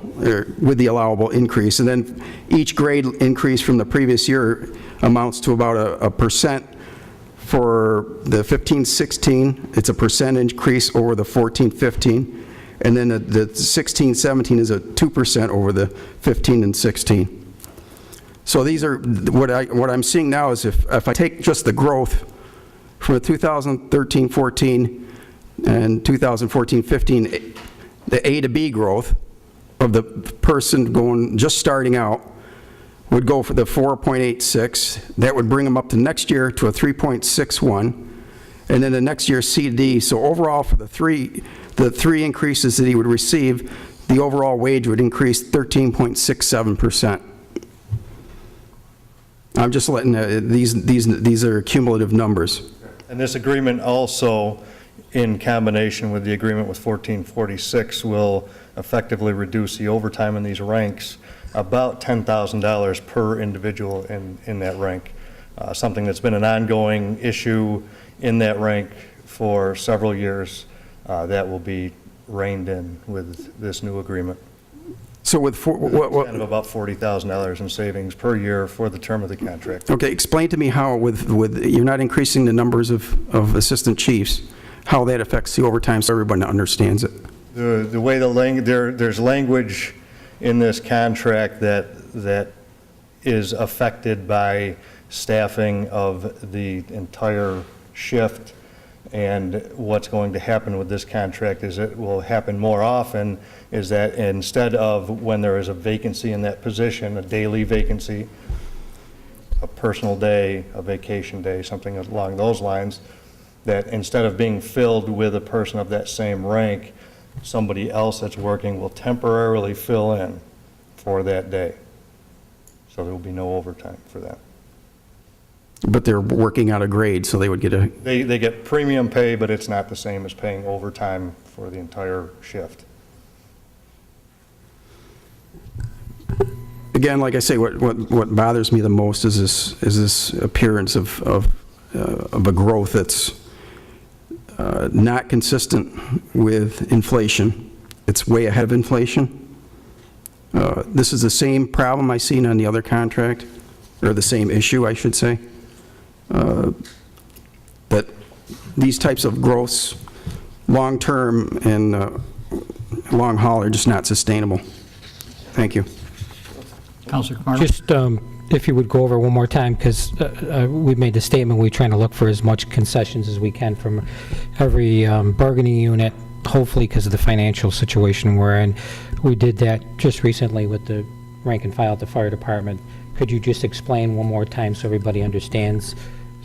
Speaker 14: with the allowable increase. And then each grade increase from the previous year amounts to about a percent. For the 15-16, it's a percent increase over the 14-15. And then the 16-17 is a 2% over the 15 and 16. So these are, what I'm seeing now is if I take just the growth from the 2013-14 and 2014-15, the A to B growth of the person just starting out would go for the 4.86. That would bring them up to next year to a 3.61. And then the next year C to D. So overall for the three increases that he would receive, the overall wage would increase 13.67%. I'm just letting, these are cumulative numbers.
Speaker 6: And this agreement also, in combination with the agreement with 1446, will effectively reduce the overtime in these ranks about $10,000 per individual in that rank. Something that's been an ongoing issue in that rank for several years. That will be reined in with this new agreement.
Speaker 14: So with
Speaker 6: kind of about $40,000 in savings per year for the term of the contract.
Speaker 14: Okay, explain to me how with you're not increasing the numbers of assistant chiefs, how that affects the overtime so everyone understands it.
Speaker 6: The way there's language in this contract that is affected by staffing of the entire shift, and what's going to happen with this contract is it will happen more often is that instead of when there is a vacancy in that position, a daily vacancy, a personal day, a vacation day, something along those lines, that instead of being filled with a person of that same rank, somebody else that's working will temporarily fill in for that day. So there will be no overtime for that.
Speaker 14: But they're working out a grade, so they would get a,
Speaker 6: They get premium pay, but it's not the same as paying overtime for the entire shift.
Speaker 14: again, like I say, what bothers me the most is this appearance of a growth that's not consistent with inflation. It's way ahead of inflation. This is the same problem I seen on the other contract, or the same issue, I should say. That these types of growths, long-term and long haul, are just not sustainable. Thank you.
Speaker 3: Councilor Camardo?
Speaker 15: Just if you would go over one more time, because we've made the statement, we're trying to look for as much concessions as we can from every bargaining unit, hopefully because of the financial situation we're in. We did that just recently with the rank and file at the fire department. Could you just explain one more time so everybody understands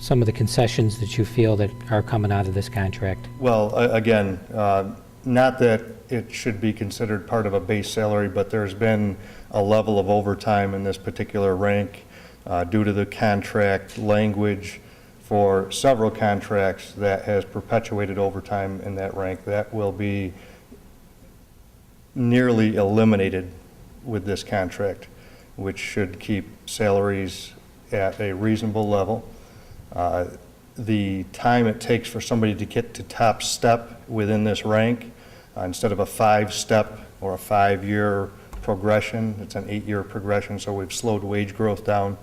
Speaker 15: some of the concessions that you feel that are coming out of this contract?
Speaker 6: Well, again, not that it should be considered part of a base salary, but there's been a level of overtime in this particular rank due to the contract language for several contracts that has perpetuated overtime in that rank. That will be nearly eliminated with this contract, which should keep salaries at a reasonable level. The time it takes for somebody to get to top step within this rank, instead of a 5-step or a 5-year progression, it's an 8-year progression, so we've slowed wage growth down,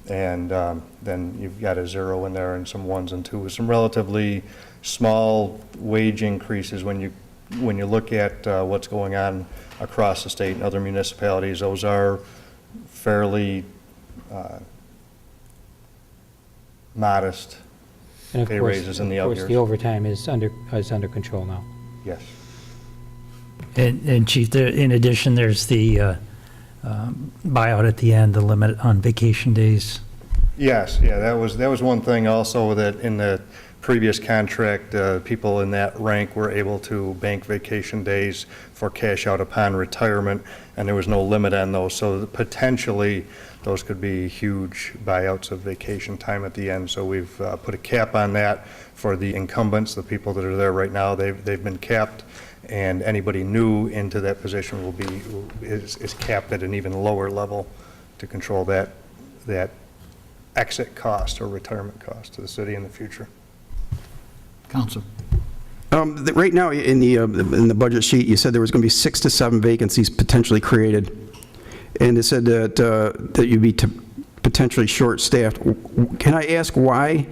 Speaker 6: and then you've got a 0 in there and some 1s and 2s, some relatively small wage increases when you look at what's going on across the state and other municipalities. Those are fairly modest
Speaker 15: And of
Speaker 6: pay
Speaker 15: course-
Speaker 6: raises in the
Speaker 15: Of
Speaker 6: out
Speaker 15: course,
Speaker 6: years.
Speaker 15: the overtime is under control now.
Speaker 6: Yes.
Speaker 12: And Chief, in addition, there's the buyout at the end, the limit on vacation days.
Speaker 6: Yes, yeah, that was one thing also, that in the previous contract, people in that rank were able to bank vacation days for cash out upon retirement, and there was no limit on those. So potentially, those could be huge buyouts of vacation time at the end. So we've put a cap on that for the incumbents, the people that are there right now. They've been capped, and anybody new into that position is capped at an even lower level to control that exit cost or retirement cost to the city in the future.
Speaker 3: Council.
Speaker 14: Right now, in the budget sheet, you said there was going to be 6 to 7 vacancies potentially created, and it said that you'd be potentially short-staffed. Can I ask why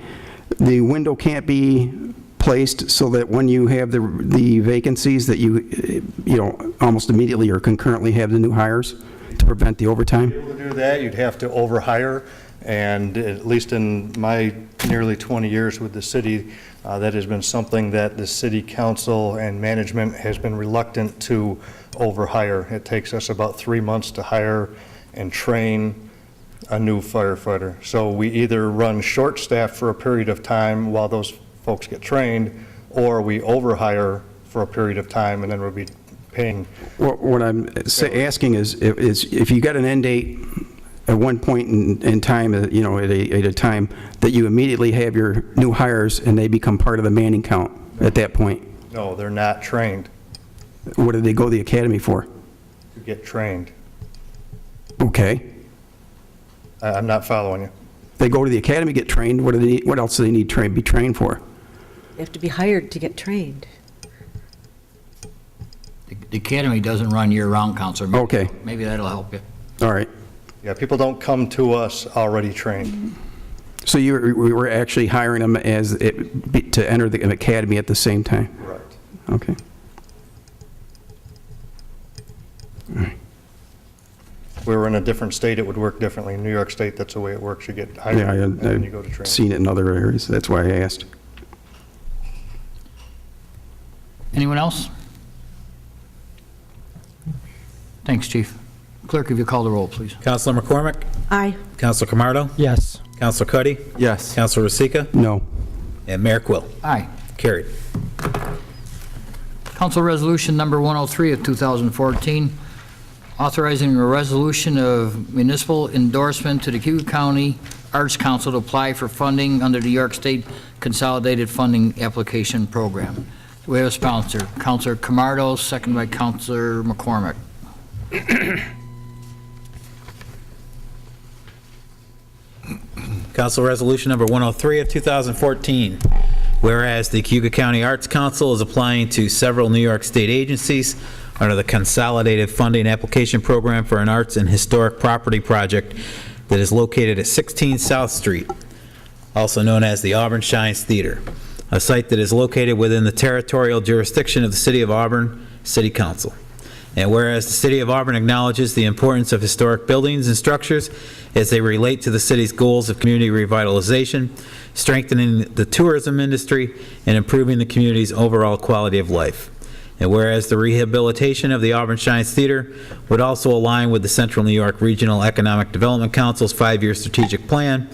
Speaker 14: the window can't be placed so that when you have the vacancies that you almost immediately or concurrently have the new hires to prevent the overtime?
Speaker 6: To do that, you'd have to overhire, and at least in my nearly 20 years with the city, that has been something that the city council and management has been reluctant to overhire. It takes us about 3 months to hire and train a new firefighter. So we either run short-staffed for a period of time while those folks get trained, or we overhire for a period of time, and then we'll be paying.
Speaker 14: What I'm asking is if you got an end date at one point in time, at a time, that you immediately have your new hires and they become part of the manning count at that point.
Speaker 6: No, they're not trained.
Speaker 14: What do they go to the academy for?
Speaker 6: To get trained.
Speaker 14: Okay.
Speaker 6: I'm not following you.
Speaker 14: They go to the academy, get trained. What else do they need to be trained for?
Speaker 10: They have to be hired to get trained.
Speaker 3: The academy doesn't run year-round, Counselor.
Speaker 14: Okay.
Speaker 3: Maybe that'll help you.
Speaker 14: All right.
Speaker 6: Yeah, people don't come to us already trained.
Speaker 14: So we were actually hiring them to enter the academy at the same time?
Speaker 6: Right.
Speaker 14: Okay.
Speaker 6: If we were in a different state, it would work differently. In New York State, that's the way it works. You get hired
Speaker 14: Yeah,
Speaker 6: and then you go to training.
Speaker 14: I've seen it in other areas. That's why I asked.
Speaker 3: Anyone else? Thanks, Chief. Clerk, if you call the roll, please.
Speaker 1: Counselor McCormick?
Speaker 10: Aye.
Speaker 1: Counselor Camardo?
Speaker 15: Yes.
Speaker 1: Counselor Cuddy?
Speaker 16: Yes.
Speaker 1: Counselor Rosica?
Speaker 14: No.
Speaker 1: And Mayor Quill?
Speaker 3: Aye.
Speaker 1: Carried.
Speaker 3: Council Resolution Number 103 of 2014, authorizing a resolution of municipal endorsement to the Cuyahoga County Arts Council to apply for funding under the New York State Consolidated Funding Application Program. Do we have a sponsor? Counselor Camardo, second by Counselor McCormick.
Speaker 1: Council Resolution Number 103 of 2014. Whereas the Cuyahoga County Arts Council is applying to several New York State agencies under the Consolidated Funding Application Program for an arts and historic property project that is located at 16 South Street, also known as the Auburn Shines Theater, a site that is located within the territorial jurisdiction of the City of Auburn City Council. And whereas the City of Auburn acknowledges the importance of historic buildings and structures as they relate to the city's goals of community revitalization, strengthening the tourism industry, and improving the community's overall quality of life. And whereas the rehabilitation of the Auburn Shines Theater would also align with the Central New York Regional Economic Development Council's 5-year strategic plan,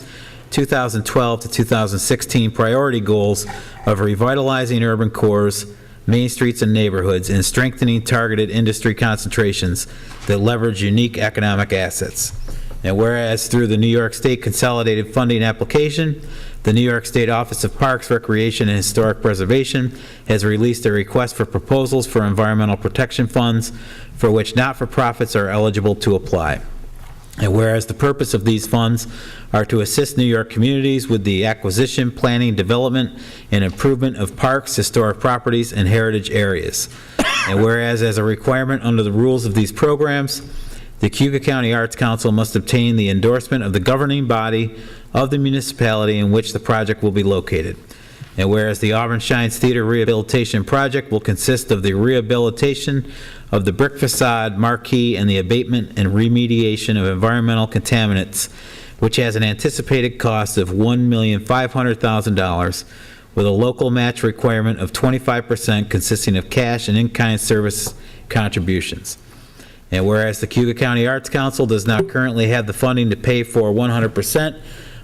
Speaker 1: 2012 to 2016 priority goals of revitalizing urban cores, main streets and neighborhoods, and strengthening targeted industry concentrations that leverage unique economic assets. And whereas through the New York State Consolidated Funding Application, the New York State Office of Parks, Recreation, and Historic Preservation has released a request for proposals for environmental protection funds for which not-for-profits are eligible to apply. And whereas the purpose of these funds are to assist New York communities with the acquisition, planning, development, and improvement of parks, historic properties, and heritage areas. And whereas as a requirement under the rules of these programs, the Cuyahoga County Arts Council must obtain the endorsement of the governing body of the municipality in which the project will be located. And whereas the Auburn Shines Theater Rehabilitation Project will consist of the rehabilitation of the brick facade, marquee, and the abatement and remediation of environmental contaminants, which has an anticipated cost of $1,500,000 with a local match requirement of 25% consisting of cash and in-kind service contributions. And whereas the Cuyahoga County Arts Council does not currently have the funding to pay for 100%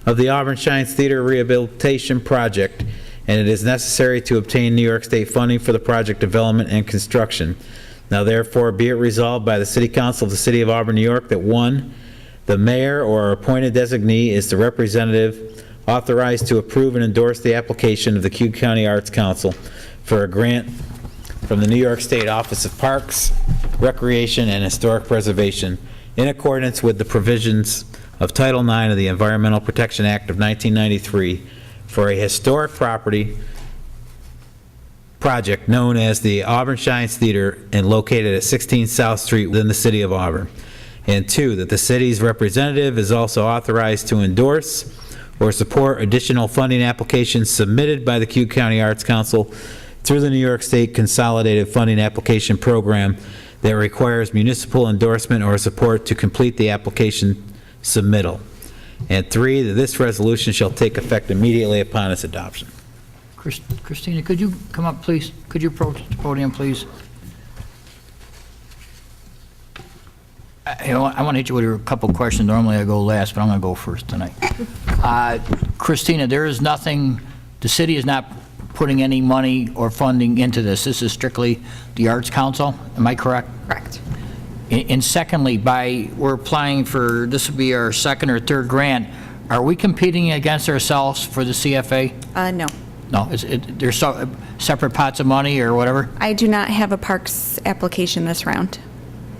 Speaker 1: of the Auburn Shines Theater Rehabilitation Project, and it is necessary to obtain New York State funding for the project development and construction. Now therefore be it resolved by the City Council of the City of Auburn, New York, that 1, the mayor or appointed designee is the representative authorized to approve and endorse the application of the Cuyahoga County Arts Council for a grant from the New York State Office of Parks, Recreation, and Historic Preservation in accordance with the provisions of Title IX of the Environmental Protection Act of 1993 for a historic property project known as the Auburn Shines Theater and located at 16 South Street within the City of Auburn. And 2, that the city's representative is also authorized to endorse or support additional funding applications submitted by the Cuyahoga County Arts Council through the New York State Consolidated Funding Application Program that requires municipal endorsement or support to complete the application submittal. And 3, that this resolution shall take effect immediately upon its adoption.
Speaker 3: Christina, could you come up, please? Could you approach the podium, please? I want to hit you with a couple of questions. Normally I go last, but I'm going to go first tonight. Christina, there is nothing, the city is not putting any money or funding into this. This is strictly the Arts Council. Am I correct?
Speaker 20: Correct.
Speaker 3: And secondly, we're applying for, this will be our second or third grant. Are we competing against ourselves for the CFA?
Speaker 20: No.
Speaker 3: No, there's separate pots of money or whatever?
Speaker 20: I do not have a parks application this round.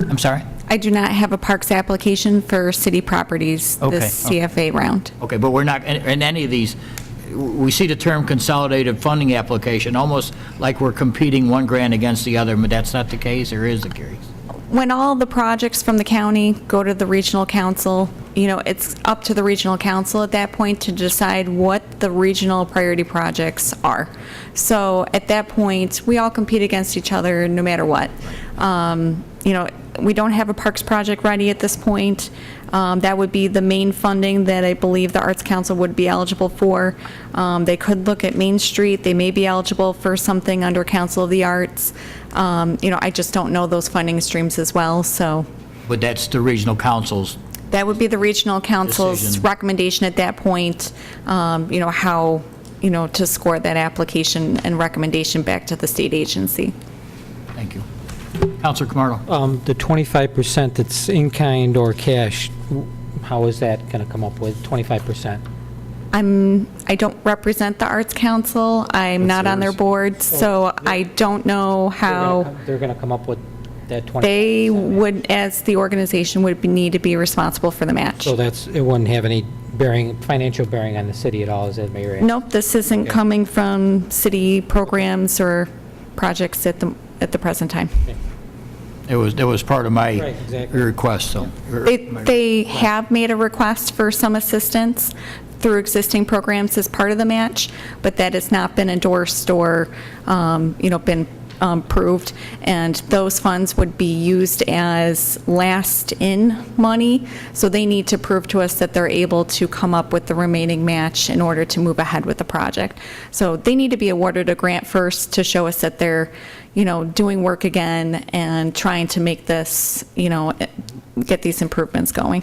Speaker 3: I'm sorry?
Speaker 20: I do not have a parks application for city properties this CFA round.
Speaker 3: Okay, but we're not, in any of these, we see the term consolidated funding application, almost like we're competing one grant against the other, but that's not the case, or is the case?
Speaker 20: When all the projects from the county go to the regional council, it's up to the regional council at that point to decide what the regional priority projects are. So at that point, we all compete against each other no matter what. We don't have a parks project ready at this point. That would be the main funding that I believe the Arts Council would be eligible for. They could look at Main Street. They may be eligible for something under Council of the Arts. I just don't know those funding streams as well, so.
Speaker 3: But that's the regional council's.
Speaker 20: That would be the regional council's
Speaker 3: decision.
Speaker 20: recommendation at that point, how, to score that application and recommendation back to the state agency.
Speaker 3: Thank you. Councilor Camardo.
Speaker 15: The 25% that's in kind or cash, how is that going to come up with 25%?
Speaker 20: I don't represent the Arts Council. I'm not on their board, so I don't know how
Speaker 15: They're going to come up with that 20%?
Speaker 20: they would, as the organization, would need to be responsible for the match.
Speaker 15: So it wouldn't have any financial bearing on the city at all, is that Mayor?
Speaker 20: Nope, this isn't coming from city programs or projects at the present time.
Speaker 3: It was part of my
Speaker 15: Right, exactly.
Speaker 3: request, so.
Speaker 20: They have made a request for some assistance through existing programs as part of the match, but that has not been endorsed or, been approved. And those funds would be used as last-in money, so they need to prove to us that they're able to come up with the remaining match in order to move ahead with the project. So they need to be awarded a grant first to show us that they're, doing work again and trying to make this, get these improvements going.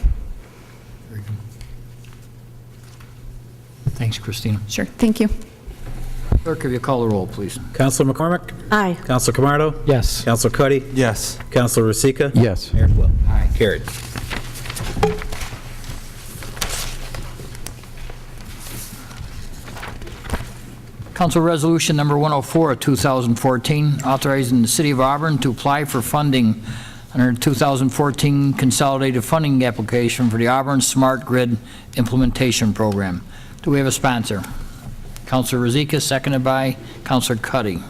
Speaker 3: Thanks, Christina.
Speaker 20: Sure, thank you.
Speaker 3: Clerk, if you call the roll, please.
Speaker 1: Counselor McCormick?
Speaker 10: Aye.
Speaker 1: Counselor Camardo?
Speaker 15: Yes.
Speaker 1: Counselor Cuddy?
Speaker 16: Yes.
Speaker 1: Counselor Rosica?
Speaker 14: Yes.
Speaker 1: Mayor Quill? Aye. Carried.
Speaker 3: Council Resolution Number 104 of 2014, authorizing the City of Auburn to apply for funding under the 2014 Consolidated Funding Application for the Auburn Smart Grid Implementation Program. Do we have a sponsor? Councilor Rosica, seconded by Councilor Cuddy.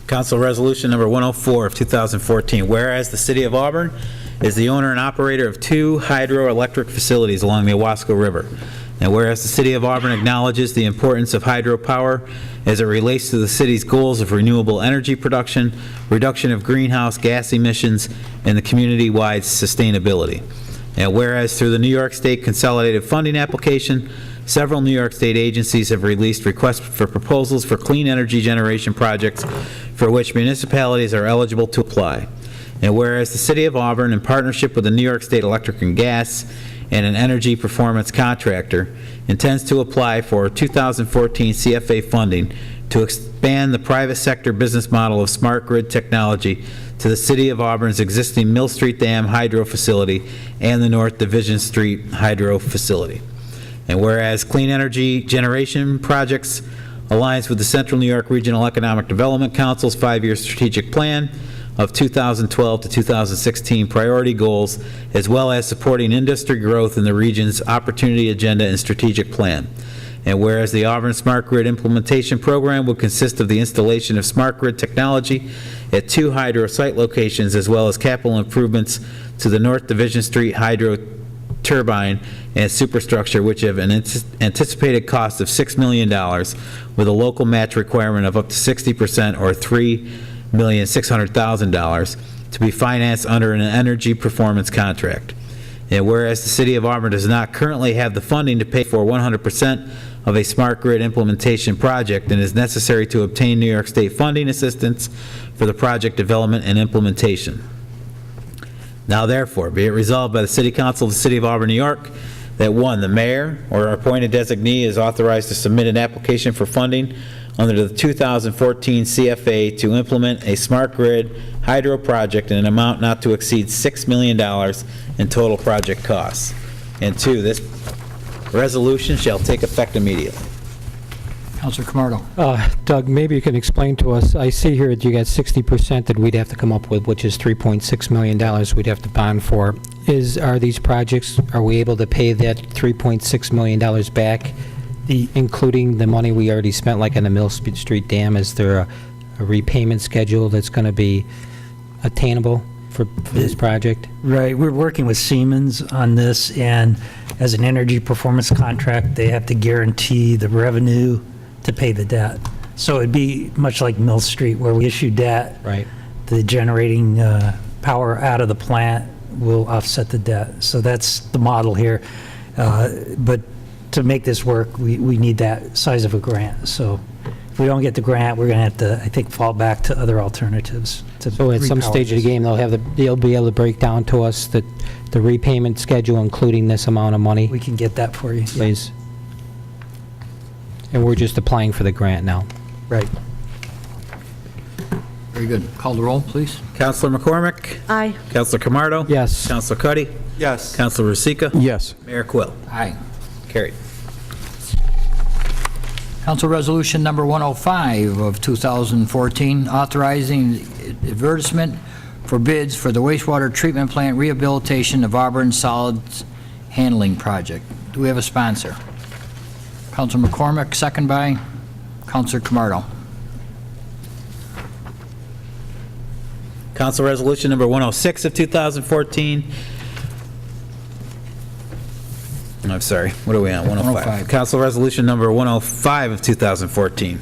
Speaker 1: Council Resolution Number 104 of 2014, whereas the City of Auburn is the owner and operator of 2 hydroelectric facilities along the Owasco River, and whereas the City of Auburn acknowledges the importance of hydropower as it relates to the city's goals of renewable energy production, reduction of greenhouse gas emissions, and the community-wide sustainability. And whereas through the New York State Consolidated Funding Application, several New York State agencies have released requests for proposals for clean energy generation projects for which municipalities are eligible to apply. And whereas the City of Auburn, in partnership with the New York State Electric and Gas and an energy performance contractor, intends to apply for 2014 CFA funding to expand the private sector business model of smart grid technology to the City of Auburn's existing Mill Street Dam hydro facility and the North Division Street hydro facility. And whereas clean energy generation projects aligns with the Central New York Regional Economic Development Council's 5-year strategic plan of 2012 to 2016 priority goals, as well as supporting industry growth in the region's opportunity agenda and strategic plan. And whereas the Auburn Smart Grid Implementation Program will consist of the installation of smart grid technology at 2 hydro site locations, as well as capital improvements to the North Division Street hydro turbine and superstructure, which have an anticipated cost of $6 million, with a local match requirement of up to 60% or $3,600,000 to be financed under an energy performance contract. And whereas the City of Auburn does not currently have the funding to pay for 100% of a smart grid implementation project and is necessary to obtain New York State funding assistance for the project development and implementation. Now therefore, be it resolved by the City Council of the City of Auburn, New York, that 1, the mayor or appointed designee is authorized to submit an application for funding under the 2014 CFA to implement a smart grid hydro project in an amount not to exceed $6 million in total project costs. And 2, this resolution shall take effect immediately.
Speaker 3: Councilor Camardo.
Speaker 15: Doug, maybe you can explain to us, I see here that you got 60% that we'd have to come up with, which is $3.6 million we'd have to bond for. Are these projects, are we able to pay that $3.6 million back, including the money we already spent, like on the Mill Street Dam? Is there a repayment schedule that's going to be attainable for this project?
Speaker 12: Right, we're working with Siemens on this, and as an energy performance contract, they have to guarantee the revenue to pay the debt. So it'd be much like Mill Street, where we issue debt.
Speaker 15: Right.
Speaker 12: The generating power out of the plant will offset the debt. So that's the model here. But to make this work, we need that size of a grant. So if we don't get the grant, we're going to have to, I think, fall back to other alternatives.
Speaker 15: So at some stage of the game, they'll be able to break down to us the repayment schedule, including this amount of money?
Speaker 12: We can get that for you.
Speaker 15: Please. And we're just applying for the grant now?
Speaker 12: Right.
Speaker 3: Very good. Call the roll, please.
Speaker 1: Counselor McCormick?
Speaker 10: Aye.
Speaker 1: Counselor Camardo?
Speaker 15: Yes.
Speaker 1: Counselor Cuddy?
Speaker 16: Yes.
Speaker 1: Counselor Rosica?
Speaker 14: Yes.
Speaker 1: Mayor Quill?
Speaker 3: Aye.
Speaker 1: Carried.
Speaker 3: Council Resolution Number 105 of 2014, authorizing advertisement for bids for the wastewater treatment plant rehabilitation of Auburn Solids Handling Project. Do we have a sponsor? Councilor McCormick, second by Councilor Camardo.
Speaker 1: Council Resolution Number 106 of 2014. I'm sorry, what are we on? 105. Council Resolution Number 105 of 2014.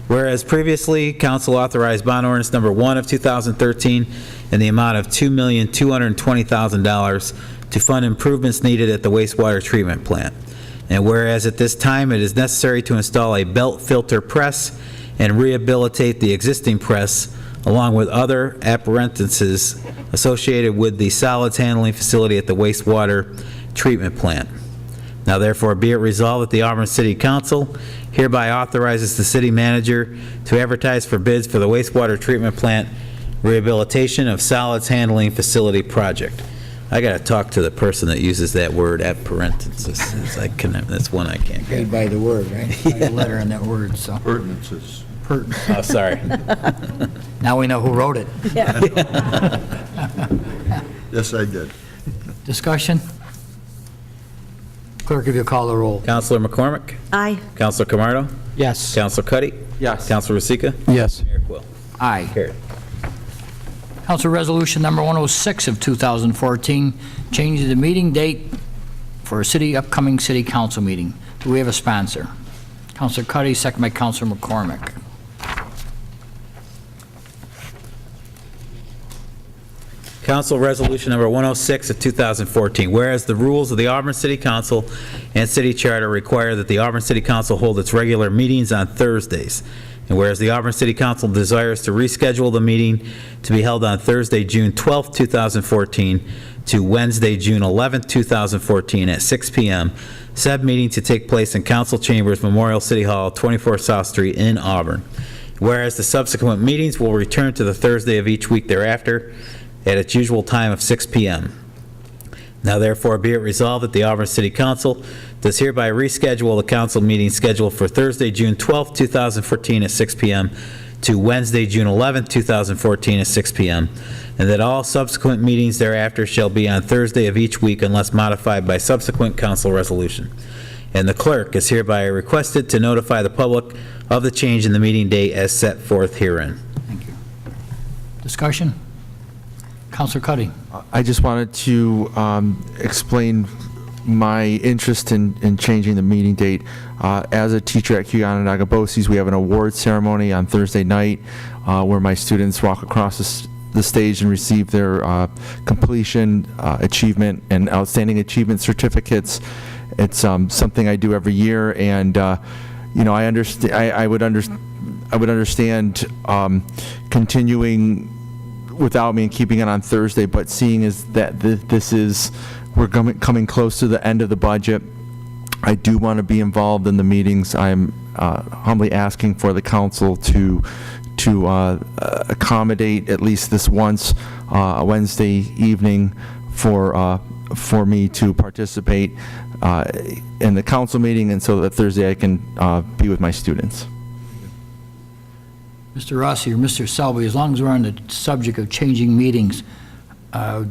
Speaker 1: Whereas previously, council authorized bond ordinance number 1 of 2013 in the amount of $2,220,000 to fund improvements needed at the wastewater treatment plant. And whereas at this time, it is necessary to install a belt filter press and rehabilitate the existing press, along with other appurtenances associated with the solids handling facility at the wastewater treatment plant. Now therefore be it resolved that the Auburn City Council hereby authorizes the city manager to advertise for bids for the wastewater treatment plant rehabilitation of solids handling facility project. I got to talk to the person that uses that word appurtenances. That's one I can't get.
Speaker 3: Paid by the word, right? By the letter in that word, so.
Speaker 2: Ordinances.
Speaker 1: Oh, sorry.
Speaker 3: Now we know who wrote it.
Speaker 2: Yes, I did.
Speaker 3: Discussion? Clerk, if you call the roll.
Speaker 1: Counselor McCormick?
Speaker 10: Aye.
Speaker 1: Counselor Camardo?
Speaker 15: Yes.
Speaker 1: Counselor Cuddy?
Speaker 16: Yes.
Speaker 1: Counselor Rosica?
Speaker 14: Yes.
Speaker 1: Mayor Quill?
Speaker 3: Aye.
Speaker 1: Carried.
Speaker 3: Council Resolution Number 106 of 2014, changing the meeting date for a upcoming city council meeting. Do we have a sponsor? Councilor Cuddy, second by Councilor McCormick.
Speaker 1: Council Resolution Number 106 of 2014, whereas the rules of the Auburn City Council and City Charter require that the Auburn City Council hold its regular meetings on Thursdays, and whereas the Auburn City Council desires to reschedule the meeting to be held on Thursday, June 12, 2014, to Wednesday, June 11, 2014, at 6 p.m., said meeting to take place in Council Chambers, Memorial City Hall, 24 South Street in Auburn. Whereas the subsequent meetings will return to the Thursday of each week thereafter, at its usual time of 6 p.m. Now therefore be it resolved that the Auburn City Council does hereby reschedule the council meeting scheduled for Thursday, June 12, 2014 at 6 p.m. to Wednesday, June 11, 2014 at 6 p.m., and that all subsequent meetings thereafter shall be on Thursday of each week unless modified by subsequent council resolution. And the clerk is hereby requested to notify the public of the change in the meeting date as set forth herein.
Speaker 3: Thank you. Discussion? Councilor Cuddy.
Speaker 16: I just wanted to explain my interest in changing the meeting date. As a teacher at Onondaga BOCES, we have an award ceremony on Thursday night where my students walk across the stage and receive their completion, achievement, and outstanding achievement certificates. It's something I do every year, and I understand. I would understand continuing without me and keeping it on Thursday, but seeing is that we're coming close to the end of the budget. I do want to be involved in the meetings. I'm humbly asking for the council to accommodate at least this once a Wednesday evening for me to participate in the council meeting, and so that Thursday I can be with my students.
Speaker 3: Mr. Rossi or Mr. Selby, as long as we're on the subject of changing meetings,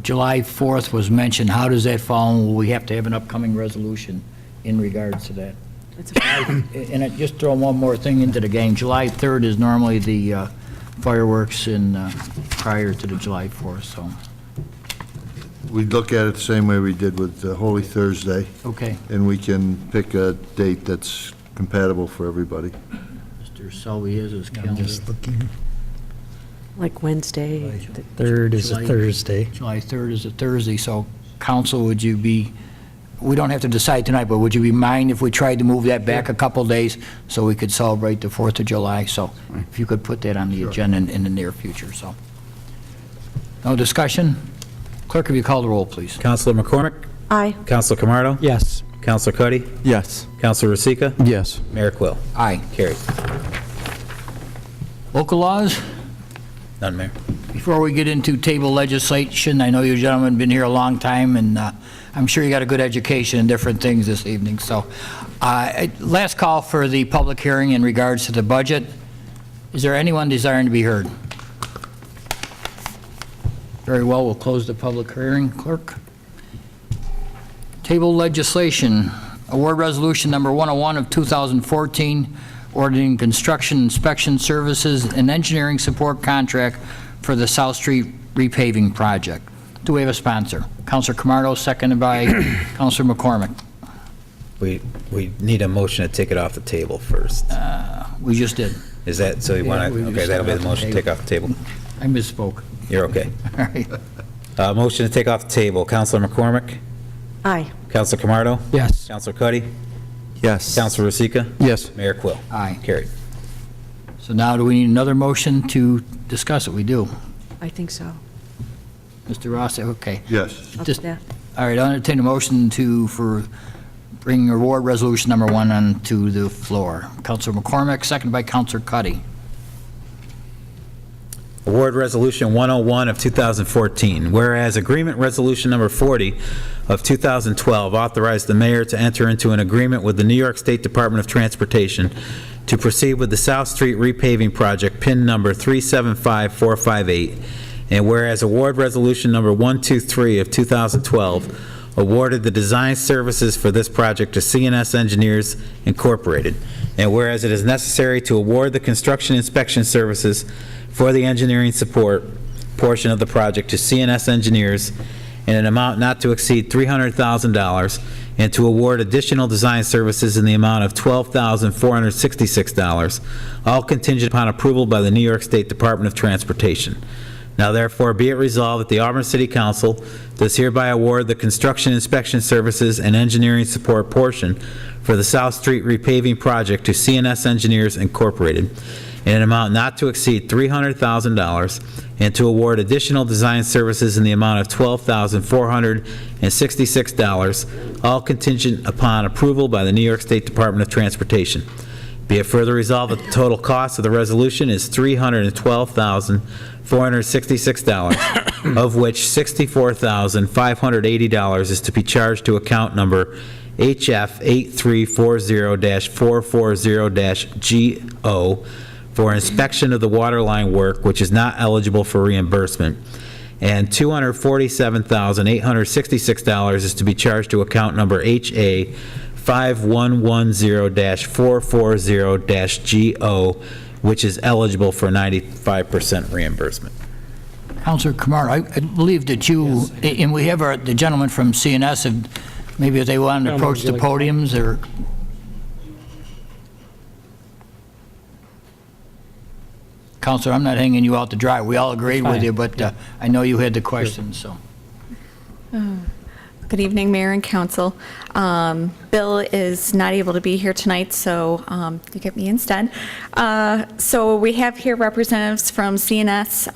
Speaker 3: July 4th was mentioned. How does that fall? Will we have to have an upcoming resolution in regards to that? And I just throw one more thing into the game. July 3rd is normally the fireworks prior to the July 4th, so.
Speaker 2: We look at it the same way we did with Holy Thursday.
Speaker 3: Okay.
Speaker 2: And we can pick a date that's compatible for everybody.
Speaker 3: Mr. Selby has his calendar.
Speaker 12: I'm just looking.
Speaker 10: Like Wednesday.
Speaker 12: The 3rd is a Thursday.
Speaker 3: July 3rd is a Thursday, so council, would you be, we don't have to decide tonight, but would you be mind if we tried to move that back a couple days so we could celebrate the 4th of July? So if you could put that on the agenda in the near future, so. No discussion? Clerk, if you call the roll, please.
Speaker 1: Councilor McCormick?
Speaker 10: Aye.
Speaker 1: Councilor Camardo?
Speaker 15: Yes.
Speaker 1: Councilor Cuddy?
Speaker 16: Yes.
Speaker 1: Councilor Rosica?
Speaker 14: Yes.
Speaker 1: Mayor Quill?
Speaker 3: Aye.
Speaker 1: Carried.
Speaker 3: Local laws?
Speaker 1: None, Mayor.
Speaker 3: Before we get into table legislation, I know you gentlemen have been here a long time, and I'm sure you got a good education in different things this evening. So, last call for the public hearing in regards to the budget. Is there anyone desiring to be heard? Very well, we'll close the public hearing. Clerk? Table legislation, award resolution number 101 of 2014, ordering construction inspection services and engineering support contract for the South Street repaving project. Do we have a sponsor? Councilor Camardo, seconded by Councilor McCormick.
Speaker 1: We need a motion to take it off the table first.
Speaker 3: We just did.
Speaker 1: Is that, so you want to, okay, that'll be the motion to take off the table.
Speaker 3: I misspoke.
Speaker 1: You're okay.
Speaker 3: All right.
Speaker 1: Motion to take off the table. Councilor McCormick?
Speaker 10: Aye.
Speaker 1: Councilor Camardo?
Speaker 15: Yes.
Speaker 1: Councilor Cuddy?
Speaker 16: Yes.
Speaker 1: Councilor Rosica?
Speaker 14: Yes.
Speaker 1: Mayor Quill?
Speaker 3: Aye.
Speaker 1: Carried.
Speaker 3: So now do we need another motion to discuss it? We do.
Speaker 10: I think so.
Speaker 3: Mr. Rossi, okay.
Speaker 2: Yes.
Speaker 10: I'll
Speaker 3: Just-
Speaker 10: do that.
Speaker 3: All right, I'll entertain a motion for bringing award resolution number 1 onto the floor. Councilor McCormick, seconded by Councilor Cuddy.
Speaker 1: Award Resolution 101 of 2014, whereas Agreement Resolution Number 40 of 2012 authorized the mayor to enter into an agreement with the New York State Department of Transportation to proceed with the South Street repaving project, PIN number 375458, and whereas Award Resolution Number 123 of 2012 awarded the design services for this project to CNS Engineers Incorporated, and whereas it is necessary to award the construction inspection services for the engineering support portion of the project to CNS Engineers in an amount not to exceed $300,000, and to award additional design services in the amount of $12,466, all contingent upon approval by the New York State Department of Transportation. Now therefore be it resolved that the Auburn City Council does hereby award the construction inspection services and engineering support portion for the South Street repaving project to CNS Engineers Incorporated in an amount not to exceed $300,000, and to award additional design services in the amount of $12,466, all contingent upon approval by the New York State Department of Transportation. Be it further resolved that the total cost of the resolution is $312,466, of which $64,580 is to be charged to account number HF 8340-440-GO for inspection of the water line work, which is not eligible for reimbursement, and $247,866 is to be charged to account number HA 5110-440-GO, which is eligible for 95% reimbursement.
Speaker 3: Councilor Kamar, I believe that you, and we have the gentleman from CNS, and maybe if they want to approach the podiums, or... Councilor, I'm not hanging you out to dry. We all agreed with you, but I know you had the questions, so.
Speaker 20: Good evening, Mayor and Council. Bill is not able to be here tonight, so you get me instead. So we have here representatives from CNS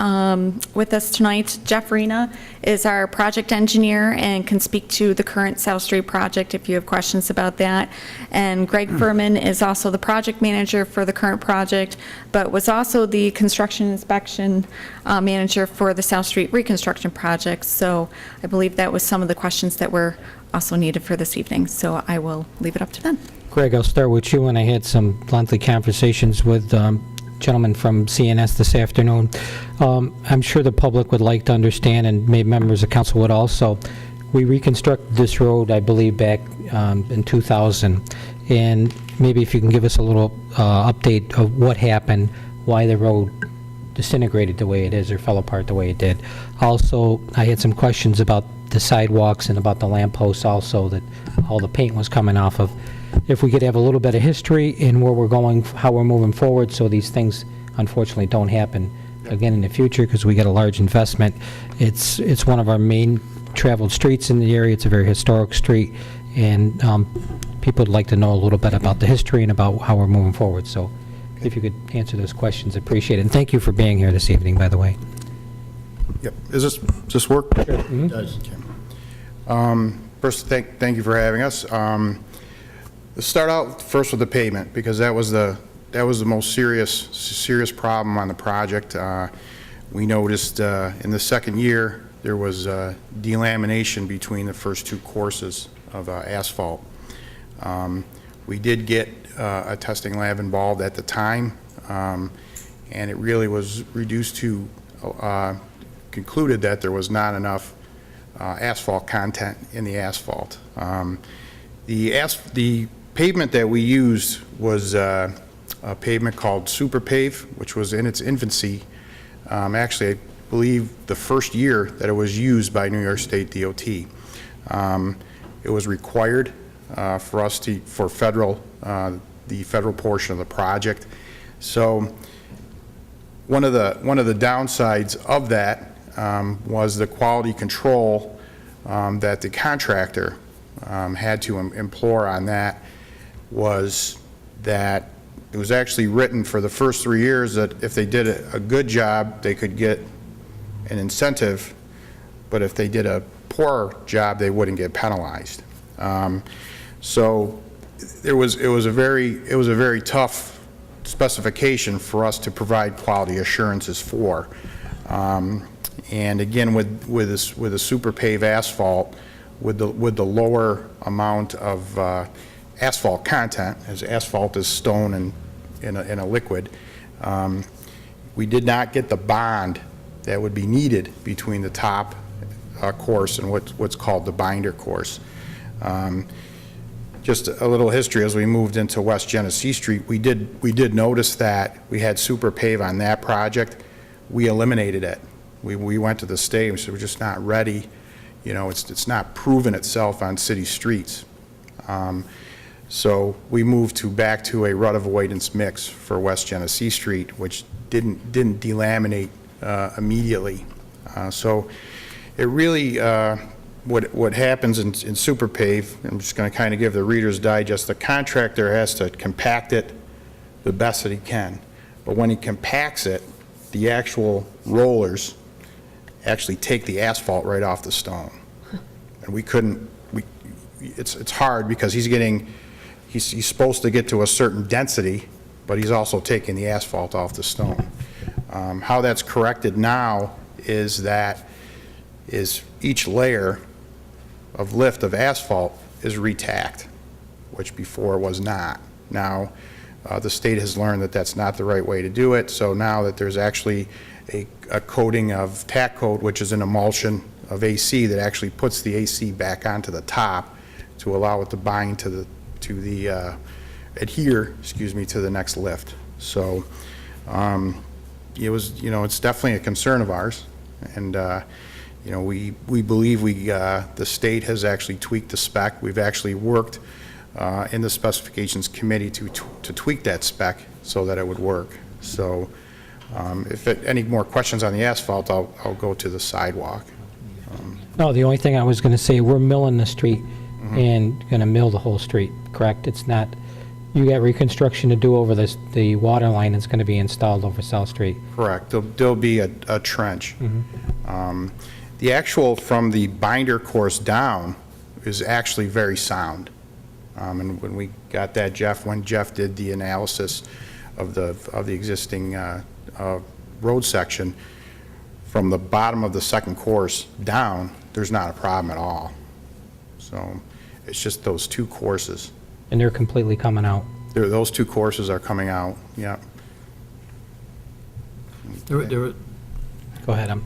Speaker 20: with us tonight. Jeff Rena is our project engineer and can speak to the current South Street project if you have questions about that. And Greg Furman is also the project manager for the current project, but was also the construction inspection manager for the South Street reconstruction project. So I believe that was some of the questions that were also needed for this evening. So I will leave it up to them.
Speaker 15: Greg, I'll start with you, and I had some lengthy conversations with gentlemen from CNS this afternoon. I'm sure the public would like to understand, and maybe members of council would also, we reconstructed this road, I believe, back in 2000, and maybe if you can give us a little update of what happened, why the road disintegrated the way it is or fell apart the way it did. Also, I had some questions about the sidewalks and about the lampposts also, that all the paint was coming off of. If we could have a little bit of history in where we're going, how we're moving forward, so these things unfortunately don't happen again in the future, because we get a large investment. It's one of our main traveled streets in the area. It's a very historic street, and people would like to know a little bit about the history and about how we're moving forward. So if you could answer those questions, appreciate it. And thank you for being here this evening, by the way.
Speaker 4: Yep. Does this work? Sure.
Speaker 3: It does, Jim.
Speaker 4: First, thank you for having us. Let's start out first with the pavement, because that was the most serious problem on the project. we noticed in the second year, there was delamination between the first two courses of asphalt. We did get a testing lab involved at the time, and it really was reduced to, concluded that there was not enough asphalt content in the asphalt. The pavement that we used was a pavement called Super Pave, which was in its infancy. Actually, I believe the first year that it was used by New York State DOT. It was required for us to, for federal, the federal portion of the project. So one of the downsides of that was the quality control that the contractor had to implore on that, was that it was actually written for the first 3 years that if they did a good job, they could get an incentive, but if they did a poor job, they wouldn't get penalized. So it was a very tough specification for us to provide quality assurances for. And again, with a super pave asphalt, with the lower amount of asphalt content, as asphalt is stone and in a liquid, we did not get the bond that would be needed between the top course and what's called the binder course. Just a little history: as we moved into West Genesee Street, we did notice that we had super pave on that project. We eliminated it. We went to the state and said we're just not ready. You know, it's not proven itself on city streets. So we moved back to a rut avoidance mix for West Genesee Street, which didn't delaminate immediately. So it really, what happens in super pave, I'm just going to kind of give the Reader's Digest, the contractor has to compact it the best that he can. But when he compacts it, the actual rollers actually take the asphalt right off the stone. And we couldn't, it's hard because he's supposed to get to a certain density, but he's also taking the asphalt off the stone. How that's corrected now is each layer of lift of asphalt is retacked, which before was not. Now, the state has learned that that's not the right way to do it, so now that there's actually a coating of tack coat, which is an emulsion of AC that actually puts the AC back onto the top to allow it to bind to the adhere, excuse me, to the next lift. So it was, you know, it's definitely a concern of ours, and you know, we believe the state has actually tweaked the spec. We've actually worked in the specifications committee to tweak that spec so that it would work. So if any more questions on the asphalt, I'll go to the sidewalk.
Speaker 15: No, the only thing I was going to say, we're milling the street and going to mill the whole street, correct? It's not, you got reconstruction to do over the water line that's going to be installed over South Street.
Speaker 4: Correct. There'll be a trench. The actual, from the binder course down, is actually very sound. And when we got that, when Jeff did the analysis of the existing road section, from the bottom of the second course down, there's not a problem at all. So it's just those two courses.
Speaker 15: And they're completely coming out.
Speaker 4: Those two courses are coming out, yeah.
Speaker 3: Go
Speaker 15: ahead.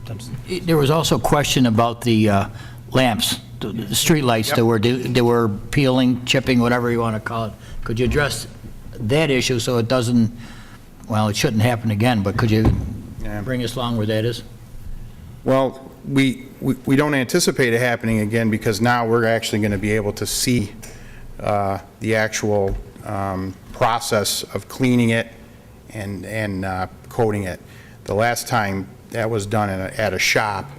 Speaker 3: There was also a question about the lamps, the street lights that were peeling, chipping, whatever you want to call it. Could you address that issue so it doesn't, well, it shouldn't happen again, but could you bring us along where that is?
Speaker 4: Well, we don't anticipate it happening again because now we're actually going to be able to see the actual process of cleaning it and coating it. The last time that was done at a shop,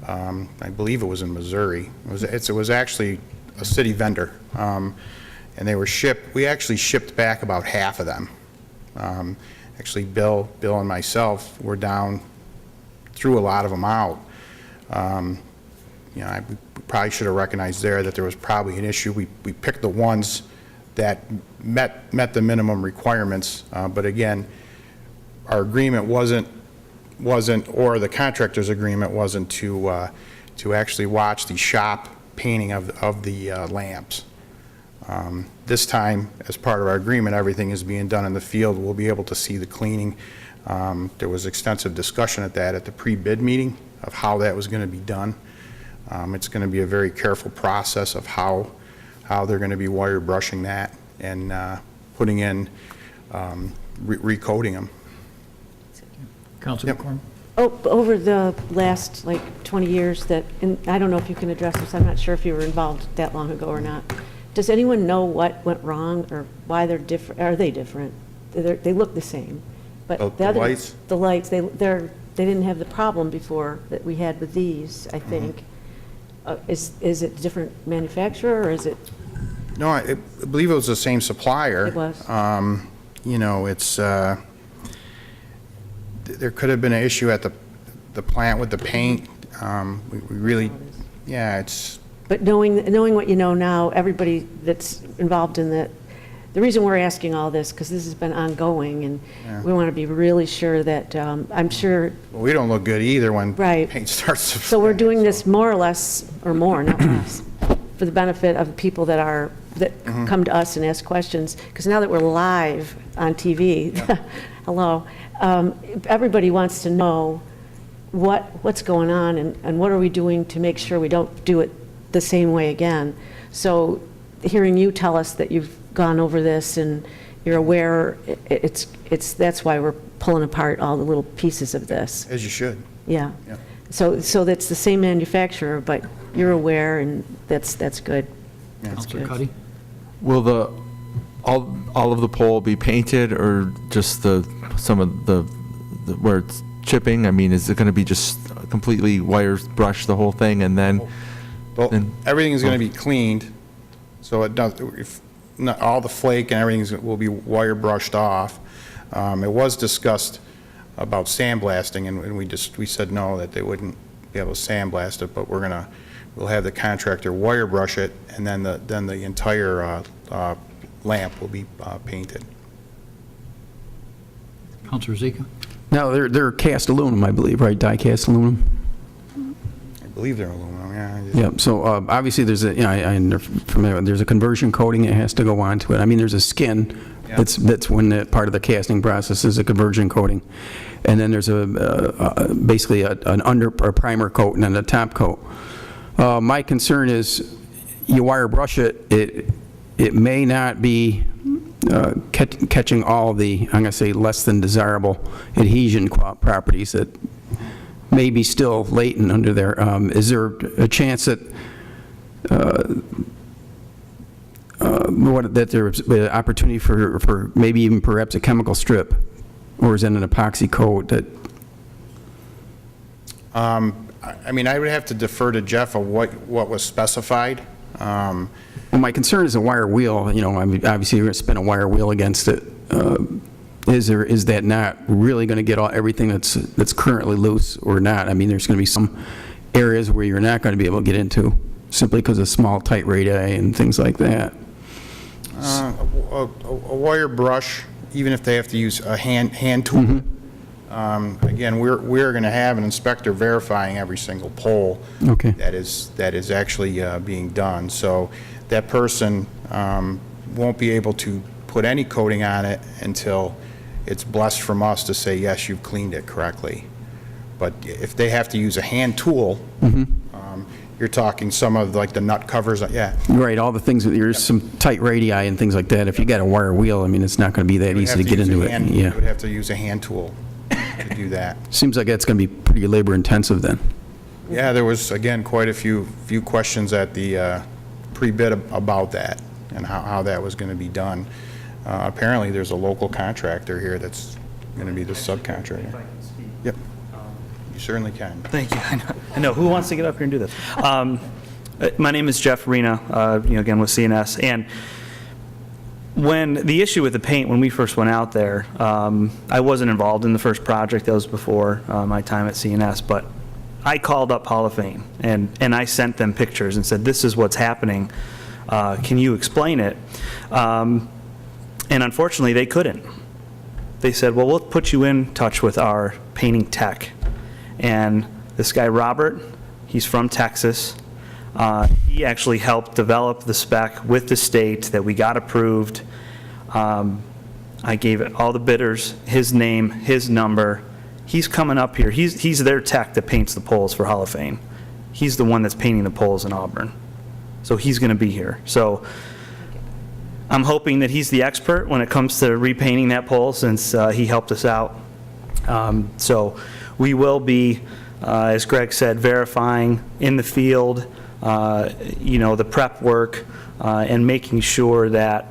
Speaker 4: I believe it was in Missouri. It was actually a city vendor, and they were shipped. We actually shipped back about half of them. Actually, Bill and myself were down, threw a lot of them out. You know, we probably should have recognized that there was probably an issue. We picked the ones that met the minimum requirements, but again, our agreement wasn't wasn't, or the contractor's agreement wasn't to actually watch the shop painting of the lamps. This time, as part of our agreement, everything is being done in the field. We'll be able to see the cleaning. There was extensive discussion at the pre-bid meeting of how that was going to be done. It's going to be a very careful process of how they're going to be wire brushing that and putting in, recoating them.
Speaker 3: Councilor McCormick?
Speaker 10: Over the last, 20 years that, and I don't know if you can address this, I'm not sure if you were involved that long ago or not. Does anyone know what went wrong or why they're different? Are they different? They look the same. But
Speaker 4: The lights?
Speaker 10: The lights, they didn't have the problem before that we had with these, I think. Is it a different manufacturer, or is it?
Speaker 4: No, I believe it was the same supplier.
Speaker 10: It was.
Speaker 4: It's, there could have been an issue at the plant with the paint. We really, yeah, it's,
Speaker 10: But knowing what you know now, everybody that's involved in the reason we're asking all this, because this has been ongoing, and we want to be really sure that, I'm sure.
Speaker 4: well, we don't look good either when
Speaker 10: Right.
Speaker 4: paint starts to.
Speaker 10: So we're doing this more or less, or more, not less, for the benefit of people that come to us and ask questions, because now that we're live on TV, hello, everybody wants to know what's going on and what are we doing to make sure we don't do it the same way again. So hearing you tell us that you've gone over this and you're aware, that's why we're pulling apart all the little pieces of this.
Speaker 4: As you should.
Speaker 10: Yeah. So that's the same manufacturer, but you're aware, and that's good. That's
Speaker 3: Councilor
Speaker 10: good.
Speaker 3: Cuddy?
Speaker 16: Will all of the pole be painted, or just some of the where it's chipping? I mean, is it going to be just completely wires brush the whole thing and then?
Speaker 4: Well, everything is going to be cleaned, so it does, not all the flake and everything will be wire brushed off. It was discussed about sandblasting, and we said no, that they wouldn't be able to sandblast it, but we'll have the contractor wire brush it, and then the entire lamp will be painted.
Speaker 3: Councilor Zika?
Speaker 14: No, they're cast aluminum, I believe, right? Die cast aluminum?
Speaker 4: I believe they're aluminum, yeah.
Speaker 14: Yeah, so obviously there's there's a conversion coating that has to go onto it. I mean, there's a skin, that's when part of the casting process is a conversion coating. And then there's basically an under or primer coat and then a top coat. My concern is you wire brush it, it may not be catching all the, I'm going to say, less than desirable adhesion properties that may be still latent under there. Is there a chance that that there's an opportunity for maybe even perhaps a chemical strip, or is it an epoxy coat that?
Speaker 4: I mean, I would have to defer to Jeff of what was specified.
Speaker 14: Well, my concern is a wire wheel. I mean, obviously you're going to spin a wire wheel against it. Is that not really going to get everything that's currently loose or not? I mean, there's going to be some areas where you're not going to be able to get into simply because of small, tight radii and things like that.
Speaker 4: A wire brush, even if they have to use a hand tool. Again, we're going to have an inspector verifying every single pole that is actually being done. So that person won't be able to put any coating on it until it's blessed from us to say, yes, you've cleaned it correctly. But if they have to use a hand tool, you're talking some of the nut covers,
Speaker 14: Right, all the things, there's some tight radii and things like that. If you got a wire wheel, I mean, it's not going to be that easy to get into it.
Speaker 4: You would have to use a hand tool to do that.
Speaker 14: Seems like that's going to be pretty labor intensive then.
Speaker 4: Yeah, there was, again, quite a few questions at the pre-bid about that and how that was going to be done. Apparently, there's a local contractor here that's going to be the subcontractor. Yep, you certainly can.
Speaker 5: Thank you. I know. Who wants to get up here and do this? My name is Jeff Rena, again with CNS. And when the issue with the paint, when we first went out there, I wasn't involved in the first project. That was before my time at CNS. But I called up Hall of Fame, and I sent them pictures and said, this is what's happening. Can you explain it? And unfortunately, they couldn't. they said, well, we'll put you in touch with our painting tech. And this guy, Robert, he's from Texas. He actually helped develop the spec with the state that we got approved. I gave it all the bidders, his name, his number. He's coming up here. He's their tech that paints the poles for Hall of Fame. He's the one that's painting the poles in Auburn. So he's going to be here. So I'm hoping that he's the expert when it comes to repainting that pole, since he helped us out. So we will be, as Greg said, verifying in the field, the prep work, and making sure that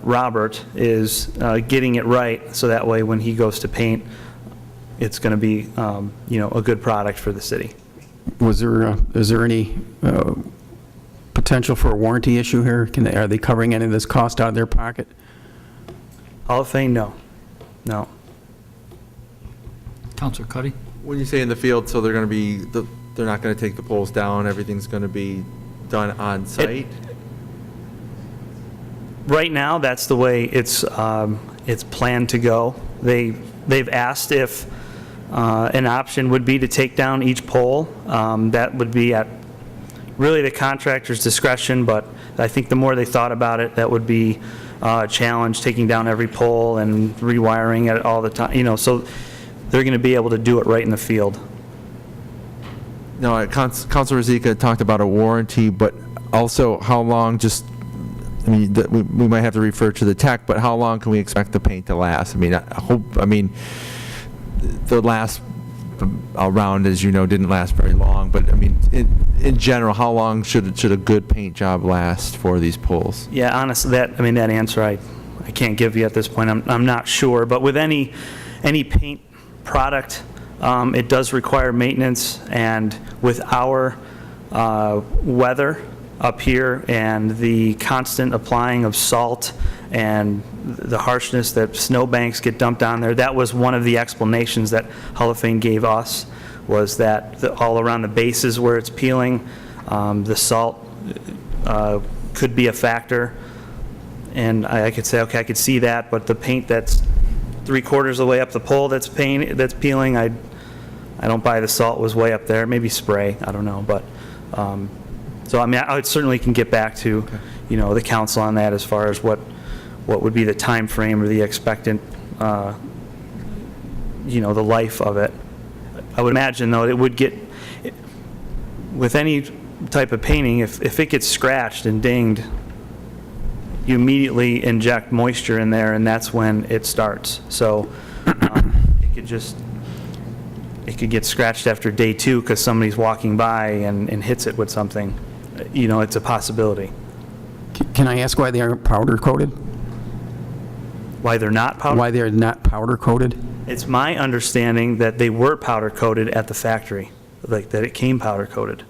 Speaker 5: Robert is getting it right, so that way when he goes to paint, it's going to be, a good product for the city.
Speaker 14: Is there any potential for a warranty issue here? Are they covering any of this cost out of their pocket?
Speaker 5: Hall of Fame, no. No.
Speaker 3: Counselor Cuddy?
Speaker 16: When you say in the field, so they're going to be, they're not going to take the poles down, everything's going to be done on site?
Speaker 5: Right now, that's the way it's planned to go. They've asked if an option would be to take down each pole. That would be at really the contractor's discretion, but I think the more they thought about it, that would be a challenge, taking down every pole and rewiring it all the time. So they're going to be able to do it right in the field.
Speaker 16: No, Councilor Zika talked about a warranty, but also how long, we might have to refer to the tech, but how long can we expect the paint to last? The last round, as you know, didn't last very long, but in general, how long should a good paint job last for these poles?
Speaker 5: Yeah, honestly, that answer I can't give you at this point. I'm not sure, but with any paint product, it does require maintenance, and with our weather up here and the constant applying of salt and the harshness that snowbanks get dumped down there, that was one of the explanations that Hall of Fame gave us, was that all around the bases where it's peeling, the salt could be a factor. And I could say, okay, I could see that, but the paint that's 3/4 of the way up the pole that's peeling, I don't buy the salt was way up there. Maybe spray, I don't know, but so I certainly can get back to the council on that as far as what would be the time frame or the expectant the life of it. I would imagine though it would get, with any type of painting, if it gets scratched and dinged, you immediately inject moisture in there, and that's when it starts. So it could get scratched after day 2 because somebody's walking by and hits it with something. It's a possibility.
Speaker 14: Can I ask why they aren't powder coated?
Speaker 5: Why they're not powder?
Speaker 14: Why they're not powder coated?
Speaker 5: It's my understanding that they were powder coated at the factory, like that it came powder coated.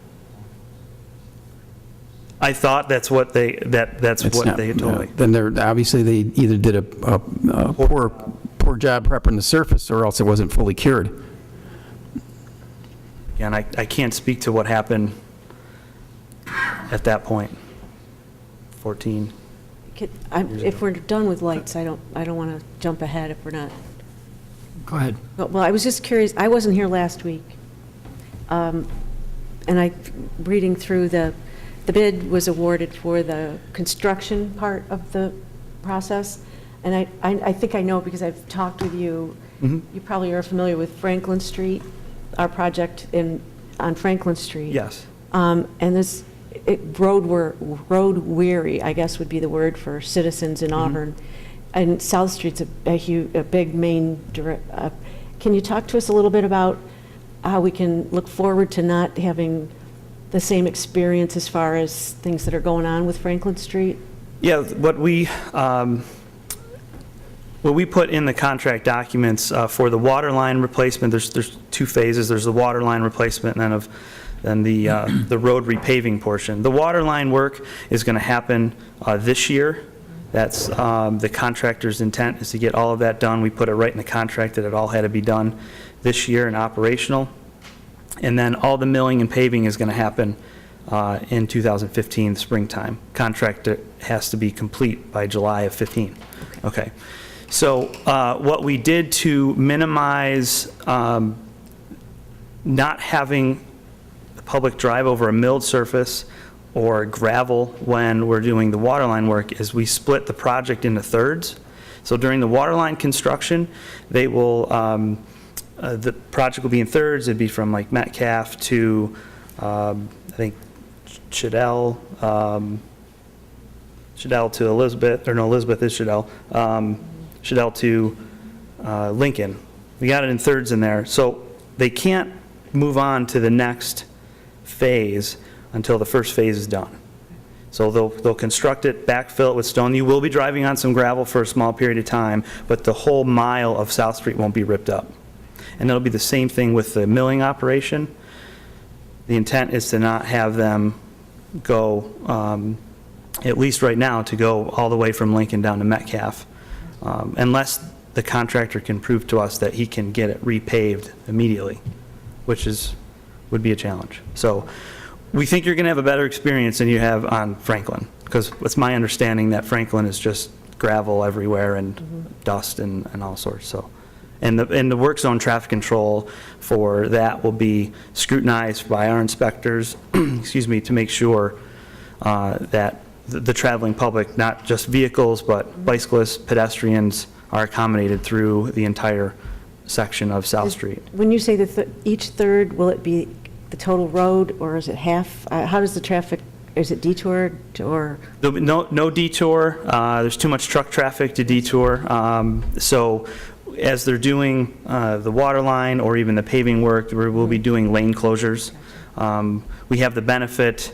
Speaker 5: I thought that's what they had told me.
Speaker 14: Then obviously they either did a poor job prepping the surface, or else it wasn't fully cured.
Speaker 5: And I can't speak to what happened at that point. 14.
Speaker 10: If we're done with lights, I don't want to jump ahead if we're not.
Speaker 3: Go ahead.
Speaker 10: Well, I was just curious. I wasn't here last week, and reading through the bid was awarded for the construction part of the process, and I think I know because I've talked with you.
Speaker 5: Mm-hmm.
Speaker 10: You probably are familiar with Franklin Street, our project on Franklin Street.
Speaker 5: Yes.
Speaker 10: And this road weary, I guess would be the word for citizens in Auburn. And South Street's a big main. Can you talk to us a little bit about how we can look forward to not having the same experience as far as things that are going on with Franklin Street?
Speaker 5: Yeah, what we put in the contract documents for the water line replacement, there's 2 phases. There's the water line replacement and then the road repaving portion. The water line work is going to happen this year. That's the contractor's intent, is to get all of that done. We put it right in the contract that it all had to be done this year and operational. And then all the milling and paving is going to happen in 2015, springtime. Contract has to be complete by July of 15. Okay. So what we did to minimize not having the public drive over a milled surface or gravel when we're doing the waterline work is we split the project into thirds. So during the waterline construction, they will, the project will be in thirds. It'd be from like Metcalf to, I think, Shadell to Elizabeth, or no, Elizabeth is Shadell. Shadell to Lincoln. We got it in thirds in there. So they can't move on to the next phase until the first phase is done. So they'll construct it, backfill it with stone. You will be driving on some gravel for a small period of time, but the whole mile of South Street won't be ripped up. And it'll be the same thing with the milling operation. The intent is to not have them go, at least right now, to go all the way from Lincoln down to Metcalf, unless the contractor can prove to us that he can get it repaved immediately, which would be a challenge. So we think you're going to have a better experience than you have on Franklin, because it's my understanding that Franklin is just gravel everywhere and dust and all sorts. So, and the work zone traffic control for that will be scrutinized by our inspectors, excuse me, to make sure that the traveling public, not just vehicles, but bicyclists, pedestrians, are accommodated through the entire section of South Street.
Speaker 10: When you say each third, will it be the total road, or is it half? How does the traffic, is it detoured, or?
Speaker 5: There'll be no detour. There's too much truck traffic to detour. So as they're doing the water line or even the paving work, we'll be doing lane closures. We have the benefit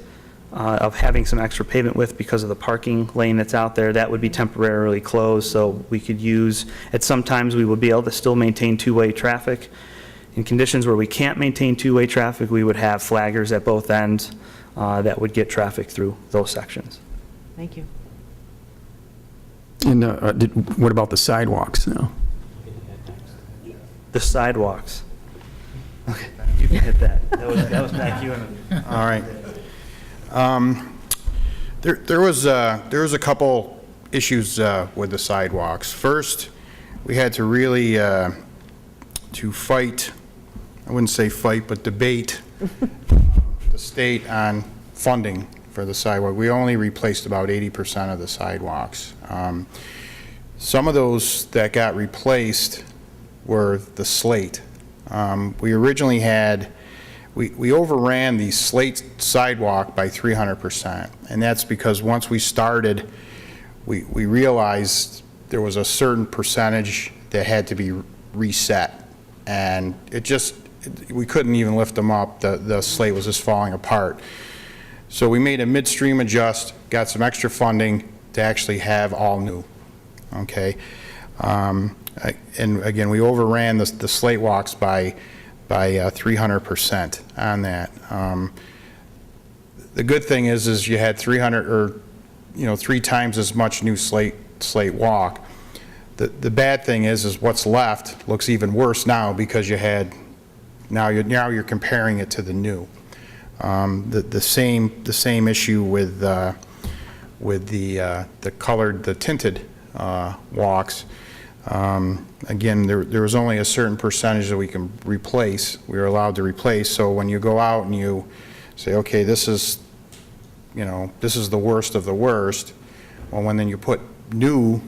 Speaker 5: of having some extra pavement width because of the parking lane that's out there. That would be temporarily closed, so we could use, at some times we would be able to still maintain two-way traffic. In conditions where we can't maintain two-way traffic, we would have flaggers at both ends that would get traffic through those sections.
Speaker 10: Thank you.
Speaker 14: And what about the sidewalks now?
Speaker 5: The sidewalks. Okay, you can hit that. That was back you.
Speaker 4: All right. There was a couple issues with the sidewalks. First, we had to really to fight, I wouldn't say fight, but debate the state on funding for the sidewalk. We only replaced about 80% of the sidewalks. Some of those that got replaced were the slate. We originally had, we overran the slate sidewalk by 300%, and that's because once we started, we realized there was a certain percentage that had to be reset, and we couldn't even lift them up. The slate was just falling apart. So we made a midstream adjust, got some extra funding to actually have all new, okay? And again, we overran the slate walks by 300% on that. The good thing is you had 300 or 3 times as much new slate walk. The bad thing is what's left looks even worse now because you had now you're comparing it to the new. The same issue with the tinted walks. Again, there was only a certain percentage that we can replace. We were allowed to replace. So when you go out and you say, okay, this is the worst of the worst. Well, when then you put new,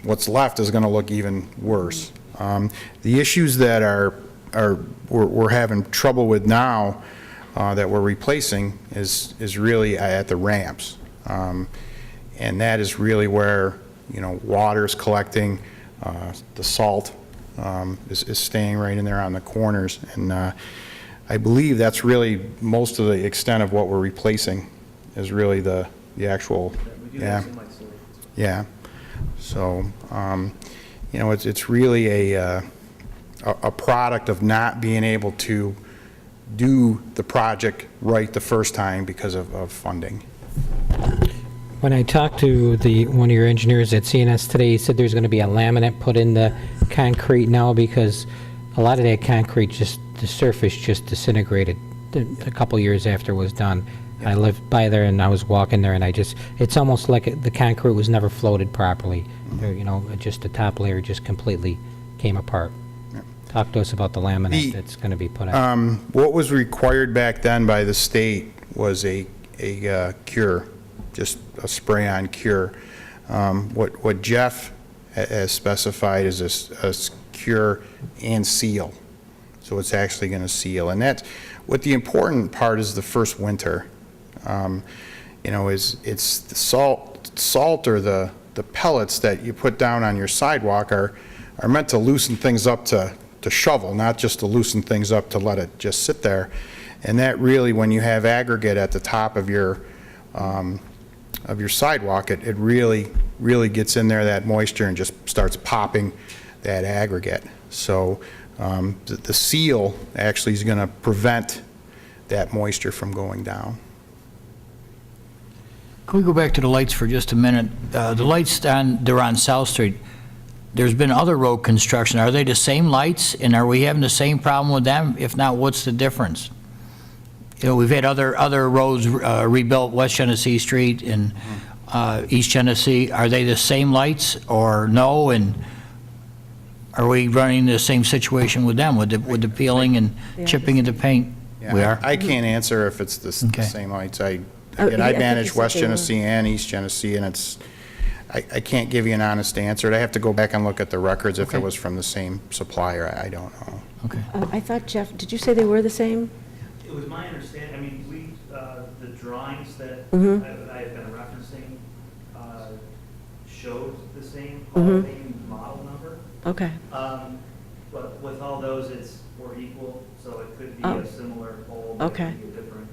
Speaker 4: what's left is going to look even worse. The issues that we're having trouble with now that we're replacing is really at the ramps, and that is really where water is collecting. The salt is staying right in there on the corners, and I believe that's really most of the extent of what we're replacing is really the actual, yeah. So it's really a product of not being able to do the project right the first time because of funding.
Speaker 15: When I talked to one of your engineers at CNS today, he said there's going to be a laminate put in the concrete now because a lot of that concrete, the surface just disintegrated a couple years after it was done. I lived by there, and I was walking there, and it's almost like the concrete was never floated properly. There, just the top layer just completely came apart. Talk to us about the laminate that's going to be put on.
Speaker 4: What was required back then by the state was a cure, just a spray-on cure. What Jeff has specified is a cure and seal. So it's actually going to seal. And that's what the important part is. The first winter, it's the salt or the pellets that you put down on your sidewalk are meant to loosen things up to shovel, not just to loosen things up to let it just sit there. And that really, when you have aggregate at the top of your sidewalk, it really gets in there, that moisture, and just starts popping that aggregate. So the seal actually is going to prevent that moisture from going down.
Speaker 3: Can we go back to the lights for just a minute? The lights they're on South Street. There's been other road construction. Are they the same lights, and are we having the same problem with them? If not, what's the difference? We've had other roads rebuilt, West Genesee Street and East Genesee. Are they the same lights or no? And are we running the same situation with them, with the peeling and chipping of the paint?
Speaker 4: Yeah,
Speaker 3: We are?
Speaker 4: I can't answer if it's the same lights. I manage West Genesee and East Genesee, and I can't give you an honest answer. I have to go back and look at the records if it was from the same supplier. I don't know.
Speaker 3: Okay.
Speaker 10: I thought, Jeff, did you say they were the same?
Speaker 5: It was my understanding, I mean, the drawings that
Speaker 10: Mhm.
Speaker 5: I've been referencing showed the same
Speaker 10: Mhm.
Speaker 5: model number.
Speaker 10: Okay.
Speaker 5: But with all those, we're equal, so it could be
Speaker 10: Oh.
Speaker 5: a similar pole, but it
Speaker 10: Okay.
Speaker 5: could be a different.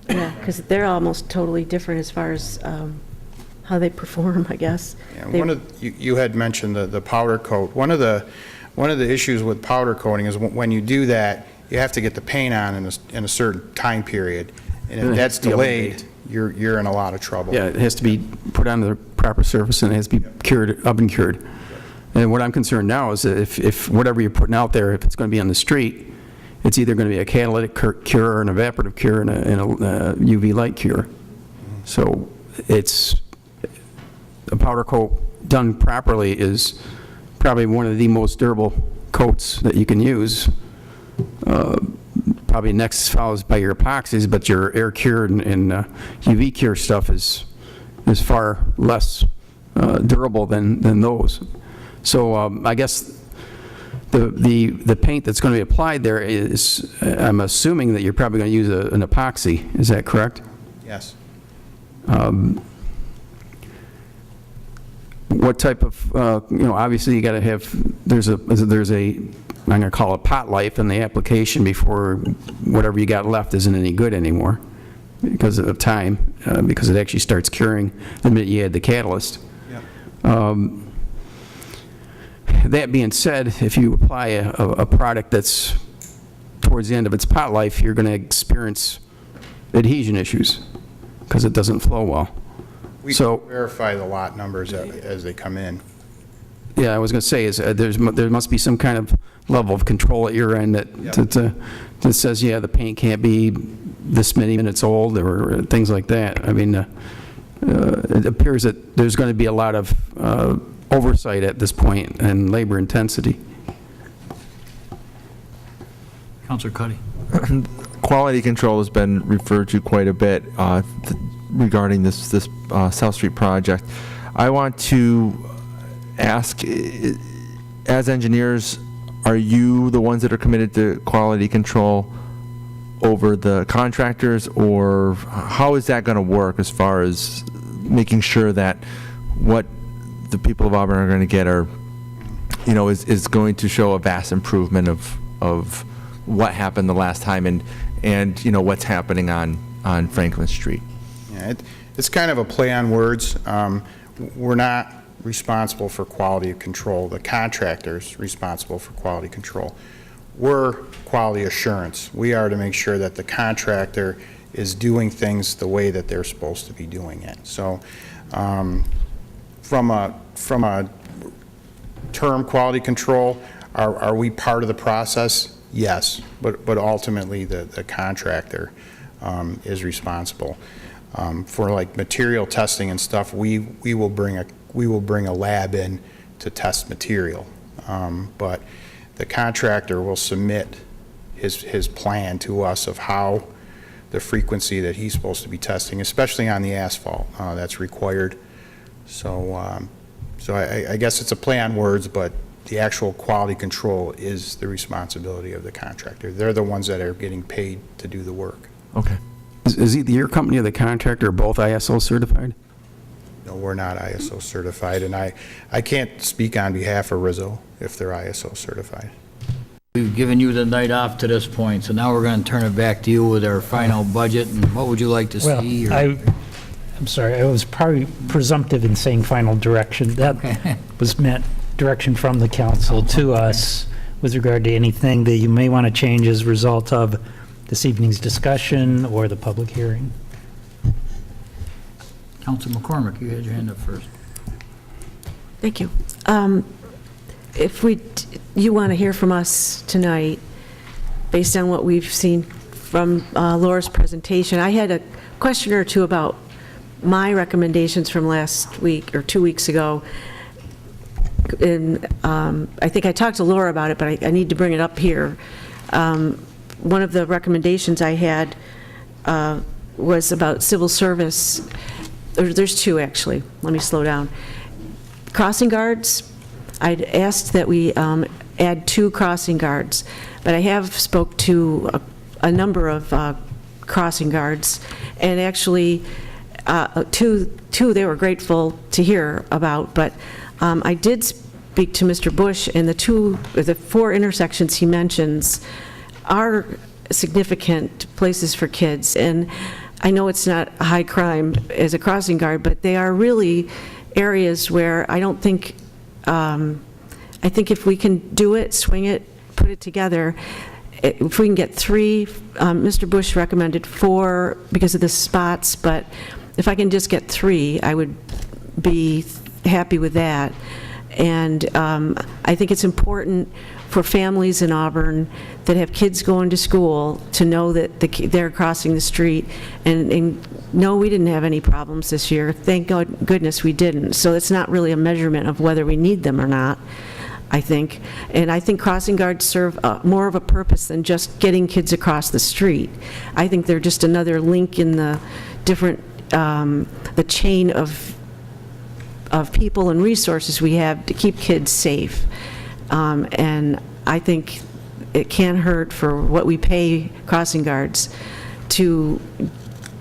Speaker 10: Yeah, because they're almost totally different as far as how they perform, I guess.
Speaker 4: Yeah, you had mentioned the powder coat. One of the issues with powder coating is when you do that, you have to get the paint on in a certain time period, and
Speaker 14: And
Speaker 4: if
Speaker 14: it
Speaker 4: that's
Speaker 14: has to be
Speaker 4: delayed, you're in a lot of trouble.
Speaker 14: Yeah, it has to be put on the proper surface, and it has to be cured, oven cured. And what I'm concerned now is that if whatever you're putting out there, if it's going to be on the street, it's either going to be a catalytic cure, or an evaporative cure, and a UV light cure. So it's, a powder coat done properly is probably one of the most durable coats that you can use. Probably next follows by your epoxies, but your air cured and UV cure stuff is far less durable than those. So I guess the paint that's going to be applied there is, I'm assuming that you're probably going to use an epoxy. Is that correct?
Speaker 4: Yes.
Speaker 14: What type of, obviously you got to have, there's a, I'm going to call it pot life in the application before whatever you got left isn't any good anymore because of time, because it actually starts curing the minute you add the catalyst. That being said, if you apply a product that's towards the end of its pot life, you're going to experience adhesion issues because it doesn't flow well.
Speaker 4: We can verify the lot numbers as they come in.
Speaker 14: Yeah, I was going to say, there must be some kind of level of control at your end that says, yeah, the paint can't be this many minutes old or things like that. I mean, it appears that there's going to be a lot of oversight at this point and labor intensity.
Speaker 3: Councilor Cuddy.
Speaker 16: Quality control has been referred to quite a bit regarding this South Street project. I want to ask, as engineers, are you the ones that are committed to quality control over the contractors, or how is that going to work as far as making sure that what the people of Auburn are going to get are, is going to show a vast improvement of what happened the last time and what's happening on Franklin Street?
Speaker 4: Yeah, it's kind of a play on words. We're not responsible for quality control. The contractor's responsible for quality control. We're quality assurance. We are to make sure that the contractor is doing things the way that they're supposed to be doing it. So from a term quality control, are we part of the process? yes, but ultimately the contractor is responsible. For like material testing and stuff, we will bring a lab in to test material. But the contractor will submit his plan to us of how the frequency that he's supposed to be testing, especially on the asphalt, that's required. So I guess it's a play on words, but the actual quality control is the responsibility of the contractor. They're the ones that are getting paid to do the work.
Speaker 16: Okay.
Speaker 14: Is either your company or the contractor both ISO certified?
Speaker 4: No, we're not ISO certified, and I can't speak on behalf of Rizzo if they're ISO certified.
Speaker 3: We've given you the night off to this point, so now we're going to turn it back to you with our final budget, and what would you like to see?
Speaker 12: Well, I'm sorry, I was probably presumptive in saying final direction. That was meant direction from the council to us with regard to anything that you may want to change as a result of this evening's discussion or the public hearing.
Speaker 3: Council McCormick, you had your hand up first.
Speaker 10: Thank you. If you want to hear from us tonight, based on what we've seen from Laura's presentation, I had a question or two about my recommendations from last week or 2 weeks ago. And I think I talked to Laura about it, but I need to bring it up here. One of the recommendations I had was about civil service. There's two, actually. Let me slow down. Crossing guards. I'd asked that we add 2 crossing guards, but I have spoke to a number of crossing guards, and actually two they were grateful to hear about, but I did speak to Mr. Bush, and the 4 intersections he mentions are significant places for kids, and I know it's not a high crime as a crossing guard, but they are really areas where I don't think, I think if we can do it, swing it, put it together, if we can get 3, Mr. Bush recommended 4 because of the spots, but if I can just get 3, I would be happy with that. And I think it's important for families in Auburn that have kids going to school to know that they're crossing the street. And no, we didn't have any problems this year. Thank goodness we didn't. So it's not really a measurement of whether we need them or not, I think. And I think crossing guards serve more of a purpose than just getting kids across the street. I think they're just another link in the different, the chain of people and resources we have to keep kids safe. And I think it can't hurt for what we pay crossing guards to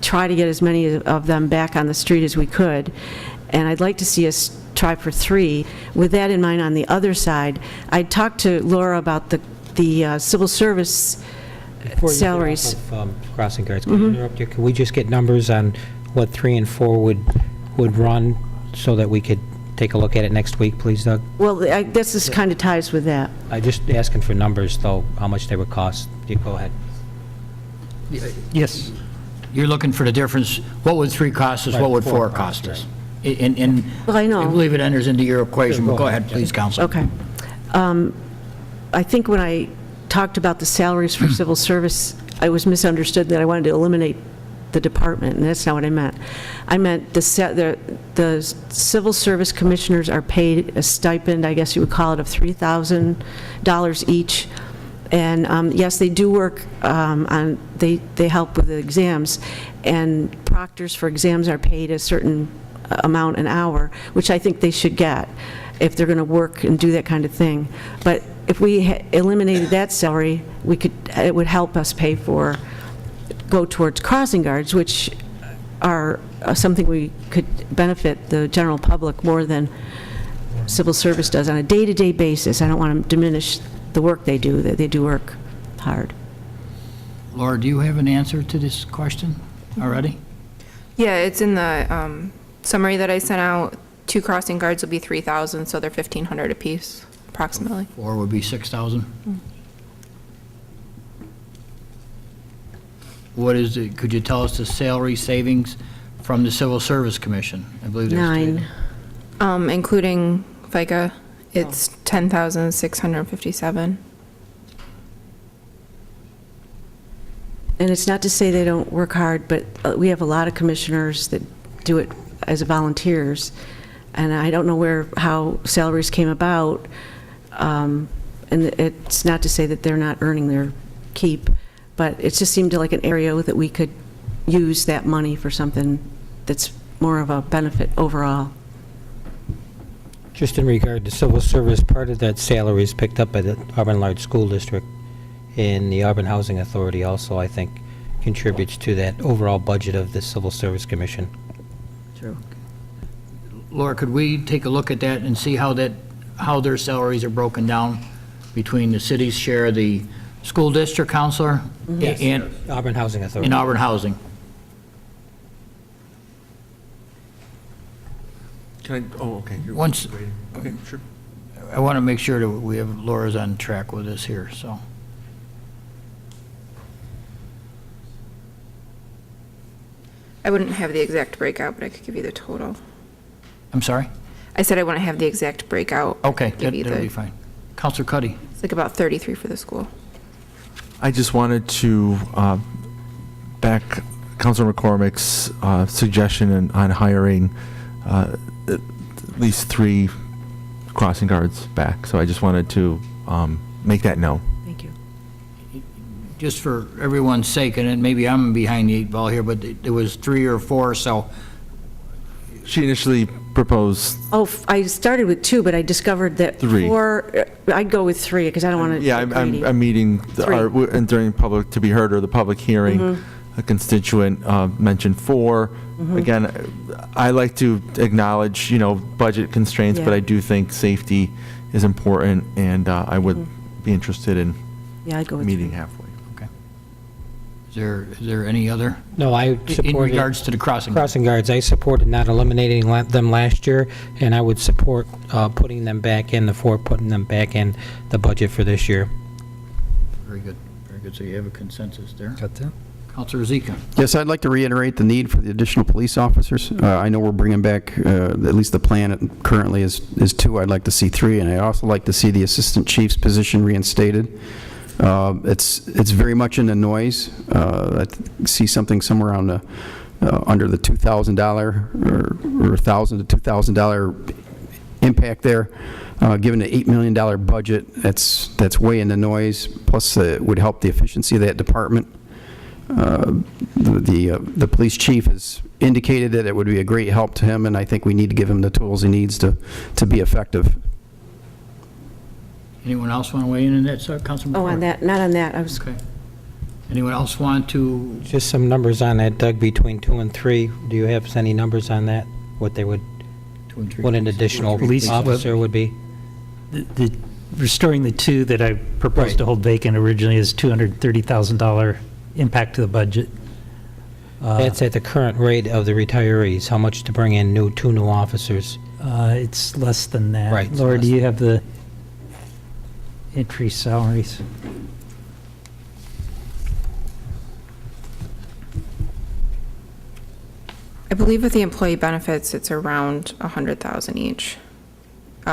Speaker 10: try to get as many of them back on the street as we could. And I'd like to see us try for 3. With that in mind, on the other side, I talked to Laura about the civil service salaries.
Speaker 15: Before you get off of, crossing guards, can I interrupt you? Can we just get numbers on what 3 and 4 would run so that we could take a look at it next week, please, Doug?
Speaker 10: Well, this is kind of ties with that.
Speaker 15: I'm just asking for numbers, though, how much they would cost. You go ahead.
Speaker 12: Yes.
Speaker 3: You're looking for the difference, what would 3 cost us, what would 4 cost us? And
Speaker 10: well, I know.
Speaker 3: I believe it enters into your equation, but go ahead, please, Council.
Speaker 10: Okay. I think when I talked about the salaries for civil service, I was misunderstood that I wanted to eliminate the department, and that's not what I meant. I meant the civil service commissioners are paid a stipend, I guess you would call it, of $3,000 each. And yes, they do work they help with the exams, and proctors for exams are paid a certain amount an hour, which I think they should get if they're going to work and do that kind of thing. But if we eliminated that salary, it would help us go towards crossing guards, which are something we could benefit the general public more than civil service does on a day-to-day basis. I don't want to diminish the work they do. They do work hard.
Speaker 3: Laura, do you have an answer to this question already?
Speaker 13: Yeah, it's in the summary that I sent out. 2 crossing guards will be 3,000, so they're 1,500 apiece, approximately.
Speaker 3: 4 would be 6,000? What is it, could you tell us the salary savings from the Civil Service Commission? I believe there's
Speaker 13: 9. Including FICA, it's 10,657.
Speaker 10: And it's not to say they don't work hard, but we have a lot of commissioners that do it as volunteers, and I don't know how salaries came about, and it's not to say that they're not earning their keep, but it just seemed like an area that we could use that money for something that's more of a benefit overall.
Speaker 15: Just in regard to civil service, part of that salary is picked up by the Auburn Large School District, and the Auburn Housing Authority also, I think, contributes to that overall budget of the Civil Service Commission.
Speaker 10: True.
Speaker 3: Laura, could we take a look at that and see how their salaries are broken down between the city's share, the school district counselor, and
Speaker 15: Auburn Housing Authority.
Speaker 3: and Auburn Housing?
Speaker 16: Can I, oh, okay.
Speaker 3: Once-
Speaker 16: Okay, sure.
Speaker 3: I want to make sure that we have Laura's on track with this here, so.
Speaker 13: I wouldn't have the exact breakout, but I could give you the total.
Speaker 3: I'm sorry?
Speaker 13: I said I wouldn't have the exact breakout.
Speaker 3: Okay,
Speaker 13: Give you
Speaker 3: that'll
Speaker 13: the-
Speaker 3: be fine. Counselor Cuddy?
Speaker 13: It's like about 33 for the school.
Speaker 16: I just wanted to back Councilor McCormick's suggestion on hiring at least 3 crossing guards back. So I just wanted to make that known.
Speaker 10: Thank you.
Speaker 3: Just for everyone's sake, and then maybe I'm behind the 8 ball here, but it was 3 or 4, so.
Speaker 16: She initially proposed,
Speaker 10: Oh, I started with 2, but I discovered that
Speaker 16: 3.
Speaker 10: 4, I'd go with 3, because I don't want to
Speaker 16: yeah, I'm meeting, and during public to be heard or the public hearing, a constituent mentioned 4. Again, I like to acknowledge, budget constraints, but
Speaker 10: Yeah.
Speaker 16: I do think safety is important, and I would be interested in
Speaker 10: Yeah, I'd go with
Speaker 16: meeting
Speaker 10: 3.
Speaker 16: halfway.
Speaker 3: Is there any other?
Speaker 15: No, I supported...
Speaker 3: In regards to the crossing?
Speaker 15: Crossing guards, I supported not eliminating them last year, and I would support putting them back in, putting them back in the budget for this year.
Speaker 3: Very good, very good. So you have a consensus there.
Speaker 15: Got that?
Speaker 3: Counselor Zika?
Speaker 14: Yes, I'd like to reiterate the need for the additional police officers. I know we're bringing back, at least the plan currently is 2. I'd like to see 3, and I'd also like to see the assistant chief's position reinstated. It's very much in the noise. I see something somewhere around under the $2,000 or $1,000 to $2,000 impact there. Given the $8 million budget, that's way in the noise. Plus, it would help the efficiency of that department. The police chief has indicated that it would be a great help to him, and I think we need to give him the tools he needs to be effective.
Speaker 3: Anyone else want to weigh in on that, Councilman?
Speaker 10: Oh, on that, not on that. I was
Speaker 3: Okay. Anyone else want to?
Speaker 15: Just some numbers on that, Doug, between 2 and 3. Do you have any numbers on that? What they would,
Speaker 3: 2 and 3?
Speaker 15: what an additional
Speaker 12: Police-
Speaker 15: officer would be?
Speaker 12: The restoring the 2 that I proposed to hold vacant originally is $230,000 impact to the budget.
Speaker 15: That's at the current rate of the retirees. How much to bring in 2 new officers?
Speaker 12: It's less than that.
Speaker 15: Right, it's
Speaker 12: Laura,
Speaker 15: less
Speaker 12: do you have the increased salaries?
Speaker 13: I believe with the employee benefits, it's around 100,000 each.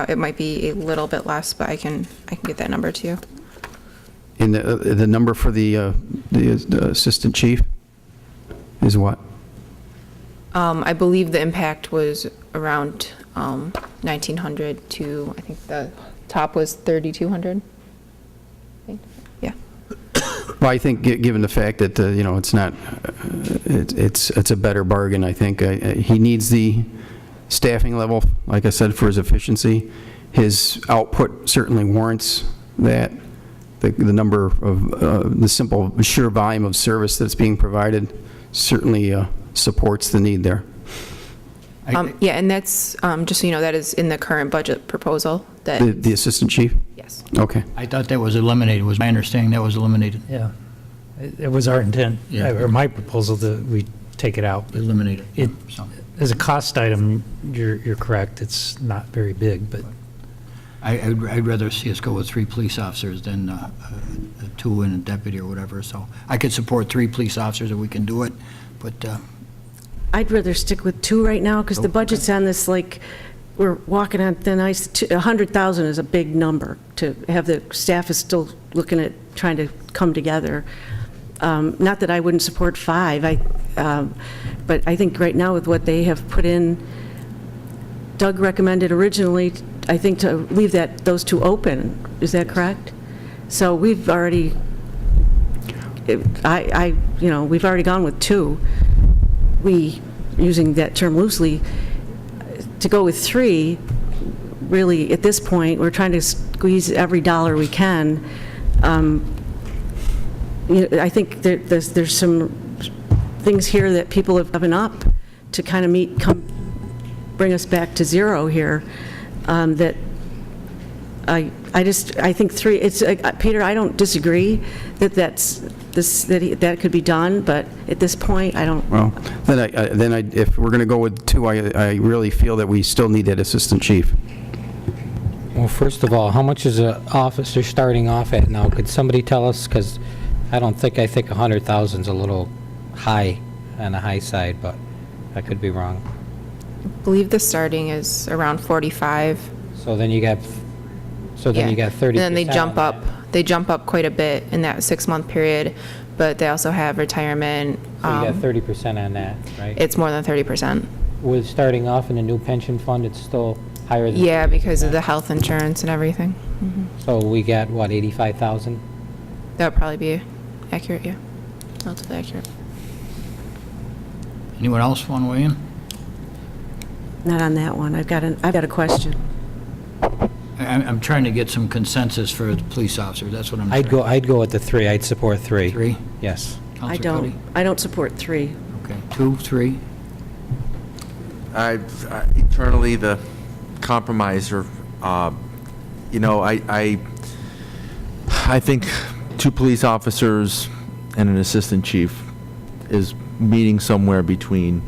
Speaker 13: It might be a little bit less, but I can get that number to you.
Speaker 14: And the number for the assistant chief is what?
Speaker 13: I believe the impact was around 1,900 to, I think the top was 3,200. Yeah.
Speaker 14: Well, I think given the fact that, it's not, it's a better bargain, I think. He needs the staffing level, like I said, for his efficiency. His output certainly warrants that. The number of, the simple, sheer volume of service that's being provided certainly supports the need there.
Speaker 13: Yeah, and that's, just so you know, that is in the current budget proposal. That
Speaker 14: The assistant chief?
Speaker 13: Yes.
Speaker 14: Okay.
Speaker 3: I thought that was eliminated. Was my understanding that was eliminated?
Speaker 12: Yeah. It was our intent,
Speaker 3: Yeah.
Speaker 12: or my proposal, that we take it out.
Speaker 3: Eliminated.
Speaker 12: It, as a cost item, you're correct, it's not very big, but
Speaker 3: I'd rather see us go with 3 police officers than 2 and a deputy or whatever, so I could support 3 police officers if we can do it, but,
Speaker 10: I'd rather stick with 2 right now, because the budget's on this, like, we're walking on thin ice. 100,000 is a big number to have. The staff is still looking at trying to come together. Not that I wouldn't support 5, but I think right now with what they have put in, Doug recommended originally, I think, to leave those 2 open. Is that correct? So we've already, we've already gone with 2. We, using that term loosely, to go with 3, really, at this point, we're trying to squeeze every dollar we can. I think there's some things here that people have given up to kind of bring us back to 0 here, that I think 3, it's, Peter, I don't disagree that that could be done, but at this point, I don't.
Speaker 14: Well, then if we're going to go with 2, I really feel that we still need that assistant chief.
Speaker 15: Well, first of all, how much is an officer starting off at now? Could somebody tell us? Because I think 100,000 is a little high, on the high side, but I could be wrong.
Speaker 13: I believe the starting is around 45.
Speaker 15: So then you got, you got 30%.
Speaker 13: And then they jump
Speaker 15: on
Speaker 13: up. They jump up quite a bit in that 6-month period, but they also have retirement.
Speaker 15: So you got 30% on that, right?
Speaker 13: It's more than 30%.
Speaker 15: With starting off in a new pension fund, it's still higher than.
Speaker 13: Yeah, because of the health insurance and everything.
Speaker 15: So we got, what, 85,000?
Speaker 13: That would probably be accurate, yeah. Relatively accurate.
Speaker 3: Anyone else want to weigh in?
Speaker 10: Not on that one. I've got a question.
Speaker 3: I'm trying to get some consensus for the police officers. That's what I'm trying.
Speaker 15: I'd go with the 3. I'd support 3.
Speaker 3: 3?
Speaker 15: Yes.
Speaker 3: Counselor
Speaker 10: I don't support 3.
Speaker 3: Okay, 2, 3?
Speaker 16: Eternally the compromiser. I think 2 police officers and an assistant chief is meeting somewhere between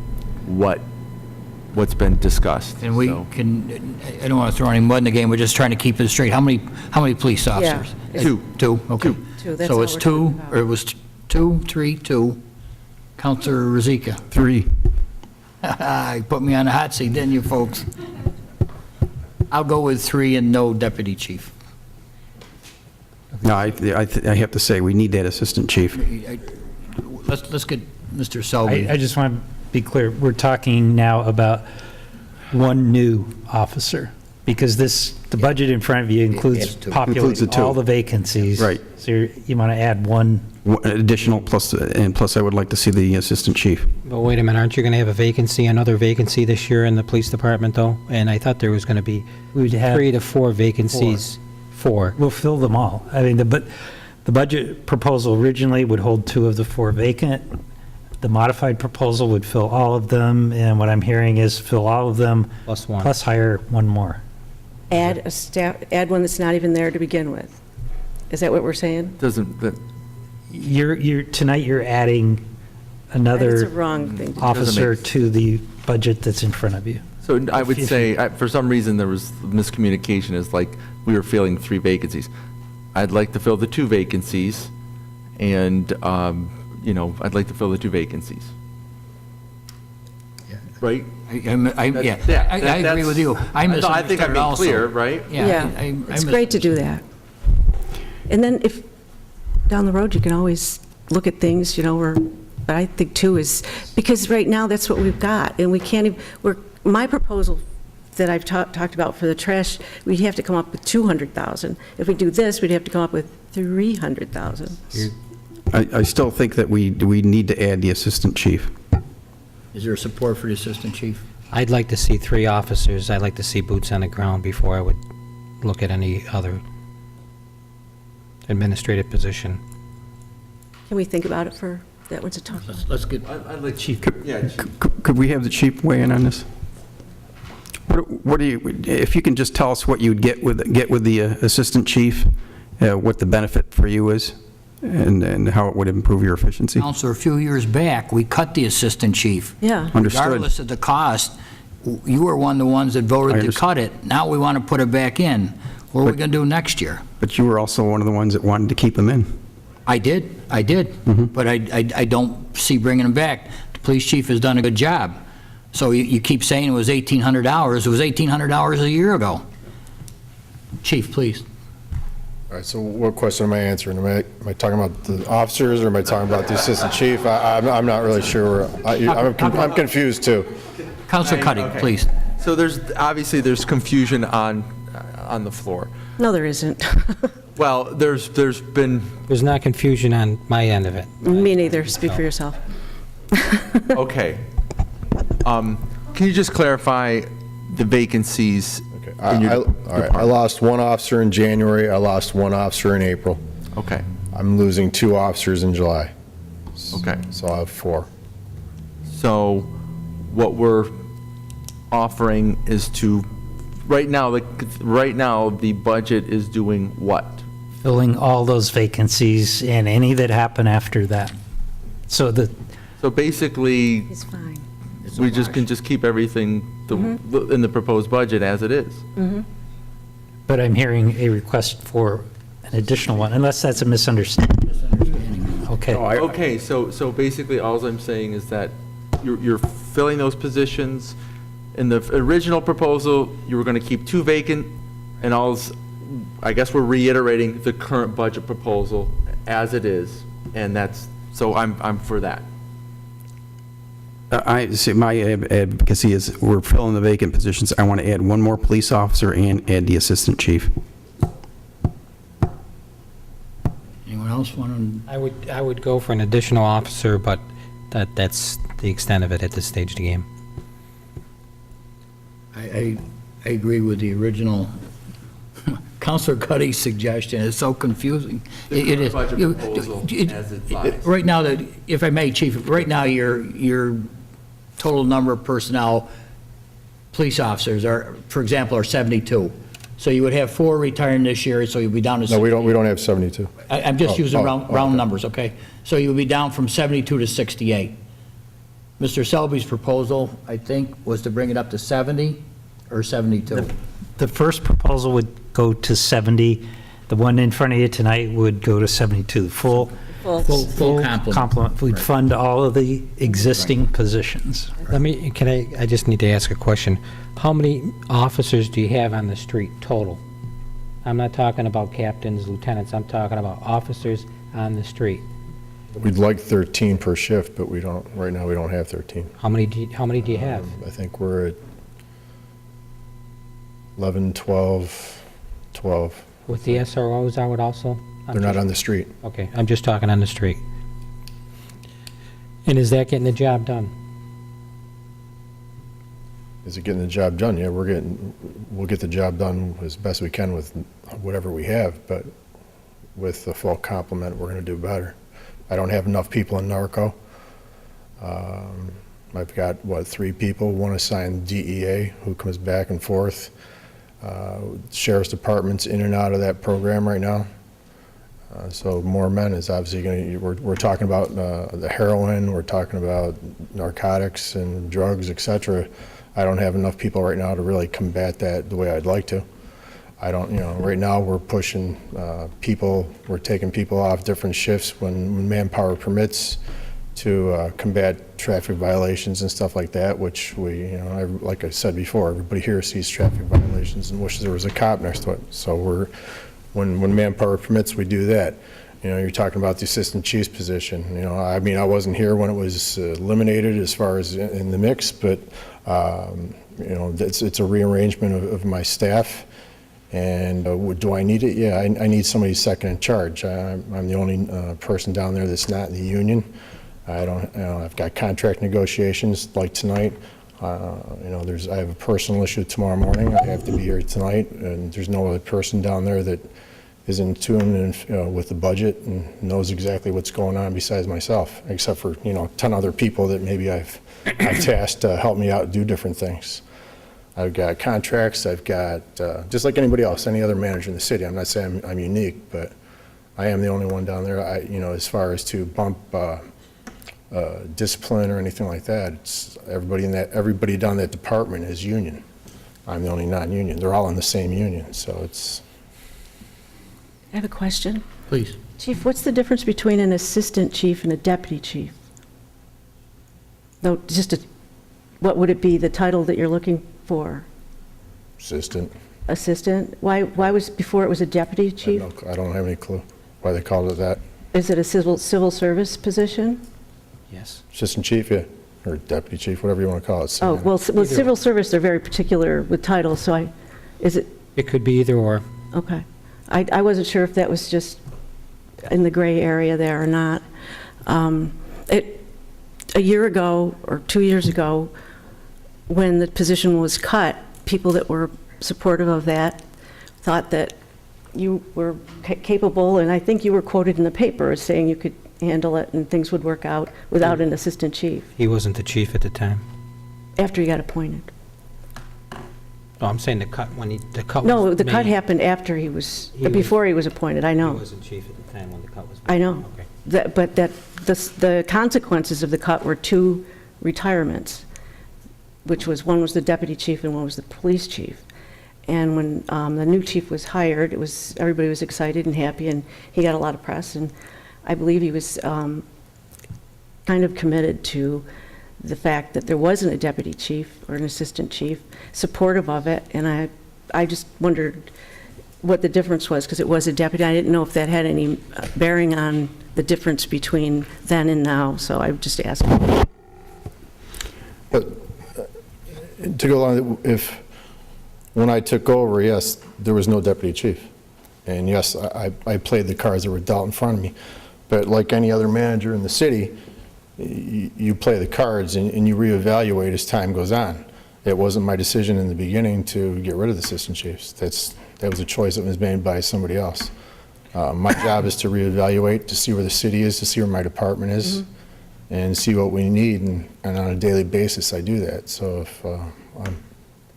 Speaker 16: what's been discussed.
Speaker 3: And we can, I don't want to throw any mud in the game, we're just trying to keep it straight. How many police officers?
Speaker 10: Yeah.
Speaker 16: 2.
Speaker 3: 2, okay.
Speaker 10: 2, that's
Speaker 3: So
Speaker 10: all
Speaker 3: it's
Speaker 10: we're
Speaker 3: 2,
Speaker 10: talking about.
Speaker 3: or it was 2, 3, 2. Counselor Rozika.
Speaker 14: 3.
Speaker 3: You put me on the hot seat, didn't you, folks? I'll go with 3 and no deputy chief.
Speaker 14: No, I have to say, we need that assistant chief.
Speaker 3: Let's get Mr. Selby.
Speaker 12: I just want to be clear, we're talking now about 1 new officer, because the budget in front of you includes
Speaker 14: Includes the
Speaker 12: populating
Speaker 14: 2.
Speaker 12: all the vacancies.
Speaker 14: Right.
Speaker 12: So you want to add 1.
Speaker 14: Additional, plus I would like to see the assistant chief.
Speaker 15: But wait a minute, aren't you going to have a vacancy, another vacancy this year in the police department, though? And I thought there was going to be
Speaker 12: We'd have
Speaker 15: 3 to 4 vacancies. 4.
Speaker 12: We'll fill them all. I mean, the budget proposal originally would hold 2 of the 4 vacant. The modified proposal would fill all of them, and what I'm hearing is fill all of them.
Speaker 15: Plus 1.
Speaker 12: Plus hire 1 more.
Speaker 10: Add one that's not even there to begin with. Is that what we're saying?
Speaker 12: Tonight you're adding another
Speaker 10: That's a wrong thing to do.
Speaker 12: officer to the budget that's in front of you.
Speaker 16: So I would say, for some reason, there was miscommunication, is like we were filling 3 vacancies. I'd like to fill the 2 vacancies, and, I'd like to fill the 2 vacancies. Right?
Speaker 3: I agree with you. I
Speaker 16: I think I'm
Speaker 3: misunderstood
Speaker 16: being
Speaker 3: also.
Speaker 16: clear, right?
Speaker 10: Yeah, it's great to do that. And then if, down the road, you can always look at things, but I think 2 is, because right now, that's what we've got, and we can't even, my proposal that I've talked about for the trash, we'd have to come up with 200,000. If we do this, we'd have to come up with 300,000.
Speaker 14: I still think that we need to add the assistant chief.
Speaker 3: Is there support for the assistant chief?
Speaker 15: I'd like to see 3 officers. I'd like to see boots on the ground before I would look at any other administrative position.
Speaker 10: Can we think about it for, that one's a tough one.
Speaker 3: Let's get
Speaker 16: I'd like
Speaker 12: Chief.
Speaker 14: Could we have the chief weigh in on this? What do you, if you can just tell us what you'd get with the assistant chief, what the benefit for you is, and how it would improve your efficiency?
Speaker 3: Counselor, a few years back, we cut the assistant chief.
Speaker 10: Yeah.
Speaker 14: Understood.
Speaker 3: Regardless of the cost, you were one of the ones that voted to cut it. Now we want to put it back in. What are we going to do next year?
Speaker 14: But you were also one of the ones that wanted to keep him in.
Speaker 3: I did, but I don't see bringing him back. The police chief has done a good job. So you keep saying it was $1,800. It was $1,800 a year ago. Chief, please.
Speaker 8: All right, so what question am I answering? Am I talking about the officers, or am I talking about the assistant chief? I'm not really sure. I'm confused, too.
Speaker 3: Counselor Cuddy, please.
Speaker 16: So obviously there's confusion on the floor.
Speaker 10: No, there isn't.
Speaker 16: Well, there's been,
Speaker 15: There's not confusion on my end of it.
Speaker 10: Me neither. Speak for yourself.
Speaker 16: okay. Can you just clarify the vacancies?
Speaker 8: Okay.
Speaker 16: in your
Speaker 8: All right, I lost one officer in January, I lost one officer in April.
Speaker 16: Okay.
Speaker 8: I'm losing 2 officers in July.
Speaker 16: Okay.
Speaker 8: So I'll have 4.
Speaker 16: So what we're offering is to, right now the budget is doing what?
Speaker 12: Filling all those vacancies and any that happen after that. So
Speaker 16: basically,
Speaker 10: It's fine.
Speaker 16: we can just keep everything in the proposed budget as it is.
Speaker 12: But I'm hearing a request for an additional one, unless that's a misunderstanding. Okay.
Speaker 16: Okay, so basically, all I'm saying is that you're filling those positions. In the original proposal, you were going to keep 2 vacant, and I guess we're reiterating the current budget proposal as it is, and so I'm for that.
Speaker 14: I see, my advocacy is we're filling the vacant positions. I want to add 1 more police officer and add the assistant chief.
Speaker 3: Anyone else want to?
Speaker 15: I would go for an additional officer, but that's the extent of it at this stage of the game.
Speaker 3: I agree with the original Counselor Cuddy's suggestion. It's so confusing. It is.
Speaker 16: Budget proposal as it lies.
Speaker 3: Right now, if I may, Chief, right now, your total number of personnel, police officers are, for example, are 72. So you would have 4 retiring this year, so you'd be down to.
Speaker 8: No, we don't have 72.
Speaker 3: I'm just using round
Speaker 8: okay.
Speaker 3: numbers, okay? So you would be down from 72 to 68. Mr. Selby's proposal, I think, was to bring it up to 70 or 72.
Speaker 12: The first proposal would go to 70. The one in front of you tonight would go to 72. Full complement. We'd fund all of the existing positions.
Speaker 15: I just need to ask a question. How many officers do you have on the street total? I'm not talking about captains, lieutenants, I'm talking about officers on the street.
Speaker 8: We'd like 13 per shift, but right now we don't have 13.
Speaker 15: How many do you have?
Speaker 8: I think we're at 11, 12.
Speaker 15: With the SROs, I would also?
Speaker 8: They're not on the street.
Speaker 15: Okay, I'm just talking on the street. And is that getting the job done?
Speaker 8: Is it getting the job done? Yeah, we'll get the job done as best we can with whatever we have, but with the full complement, we're going to do better. I don't have enough people in narco. I've got, 3 people, 1 assigned DEA who comes back and forth. Sheriff's Department's in and out of that program right now. So more men is obviously going to, we're talking about the heroin, we're talking about narcotics and drugs, et cetera. I don't have enough people right now to really combat that the way I'd like to. Right now we're pushing people, we're taking people off different shifts when manpower permits to combat traffic violations and stuff like that, which like I said before, everybody here sees traffic violations and wishes there was a cop next to it. So when manpower permits, we do that. You're talking about the assistant chief's position. I wasn't here when it was eliminated as far as in the mix, but it's a rearrangement of my staff. And do I need it? Yeah, I need somebody second in charge. I'm the only person down there that's not in the union. I've got contract negotiations like tonight. I have a personal issue tomorrow morning. I have to be here tonight, and there's no other person down there that is in tune with the budget and knows exactly what's going on besides myself, except for 10 other people that maybe I've tasked to help me out do different things. I've got contracts. I've got just like anybody else, any other manager in the city. I'm not saying I'm unique, but I am the only one down there. As far as to bump discipline or anything like that, it's everybody down that department is union. I'm the only non-union. They're all in the same union, so it's.
Speaker 10: I have a question.
Speaker 3: Please.
Speaker 10: Chief, what's the difference between an assistant chief and a deputy chief? What would it be, the title that you're looking for?
Speaker 8: Assistant.
Speaker 10: assistant? Why was, before it was a deputy chief?
Speaker 8: I don't have any clue why they called it that.
Speaker 10: Is it a civil service position?
Speaker 15: Yes.
Speaker 8: Assistant chief, yeah, or deputy chief, whatever you want to call it.
Speaker 10: Oh, well, civil service, they're very particular with titles, so is it,
Speaker 15: It could be either or.
Speaker 10: okay. I wasn't sure if that was just in the gray area there or not. A year ago, or 2 years ago, when the position was cut, people that were supportive of that thought that you were capable, and I think you were quoted in the paper as saying you could handle it and things would work out without an assistant chief,
Speaker 15: He wasn't the chief at the time.
Speaker 10: after you got appointed.
Speaker 15: No, I'm saying the cut, when the cut was
Speaker 10: No, the cut
Speaker 15: made,
Speaker 10: happened after before he was appointed, I know.
Speaker 15: He wasn't chief at the time when the cut was made.
Speaker 10: I know.
Speaker 15: Okay.
Speaker 10: But the consequences of the cut were 2 retirements, which was, one was the deputy chief and one was the police chief. And when the new chief was hired, everybody was excited and happy, and he got a lot of press, and I believe he was kind of committed to the fact that there wasn't a deputy chief or an assistant chief, supportive of it, and I just wondered what the difference was, because it was a deputy. I didn't know if that had any bearing on the difference between then and now, so I would just ask.
Speaker 8: But to go along, when I took over, yes, there was no deputy chief. And yes, I played the cards that were dealt in front of me. But like any other manager in the city, you play the cards and you reevaluate as time goes on. It wasn't my decision in the beginning to get rid of the assistant chiefs. That was a choice that was made by somebody else. My job is to reevaluate, to see where the city is, to see where my department is, and see what we need, and on a daily basis, I do that. So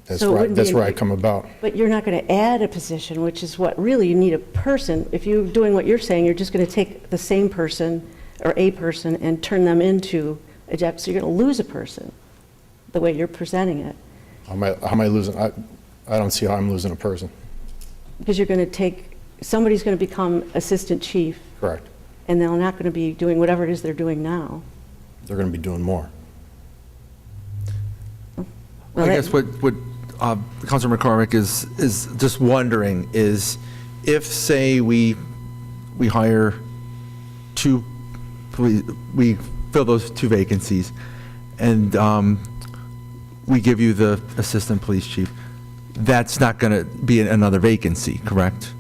Speaker 8: that's where I come about.
Speaker 10: But you're not going to add a position, which is what really you need a person. If you're doing what you're saying, you're just going to take the same person or a person and turn them into a deputy. So you're going to lose a person, the way you're presenting it.
Speaker 8: How am I losing? I don't see how I'm losing a person.
Speaker 10: Because you're going to somebody's going to become assistant chief.
Speaker 8: Correct.
Speaker 10: And they're not going to be doing whatever it is they're doing now.
Speaker 8: They're going to be doing more.
Speaker 10: Well,
Speaker 16: I guess what Councilor McCormick is just wondering is, if, say, we hire we fill those 2 vacancies, and we give you the assistant police chief, that's not going to be another vacancy, correct?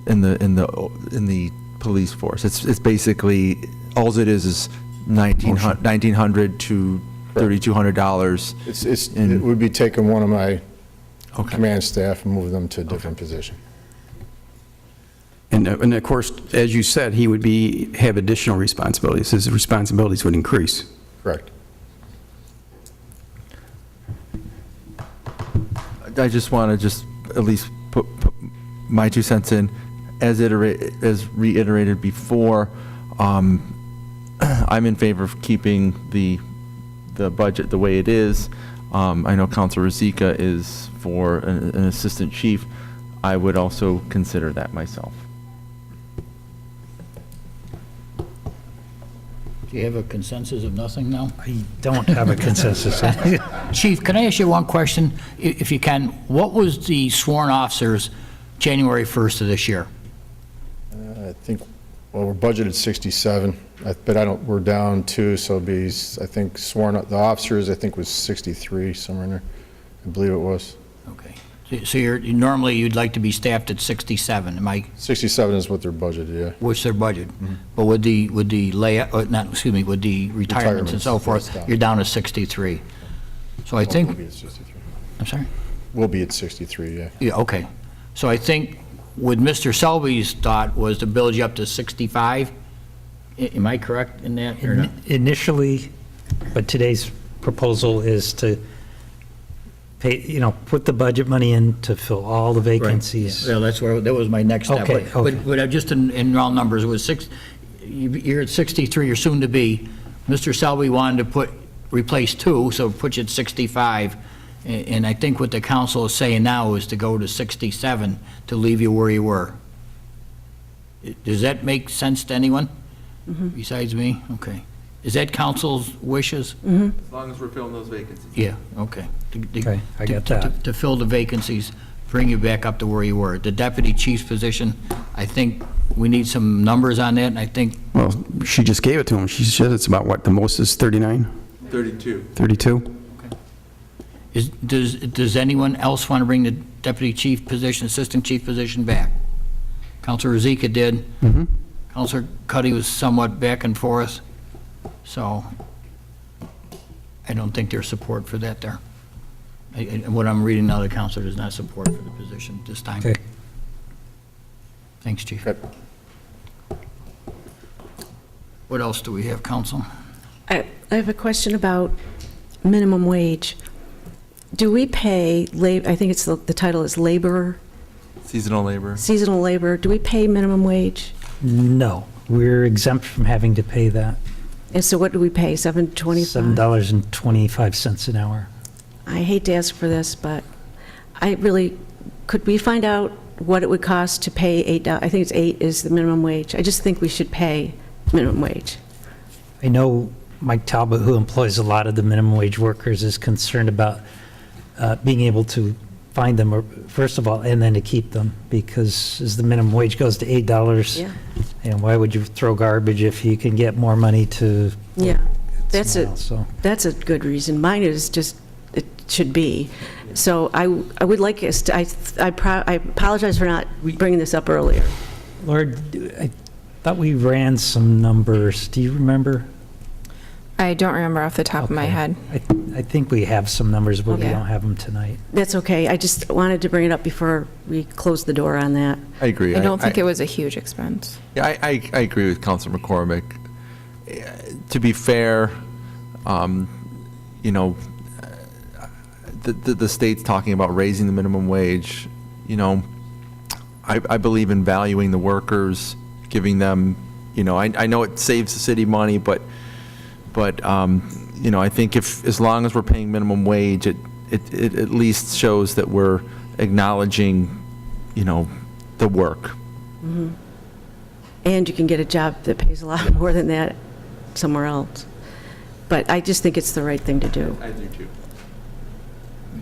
Speaker 16: In the police force, it's basically all it is $1,900 to $3,200.
Speaker 8: It would be taking one of my command staff and moving them to a different position.
Speaker 14: And of course, as you said, he would have additional responsibilities. His responsibilities would increase.
Speaker 8: Correct.
Speaker 16: I just want to at least put my 2 cents in. As reiterated before, I'm in favor of keeping the budget the way it is. I know Councilor Rozika is for an assistant chief. I would also consider that myself.
Speaker 3: Do you have a consensus of nothing now?
Speaker 12: I don't have a consensus.
Speaker 3: Chief, can I ask you one question, if you can? What was the sworn officers January 1st of this year?
Speaker 8: I think, well, we're budgeted 67, but we're down 2, so it'll be, I think, the officers, I think, was 63, somewhere in there. I believe it was.
Speaker 3: Okay. So normally you'd like to be staffed at 67, am I?
Speaker 8: 67 is what they're budgeted, yeah.
Speaker 3: What's their budget? But with the with the retirements and so forth, you're down to 63. So I think.
Speaker 8: We'll be at 63.
Speaker 3: I'm sorry?
Speaker 8: We'll be at 63, yeah.
Speaker 3: Yeah, okay. So I think what Mr. Selby's thought was to build you up to 65. Am I correct in that? Or not?
Speaker 12: Initially, but today's proposal is to pay, put the budget money in to fill all the vacancies.
Speaker 3: Right. Yeah, that was my next step.
Speaker 12: Okay,
Speaker 3: But just in round numbers, it was you're at 63, you're soon to be. Mr. Selby wanted to replace 2, so put you at 65. And I think what the council is saying now is to go to 67 to leave you where you were. Does that make sense to anyone besides me? Okay. Is that council's wishes?
Speaker 16: As long as we're filling those vacancies.
Speaker 3: Yeah, okay.
Speaker 12: Okay, I get that.
Speaker 3: To fill the vacancies bring you back up to where you were. The deputy chief's position, I think we need some numbers on that, and I think,
Speaker 14: Well, she just gave it to him. She said it's about, what, the most is 39?
Speaker 16: 32.
Speaker 14: 32?
Speaker 3: does anyone else want to bring the deputy chief position, assistant chief position back? Counselor Rozika did.
Speaker 14: Mm-hmm.
Speaker 3: Counselor Cuddy was somewhat back and forth, so I don't think there's support for that there. What I'm reading now, the counselor does not support for the position this time.
Speaker 12: Okay.
Speaker 3: Thanks, Chief. What else do we have, counsel?
Speaker 10: I have a question about minimum wage. Do we pay, I think it's the title is laborer,
Speaker 16: Seasonal labor.
Speaker 10: seasonal labor, do we pay minimum wage?
Speaker 12: No, we're exempt from having to pay that.
Speaker 10: And so what do we pay, $7.25?
Speaker 12: $7.25 an hour.
Speaker 10: I hate to ask for this, but could we find out what it would cost to pay $8? I think it's $8 is the minimum wage. I just think we should pay minimum wage.
Speaker 12: I know Mike Talbot, who employs a lot of the minimum wage workers, is concerned about being able to find them, first of all, and then to keep them, because as the minimum wage goes to $8,
Speaker 10: Yeah.
Speaker 12: and why would you throw garbage if you can get more money to
Speaker 10: Yeah, that's
Speaker 12: somewhere else, so.
Speaker 10: that's a good reason. Mine is just, it should be. So I would like us to, I apologize for not bringing this up earlier.
Speaker 12: Lord, I thought we ran some numbers. Do you remember?
Speaker 13: I don't remember off the top of my
Speaker 12: Okay.
Speaker 13: head.
Speaker 12: I think we have some numbers, but we
Speaker 13: Okay.
Speaker 12: don't have them tonight.
Speaker 10: That's okay. I just wanted to bring it up before we close the door on that.
Speaker 16: I agree.
Speaker 13: I don't think it was a huge expense.
Speaker 16: Yeah, I agree with Councilor McCormick. To be fair, you know, the state's talking about raising the minimum wage. You know, I believe in valuing the workers, giving them, you know, I know it saves the city money, but you know, I think as long as we're paying minimum wage, it at least shows that we're acknowledging, you know, the work.
Speaker 10: Mhm. And you can get a job that pays a lot more than that somewhere else. But I just think it's the right thing to do.
Speaker 16: I do too.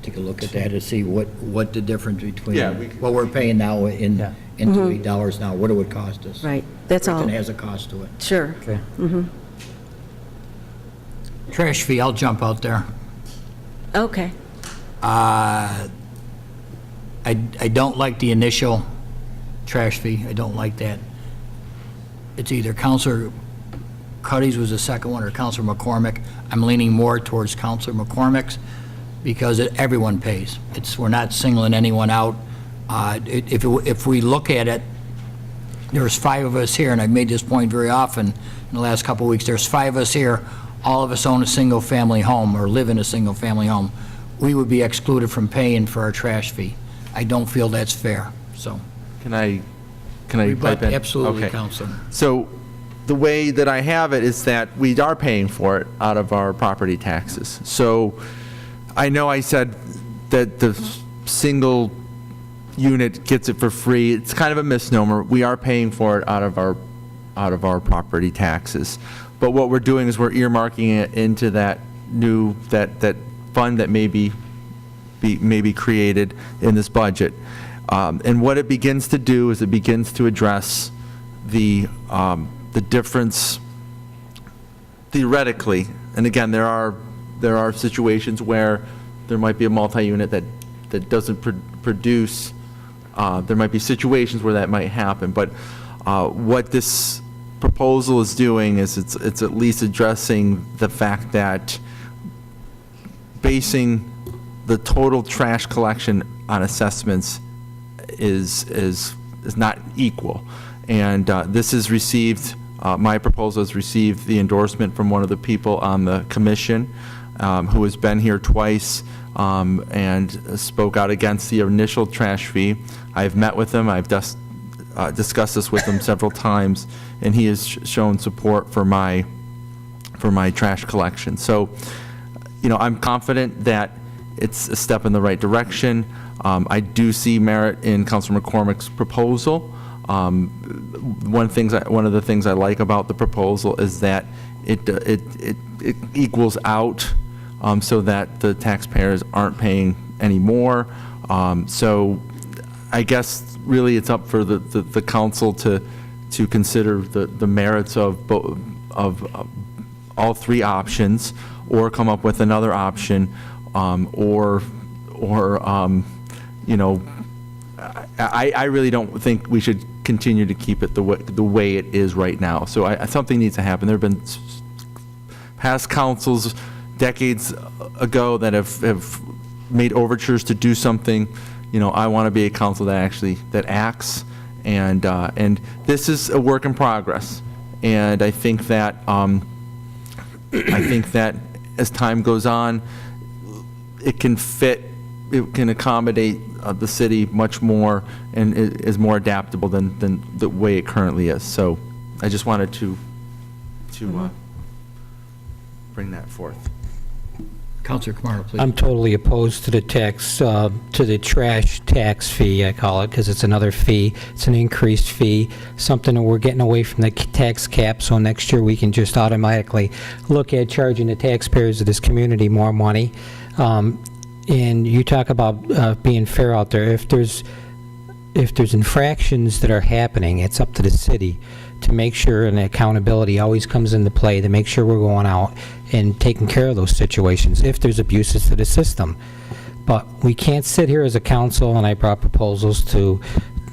Speaker 3: Take a look at that to see what the difference between
Speaker 16: Yeah,
Speaker 3: what we're paying now into
Speaker 10: Mhm.
Speaker 3: $8 now, what it would cost us.
Speaker 10: Right, that's all.
Speaker 3: Everything has a cost to it.
Speaker 10: Sure.
Speaker 12: Okay.
Speaker 10: Mhm.
Speaker 3: Trash fee, I'll jump out there.
Speaker 10: Okay.
Speaker 3: I don't like the initial trash fee. I don't like that. It's either Counselor Cuddy's was the second one or Counselor McCormick. I'm leaning more towards Counselor McCormick's because everyone pays. We're not singling anyone out. If we look at it, there's 5 of us here, and I've made this point very often in the last couple of weeks. There's 5 of us here. All of us own a single-family home or live in a single-family home. We would be excluded from paying for our trash fee. I don't feel that's fair, so.
Speaker 16: Can I
Speaker 3: Rebut,
Speaker 16: pipe in?
Speaker 3: absolutely,
Speaker 16: Okay.
Speaker 3: Counselor.
Speaker 16: So the way that I have it is that we are paying for it out of our property taxes. So I know I said that the single unit gets it for free. It's kind of a misnomer. We are paying for it out of our property taxes. But what we're doing is we're earmarking it into that new, that fund that may be created in this budget. And what it begins to do is it begins to address the difference theoretically. And again, there are situations where there might be a multi-unit that doesn't produce. There might be situations where that might happen. But what this proposal is doing is it's at least addressing the fact that basing the total trash collection on assessments is not equal. And this has received, my proposal has received the endorsement from one of the people on the commission who has been here twice and spoke out against the initial trash fee. I've met with him, I've discussed this with him several times, and he has shown support for my trash collection. So, you know, I'm confident that it's a step in the right direction. I do see merit in Councilor McCormick's proposal. One of the things I like about the proposal is that it equals out so that the taxpayers aren't paying any more. So, I guess really it's up for the council to consider the merits of all three options, or come up with another option, or you know, I really don't think we should continue to keep it the way it is right now. So something needs to happen. There have been past councils decades ago that have made overtures to do something. You know, I want to be a council that acts, and this is a work in progress. And I think that as time goes on, it can accommodate the city much more, and is more adaptable than the way it currently is. So I just wanted to bring that forth.
Speaker 3: Councilor Kamara, please.
Speaker 15: I'm totally opposed to the tax, to the trash tax fee, I call it, because it's another fee. It's an increased fee, something that we're getting away from the tax cap, so next year we can just automatically look at charging the taxpayers of this community more money. And you talk about being fair out there. If there's infractions that are happening, it's up to the city to make sure, and accountability always comes into play, to make sure we're going out and taking care of those situations if there's abuses to the system. But we can't sit here as a council, and I brought proposals to,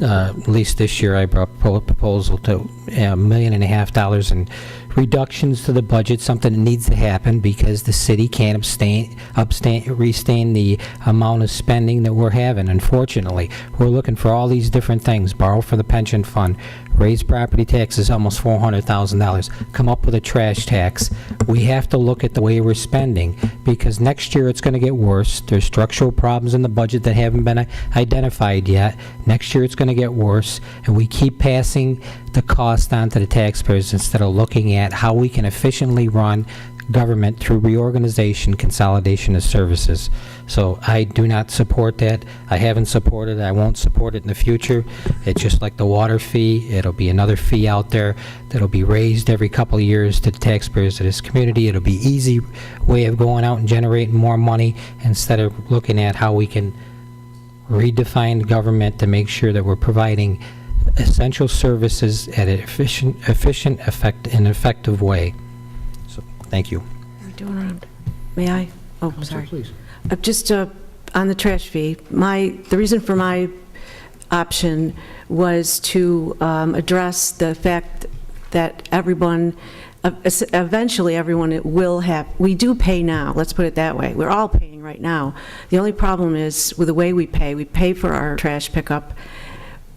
Speaker 15: at least this year, I brought a proposal to $1.5 million in reductions to the budget, something that needs to happen because the city can't restrain the amount of spending that we're having. Unfortunately, we're looking for all these different things: borrow for the pension fund, raise property taxes almost $400,000, come up with a trash tax. We have to look at the way we're spending, because next year it's going to get worse. There's structural problems in the budget that haven't been identified yet. Next year it's going to get worse, and we keep passing the cost on to the taxpayers instead of looking at how we can efficiently run government through reorganization, consolidation of services. So I do not support that. I haven't supported it. I won't support it in the future. It's just like the water fee. It'll be another fee out there that'll be raised every couple of years to the taxpayers of this community. It'll be easy way of going out and generating more money instead of looking at how we can redefine government to make sure that we're providing essential services at an efficient, and effective way. So, thank you.
Speaker 10: May I? Oh, sorry.
Speaker 3: Please.
Speaker 10: Just on the trash fee, the reason for my option was to address the fact that eventually everyone will have, we do pay now, let's put it that way. We're all paying right now. The only problem is with the way we pay for our trash pickup.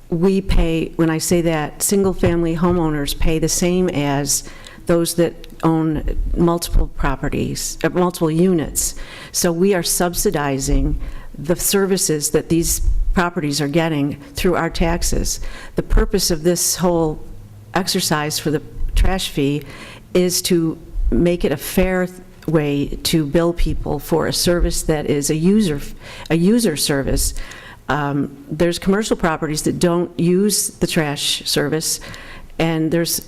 Speaker 10: We pay, when I say that, single-family homeowners pay the same as those that own multiple properties, multiple units. So we are subsidizing the services that these properties are getting through our taxes. The purpose of this whole exercise for the trash fee is to make it a fair way to bill people for a service that is a user service. There's commercial properties that don't use the trash service, and there's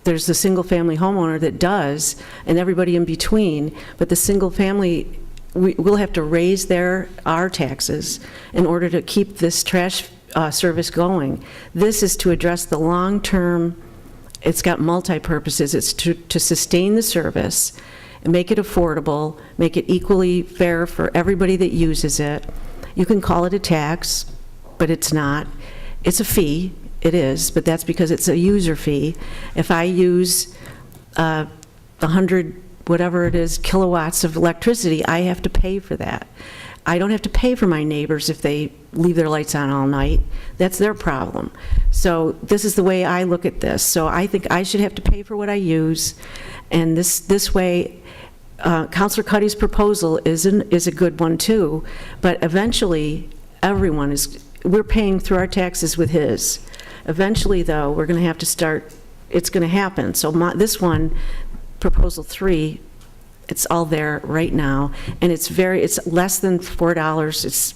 Speaker 10: the single-family homeowner that does, and everybody in between. But the single-family, we'll have to raise our taxes in order to keep this trash service going. This is to address the long-term. It's got multi-purposes. It's to sustain the service and make it affordable, make it equally fair for everybody that uses it. You can call it a tax, but it's not. It's a fee, it is, but that's because it's a user fee. If I use 100, whatever it is, kilowatts of electricity, I have to pay for that. I don't have to pay for my neighbors if they leave their lights on all night. That's their problem. So this is the way I look at this. So I think I should have to pay for what I use, and this way, Councilor Cuddy's proposal is a good one too, but eventually we're paying through our taxes with his. Eventually though, we're going to have to start, it's going to happen. So this one, proposal 3, it's all there right now, and it's less than $4. It's,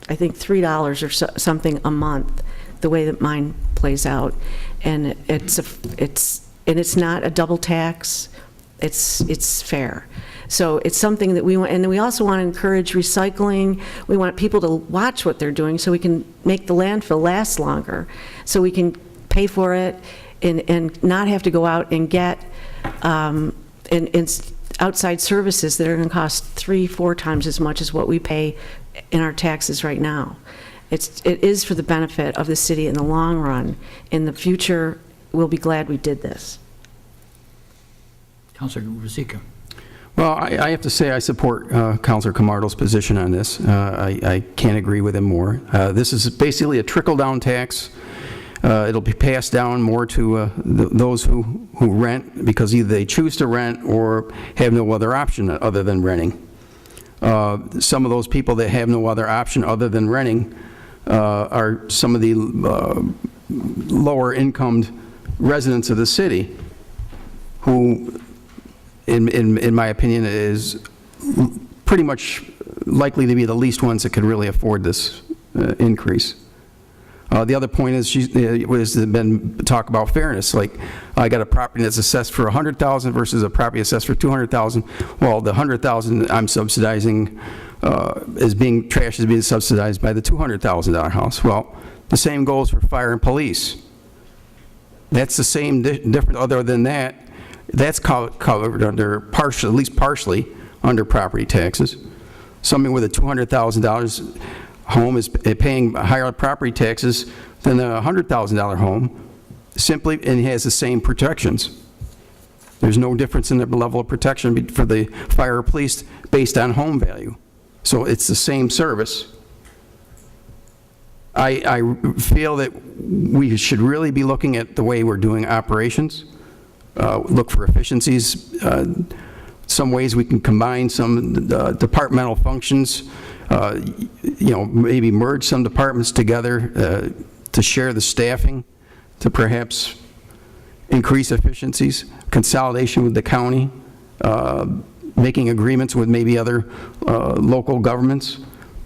Speaker 10: I think, $3 or something a month, the way that mine plays out. And it's not a double tax. It's fair. So it's something that we want, and we also want to encourage recycling. We want people to watch what they're doing so we can make the landfill last longer, so we can pay for it and not have to go out and get outside services that are going to cost 3-4 times as much as what we pay in our taxes right now. It is for the benefit of the city in the long run. In the future, we'll be glad we did this.
Speaker 3: Councilor Ruzicka.
Speaker 14: Well, I have to say I support Councilor Camardo's position on this. I can't agree with him more. This is basically a trickle-down tax. It'll be passed down more to those who rent because either they choose to rent or have no other option other than renting. Some of those people that have no other option other than renting are some of the lower-income residents of the city who, in my opinion, is pretty much likely to be the least ones that could really afford this increase. The other point is, has been talk about fairness. Like, I got a property that's assessed for $100,000 versus a property assessed for $200,000. Well, the $100,000 I'm subsidizing trash is being subsidized by the $200,000 house. Well, the same goes for fire and police. That's the same difference. Other than that, that's covered under at least partially under property taxes. Something with a $200,000 home is paying higher property taxes than a $100,000 home, simply, and has the same protections. There's no difference in the level of protection for the fire or police based on home value. So it's the same service. I feel that we should really be looking at the way we're doing operations, look for efficiencies. Some ways we can combine some departmental functions, maybe merge some departments together to share the staffing, to perhaps increase efficiencies, consolidation with the county, making agreements with maybe other local governments.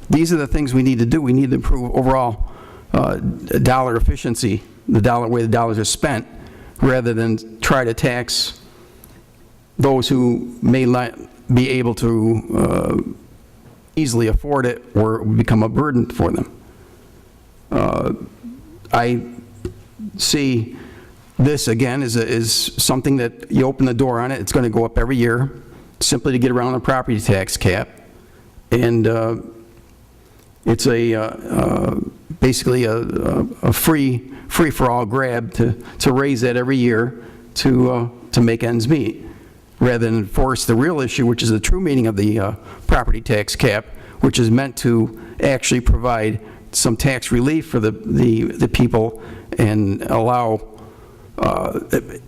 Speaker 14: These are the things we need to do. We need to improve overall dollar efficiency, the way the dollars are spent, rather than try to tax those who may not be able to easily afford it or become a burden for them. I see this, again, is something that you open the door on it. It's going to go up every year simply to get around the property tax cap. And it's basically a free-for-all grab to raise that every year to make ends meet, rather than enforce the real issue, which is the true meaning of the property tax cap, which is meant to actually provide some tax relief for the people and allow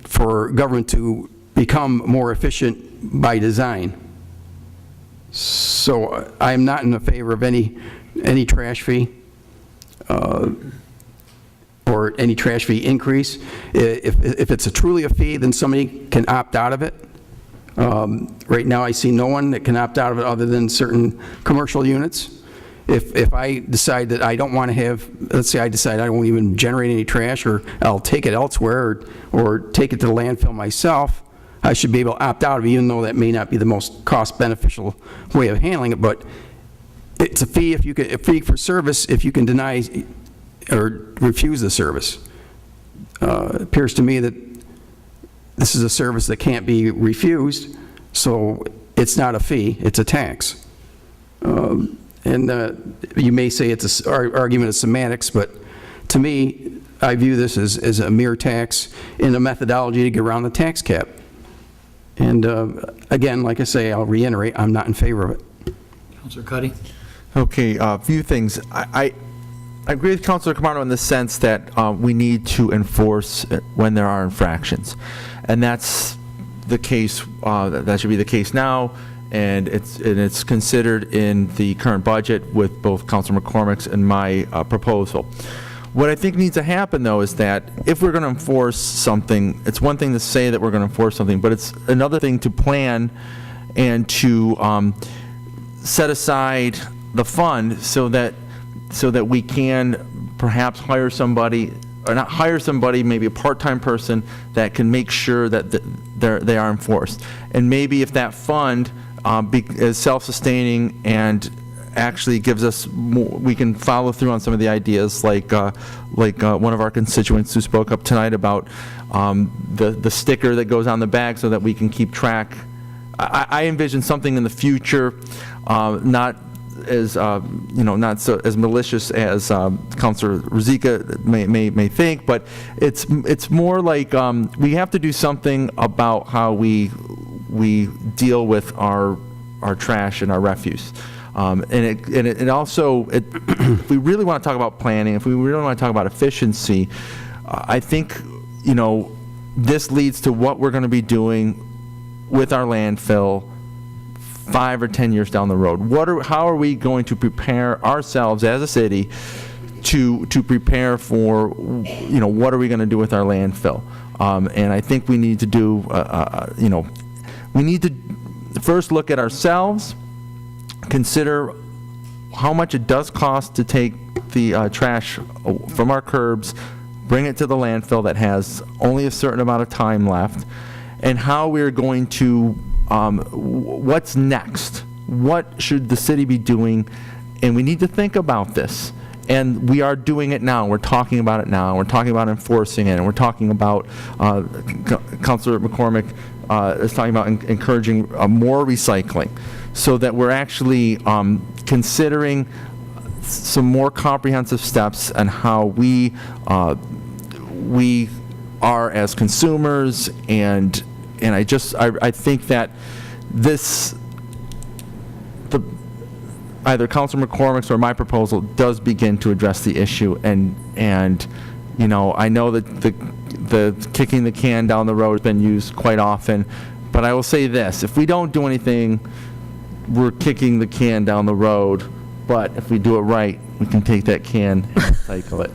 Speaker 14: for government to become more efficient by design. So I'm not in favor of any trash fee or any trash fee increase. If it's truly a fee, then somebody can opt out of it. Right now, I see no one that can opt out of it other than certain commercial units. If I decide that I don't want to have, let's say I decide I won't even generate any trash, or I'll take it elsewhere, or take it to the landfill myself, I should be able to opt out of it, even though that may not be the most cost-beneficial way of handling it. But it's a fee a fee for service if you can deny or refuse the service. It appears to me that this is a service that can't be refused, so it's not a fee, it's a tax. And you may say it's an argument of semantics, but to me, I view this as a mere tax in a methodology to get around the tax cap. And again, like I say, I'll reiterate, I'm not in favor of it.
Speaker 3: Councilor Cuddy?
Speaker 16: Okay, a few things. I agree with Councilor Camardo in the sense that we need to enforce when there are infractions. And that's the case, that should be the case now, and it's considered in the current budget with both Councilor McCormick's and my proposal. What I think needs to happen, though, is that if we're going to enforce something, it's one thing to say that we're going to enforce something, but it's another thing to plan and to set aside the fund so that we can perhaps hire somebody, or not hire somebody, maybe a part-time person that can make sure that they are enforced. And maybe if that fund is self-sustaining and actually gives us more, we can follow through on some of the ideas like one of our constituents who spoke up tonight about the sticker that goes on the bag so that we can keep track. I envision something in the future, not as not so as malicious as Councilor Ruzicka may think, but it's more like we have to do something about how we deal with our trash and our refuse. And it also, if we really want to talk about planning, if we really want to talk about efficiency, I think, this leads to what we're going to be doing with our landfill 5 or 10 years down the road. How are we going to prepare ourselves as a city to prepare for, what are we going to do with our landfill? And I think we need to do, we need to first look at ourselves, consider how much it does cost to take the trash from our curbs, bring it to the landfill that has only a certain amount of time left, and how we're going to, what's next? What should the city be doing? And we need to think about this. And we are doing it now. We're talking about it now. We're talking about enforcing it. And we're talking about, Councilor McCormick is talking about encouraging more recycling, so that we're actually considering some more comprehensive steps on how we are as consumers, and I think that this, either Councilor McCormick's or my proposal does begin to address the issue, and I know that the kicking the can down the road has been used quite often, but I will say this: if we don't do anything, we're kicking the can down the road. But if we do it right, we can take that can and recycle it.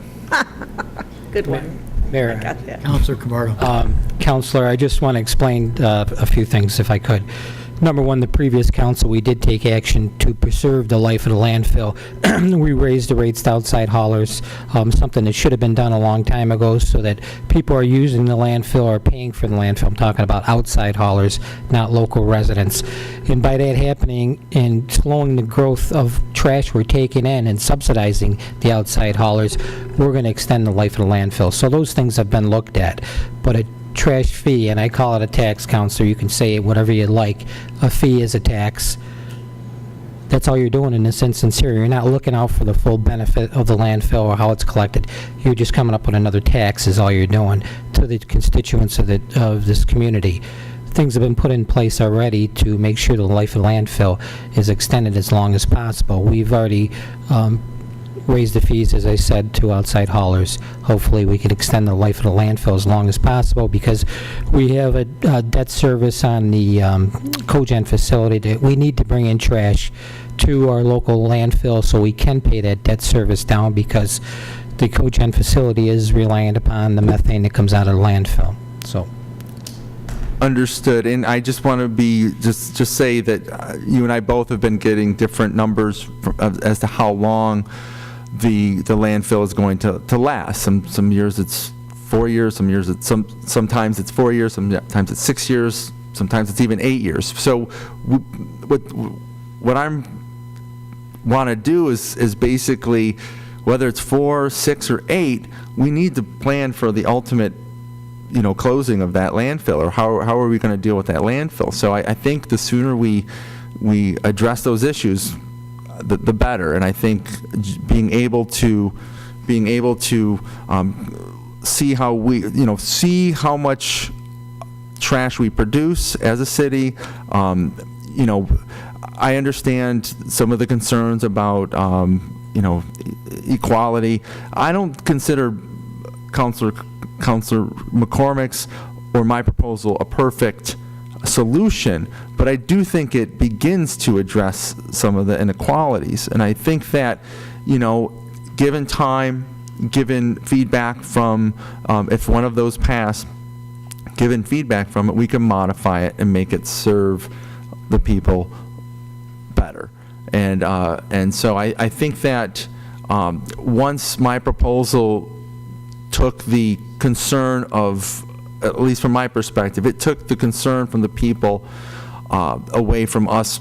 Speaker 10: Good one.
Speaker 15: Mayor.
Speaker 10: Got that.
Speaker 3: Councilor Camardo.
Speaker 15: Counselor, I just want to explain a few things, if I could. Number one, the previous council, we did take action to preserve the life of the landfill. We raised the rates to outside haulers, something that should have been done a long time ago, so that people are using the landfill or paying for the landfill. I'm talking about outside haulers, not local residents. And by that happening and slowing the growth of trash we're taking in and subsidizing the outside haulers, we're going to extend the life of the landfill. So those things have been looked at. But a trash fee, and I call it a tax, Counselor, you can say it whatever you like, a fee is a tax. That's all you're doing in this instance here. You're not looking out for the full benefit of the landfill or how it's collected. You're just coming up with another tax is all you're doing to the constituents of this community. Things have been put in place already to make sure the life of the landfill is extended as long as possible. We've already raise the fees, as I said, to outside haulers. Hopefully we can extend the life of the landfill as long as possible, because we have a debt service on the cogen facility that we need to bring in trash to our local landfill so we can pay that debt service down, because the cogen facility is reliant upon the methane that comes out of the landfill. So.
Speaker 16: Understood. And I just want to just say that you and I both have been getting different numbers as to how long the landfill is going to last. Some years it's 4 years, some years it's sometimes it's 4 years, sometimes it's 6 years, sometimes it's even 8 years. So what I want to do is basically, whether it's 4, 6, or 8, we need to plan for the ultimate closing of that landfill, or how are we going to deal with that landfill. So I think the sooner we address those issues, the better. And I think being able to see how much trash we produce as a city. I understand some of the concerns about equality. I don't consider Councilor McCormick's or my proposal a perfect solution, but I do think it begins to address some of the inequalities. And I think that, given time, given feedback from, if one of those pass, given feedback from it, we can modify it and make it serve the people better. And so I think that once my proposal took the concern of, at least from my perspective, it took the concern from the people away from us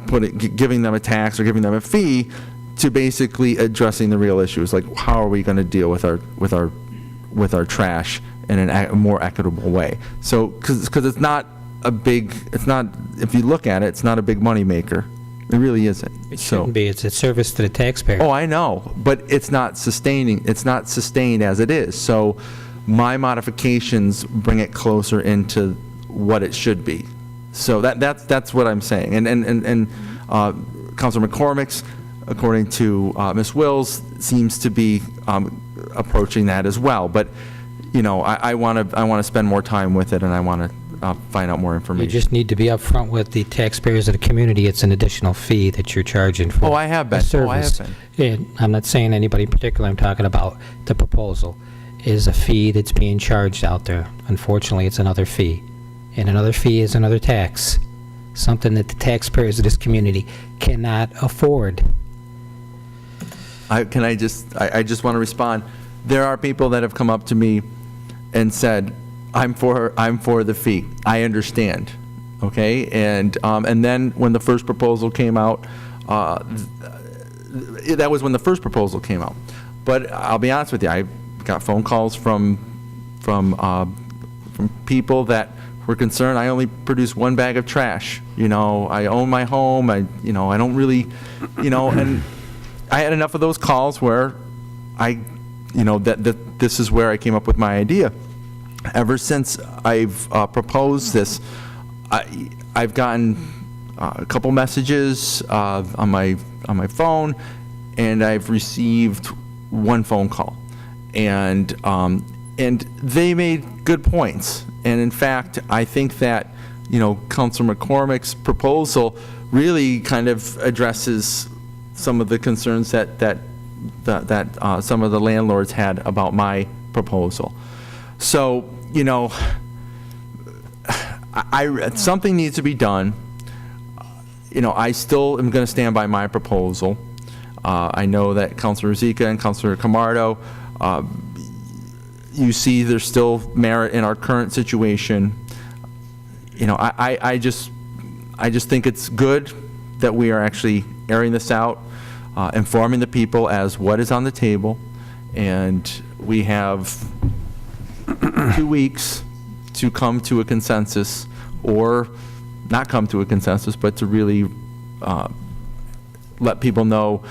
Speaker 16: giving them a tax or giving them a fee to basically addressing the real issues, like how are we going to deal with our trash in a more equitable way. So, because it's not a big, if you look at it, it's not a big money maker. It really isn't.
Speaker 15: It shouldn't be. It's a service to the taxpayer.
Speaker 16: Oh, I know, but it's not sustained as it is. So my modifications bring it closer into what it should be. So that's what I'm saying. And Councilor McCormick's, according to Ms. Wills, seems to be approaching that as well. But I want to spend more time with it, and I want to find out more information.
Speaker 15: You just need to be upfront with the taxpayers of the community. It's an additional fee that you're charging for.
Speaker 16: Oh, I have been.
Speaker 15: A service. And I'm not saying anybody in particular. I'm talking about the proposal is a fee that's being charged out there. Unfortunately, it's another fee. And another fee is another tax. Something that the taxpayers of this community cannot afford.
Speaker 16: I just want to respond. There are people that have come up to me and said, I'm for the fee. I understand, okay? And then when the first proposal came out, that was when the first proposal came out. But I'll be honest with you, I got phone calls from people that were concerned. I only produce one bag of trash. I own my home. I don't really, and I had enough of those calls where that this is where I came up with my idea. Ever since I've proposed this, I've gotten a couple messages on my phone, and I've received one phone call, and they made good points. And in fact, I think that Councilor McCormick's proposal really kind of addresses some of the concerns that some of the landlords had about my proposal. So, something needs to be done. I still am going to stand by my proposal. I know that Councilor Zika and Councilor Camardo, you see there's still merit in our current situation. I just think it's good that we are actually airing this out, informing the people as what is on the table, and we have 2 weeks to come to a consensus, or not come to a consensus, but to really let people know,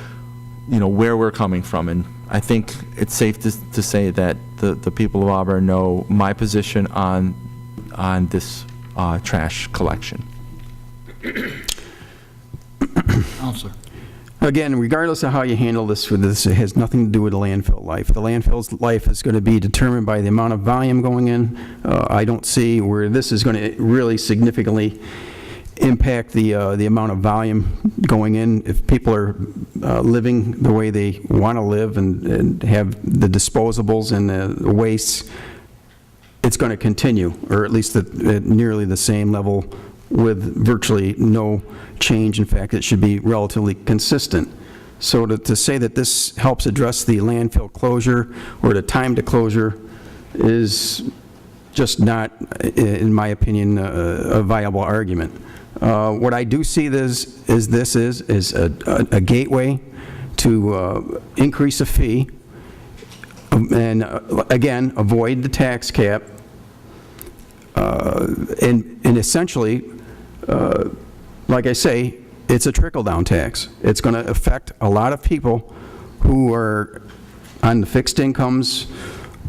Speaker 16: where we're coming from. And I think it's safe to say that the people of Auburn know my position on this trash collection.
Speaker 3: Counselor.
Speaker 14: Again, regardless of how you handle this, it has nothing to do with the landfill life. The landfill's life is going to be determined by the amount of volume going in. I don't see where this is going to really significantly impact the amount of volume going in. If people are living the way they want to live and have the disposables and the wastes, it's going to continue, or at least at nearly the same level with virtually no change. In fact, it should be relatively consistent. So to say that this helps address the landfill closure or the time to closure is just not, in my opinion, a viable argument. What I do see this is a gateway to increase a fee and, again, avoid the tax cap, and essentially, like I say, it's a trickle-down tax. It's going to affect a lot of people who are on the fixed incomes.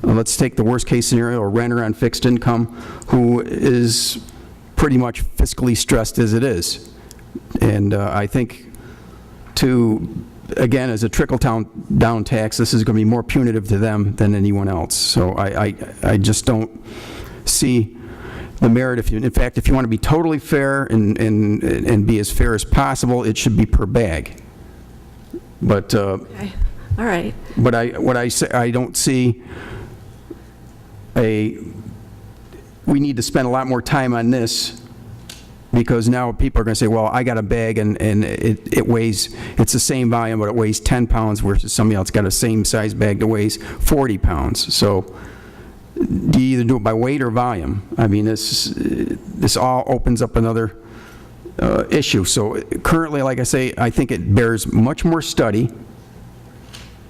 Speaker 14: Let's take the worst-case scenario, a renter on fixed income who is pretty much fiscally stressed as it is. And I think again, as a trickle-down tax, this is going to be more punitive to them than anyone else. So I just don't see the merit. In fact, if you want to be totally fair and be as fair as possible, it should be per bag. But
Speaker 10: Okay. All right.
Speaker 14: But I don't see we need to spend a lot more time on this, because now people are going to say, well, I got a bag and it weighs, it's the same volume, but it weighs 10 pounds versus somebody else got a same size bag that weighs 40 pounds. So do you either do it by weight or volume? I mean, this all opens up another issue. So currently, like I say, I think it bears much more study,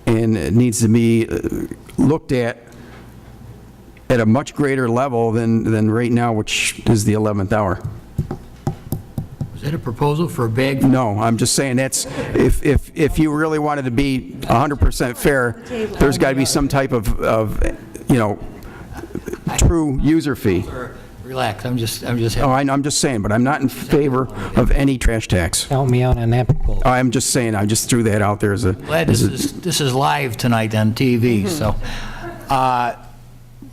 Speaker 14: and it needs to be looked at a much greater level than right now, which is the 11th hour.
Speaker 3: Is that a proposal for a bag?
Speaker 14: No, I'm just saying that's, if you really wanted to be 100% fair, there's got to be some type of, you know, true user fee.
Speaker 3: Relax, I'm just
Speaker 14: Oh, I'm just saying, but I'm not in favor of any trash tax.
Speaker 15: Help me out on that proposal.
Speaker 14: I'm just saying, I just threw that out there as a...
Speaker 3: Glad this is live tonight on TV, so.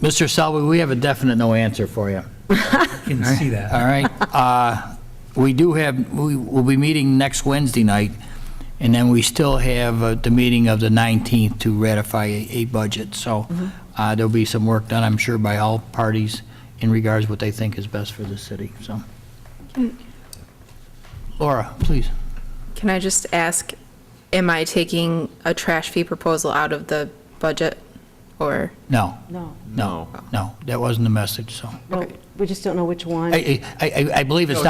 Speaker 3: Mr. Selby, we have a definite no answer for you.
Speaker 12: I can see that.
Speaker 3: All right. We will be meeting next Wednesday night, and then we still have the meeting of the 19th to ratify a budget. So there'll be some work done, I'm sure, by all parties in regards to what they think is best for the city. So, Laura, please.
Speaker 13: Can I just ask, am I taking a trash fee proposal out of the budget, or?
Speaker 10: No.
Speaker 3: No, that wasn't the message, so.
Speaker 10: No, we just don't know which one.
Speaker 3: I believe it's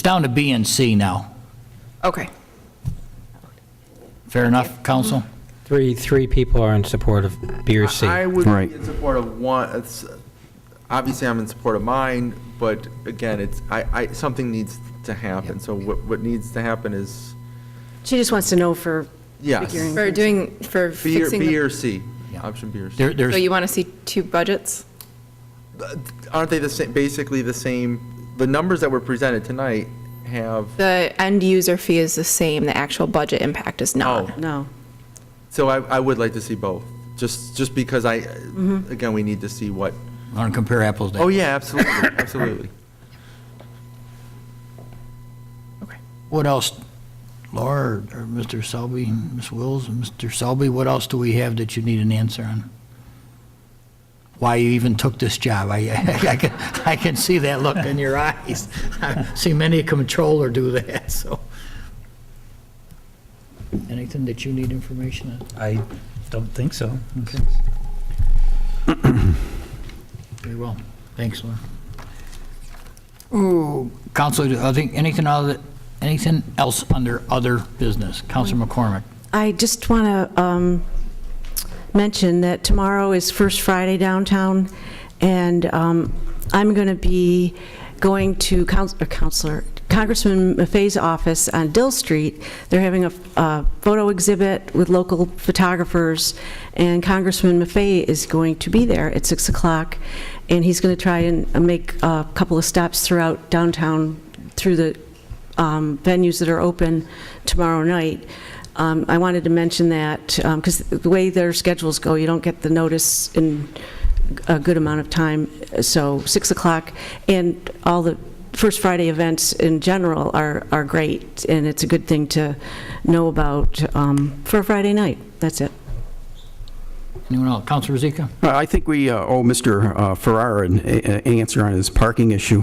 Speaker 3: down to B and C now.
Speaker 13: Okay.
Speaker 3: Fair enough, council?
Speaker 15: Three people are in support of B or C.
Speaker 16: I would be in support of one. Obviously, I'm in support of mine, but again, something needs to happen. So what needs to happen is...
Speaker 10: She just wants to know for
Speaker 16: Yes.
Speaker 10: figuring.
Speaker 13: For fixing
Speaker 16: B
Speaker 13: the...
Speaker 16: or C. Option B or C.
Speaker 13: So you want to see two budgets?
Speaker 16: Aren't they the same, basically the same? The numbers that were presented tonight have...
Speaker 13: The end user fee is the same, the actual budget impact is not.
Speaker 10: No.
Speaker 16: So I would like to see both, just because again, we need to see what...
Speaker 3: Want to compare apples to apples?
Speaker 16: Oh, yeah, absolutely, absolutely.
Speaker 3: What else, Laura or Mr. Selby, Ms. Wills, and Mr. Selby, what else do we have that you need an answer on? Why you even took this job? I can see that look in your eyes. I've seen many a controller do that, so. Anything that you need information on?
Speaker 12: I don't think so.
Speaker 3: Okay. Very well. Thanks, Laura. Ooh, Counselor, I think anything else under other business? Counselor McCormick.
Speaker 10: I just want to mention that tomorrow is First Friday downtown, and I'm going to be going to Congressman Maffei's office on Dill Street. They're having a photo exhibit with local photographers, and Congressman Maffei is going to be there at 6 o'clock, and he's going to try and make a couple of stops throughout downtown through the venues that are open tomorrow night. I wanted to mention that because the way their schedules go, you don't get the notice in a good amount of time. So 6 o'clock, and all the First Friday events in general are great, and it's a good thing to know about for a Friday night. That's it.
Speaker 3: Anyone else? Counselor Zika?
Speaker 14: I think we owe Mr. Farrar an answer on his parking issue.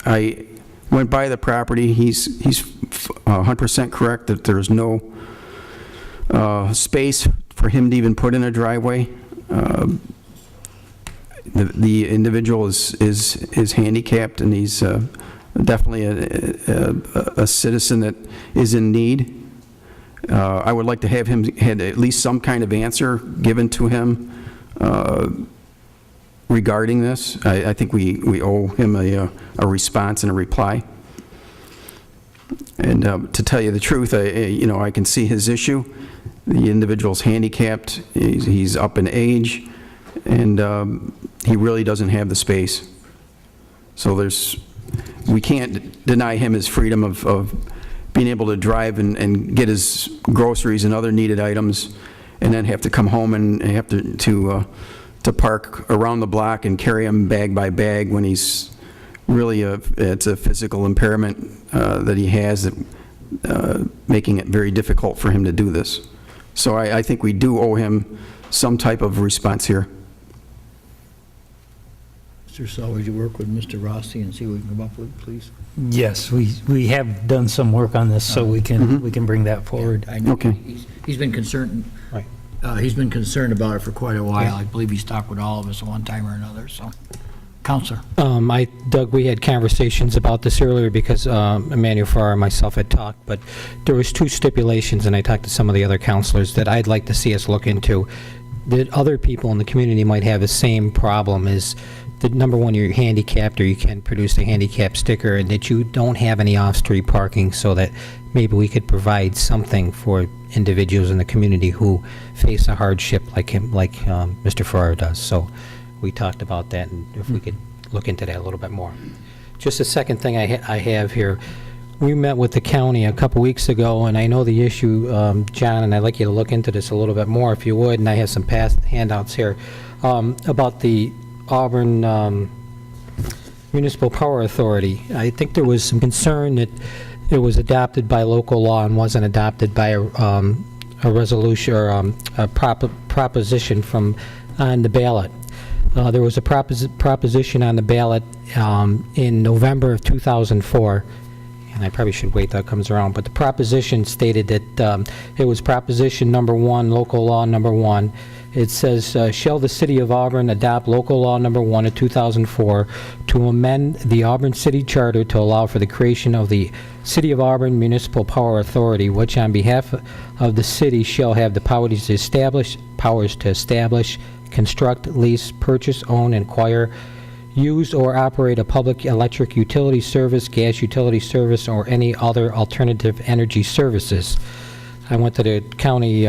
Speaker 14: I went by the property. He's 100% correct that there's no space for him to even put in a driveway. The individual is handicapped, and he's definitely a citizen that is in need. I would like to have him had at least some kind of answer given to him regarding this. I think we owe him a response and a reply. And to tell you the truth, I can see his issue. The individual's handicapped. He's up in age, and he really doesn't have the space. So we can't deny him his freedom of being able to drive and get his groceries and other needed items, and then have to come home and have to park around the block and carry them bag by bag when he's really it's a physical impairment that he has, that making it very difficult for him to do this. So I think we do owe him some type of response here.
Speaker 3: Mr. Sell, would you work with Mr. Rossi and see what we can come up with, please?
Speaker 12: Yes, we have done some work on this, so we can bring that forward.
Speaker 3: I know
Speaker 14: Okay.
Speaker 3: He's been concerned.
Speaker 12: Right.
Speaker 3: He's been concerned about it for quite a while. I believe he's talked with all of us at one time or another, so. Counselor.
Speaker 15: Doug, we had conversations about this earlier because Emmanuel Farrar and myself had talked, but there was 2 stipulations, and I talked to some of the other counselors that I'd like to see us look into, that other people in the community might have the same problem, is that, number one, you're handicapped or you can produce a handicap sticker, and that you don't have any off-street parking, so that maybe we could provide something for individuals in the community who face a hardship like Mr. Farrar does. So we talked about that, and if we could look into that a little bit more. Just a second thing I have here. We met with the county a couple weeks ago, and I know the issue, John, and I'd like you to look into this a little bit more if you would, and I have some past handouts here, about the Auburn Municipal Power Authority. I think there was some concern that it was adopted by local law and wasn't adopted by a resolution or a proposition from on the ballot. There was a proposition on the ballot in November of 2004, and I probably should wait till it comes around, but the proposition stated that it was proposition number 1, local law number 1. It says, shall the City of Auburn adopt local law number 1 of 2004 to amend the Auburn City Charter to allow for the creation of the City of Auburn Municipal Power Authority, which on behalf of the city shall have the powers to establish, construct, lease, purchase, own, acquire, use, or operate a public electric utility service, gas utility service, or any other alternative energy services. I went to the county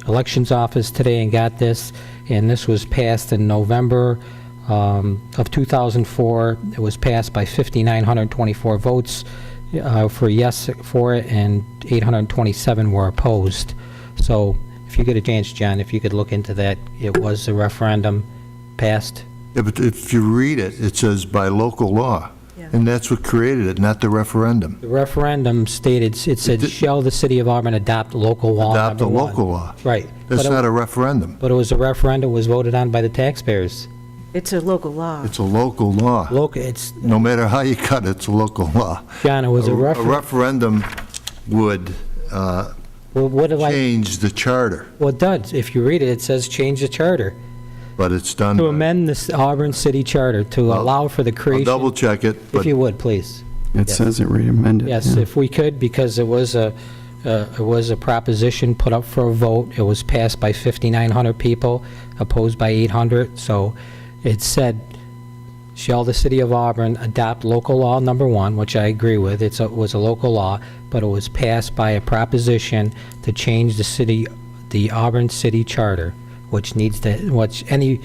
Speaker 15: elections office today and got this, and this was passed in November of 2004. It was passed by 5,924 votes for yes for it, and 827 were opposed. So if you get a chance, John, if you could look into that, it was a referendum passed.
Speaker 2: Yeah, but if you read it, it says by local law. And that's what created it, not the referendum.
Speaker 15: The referendum stated, it said, shall the City of Auburn adopt local law
Speaker 2: Adopt
Speaker 15: number
Speaker 2: a
Speaker 15: 1?
Speaker 2: local law.
Speaker 15: Right.
Speaker 2: That's not a referendum.
Speaker 15: But it was a referendum, was voted on by the taxpayers.
Speaker 10: It's a local law.
Speaker 2: It's a local law.
Speaker 15: It's
Speaker 2: no matter how you cut it, it's a local law.
Speaker 15: John, it was a
Speaker 2: referendum would change the charter,
Speaker 15: Well, it does. If you read it, it says change the charter.
Speaker 2: but it's done.
Speaker 15: To amend the Auburn City Charter to allow for the creation.
Speaker 2: I'll double check it.
Speaker 15: If you would, please.
Speaker 14: It says it right amended.
Speaker 15: Yes,
Speaker 14: yeah.
Speaker 15: if we could, because it was a proposition put up for a vote. It was passed by 5,900 people, opposed by 800. So it said, shall the City of Auburn adopt local law number 1, which I agree with. It was a local law, but it was passed by a proposition to change the Auburn City Charter, which any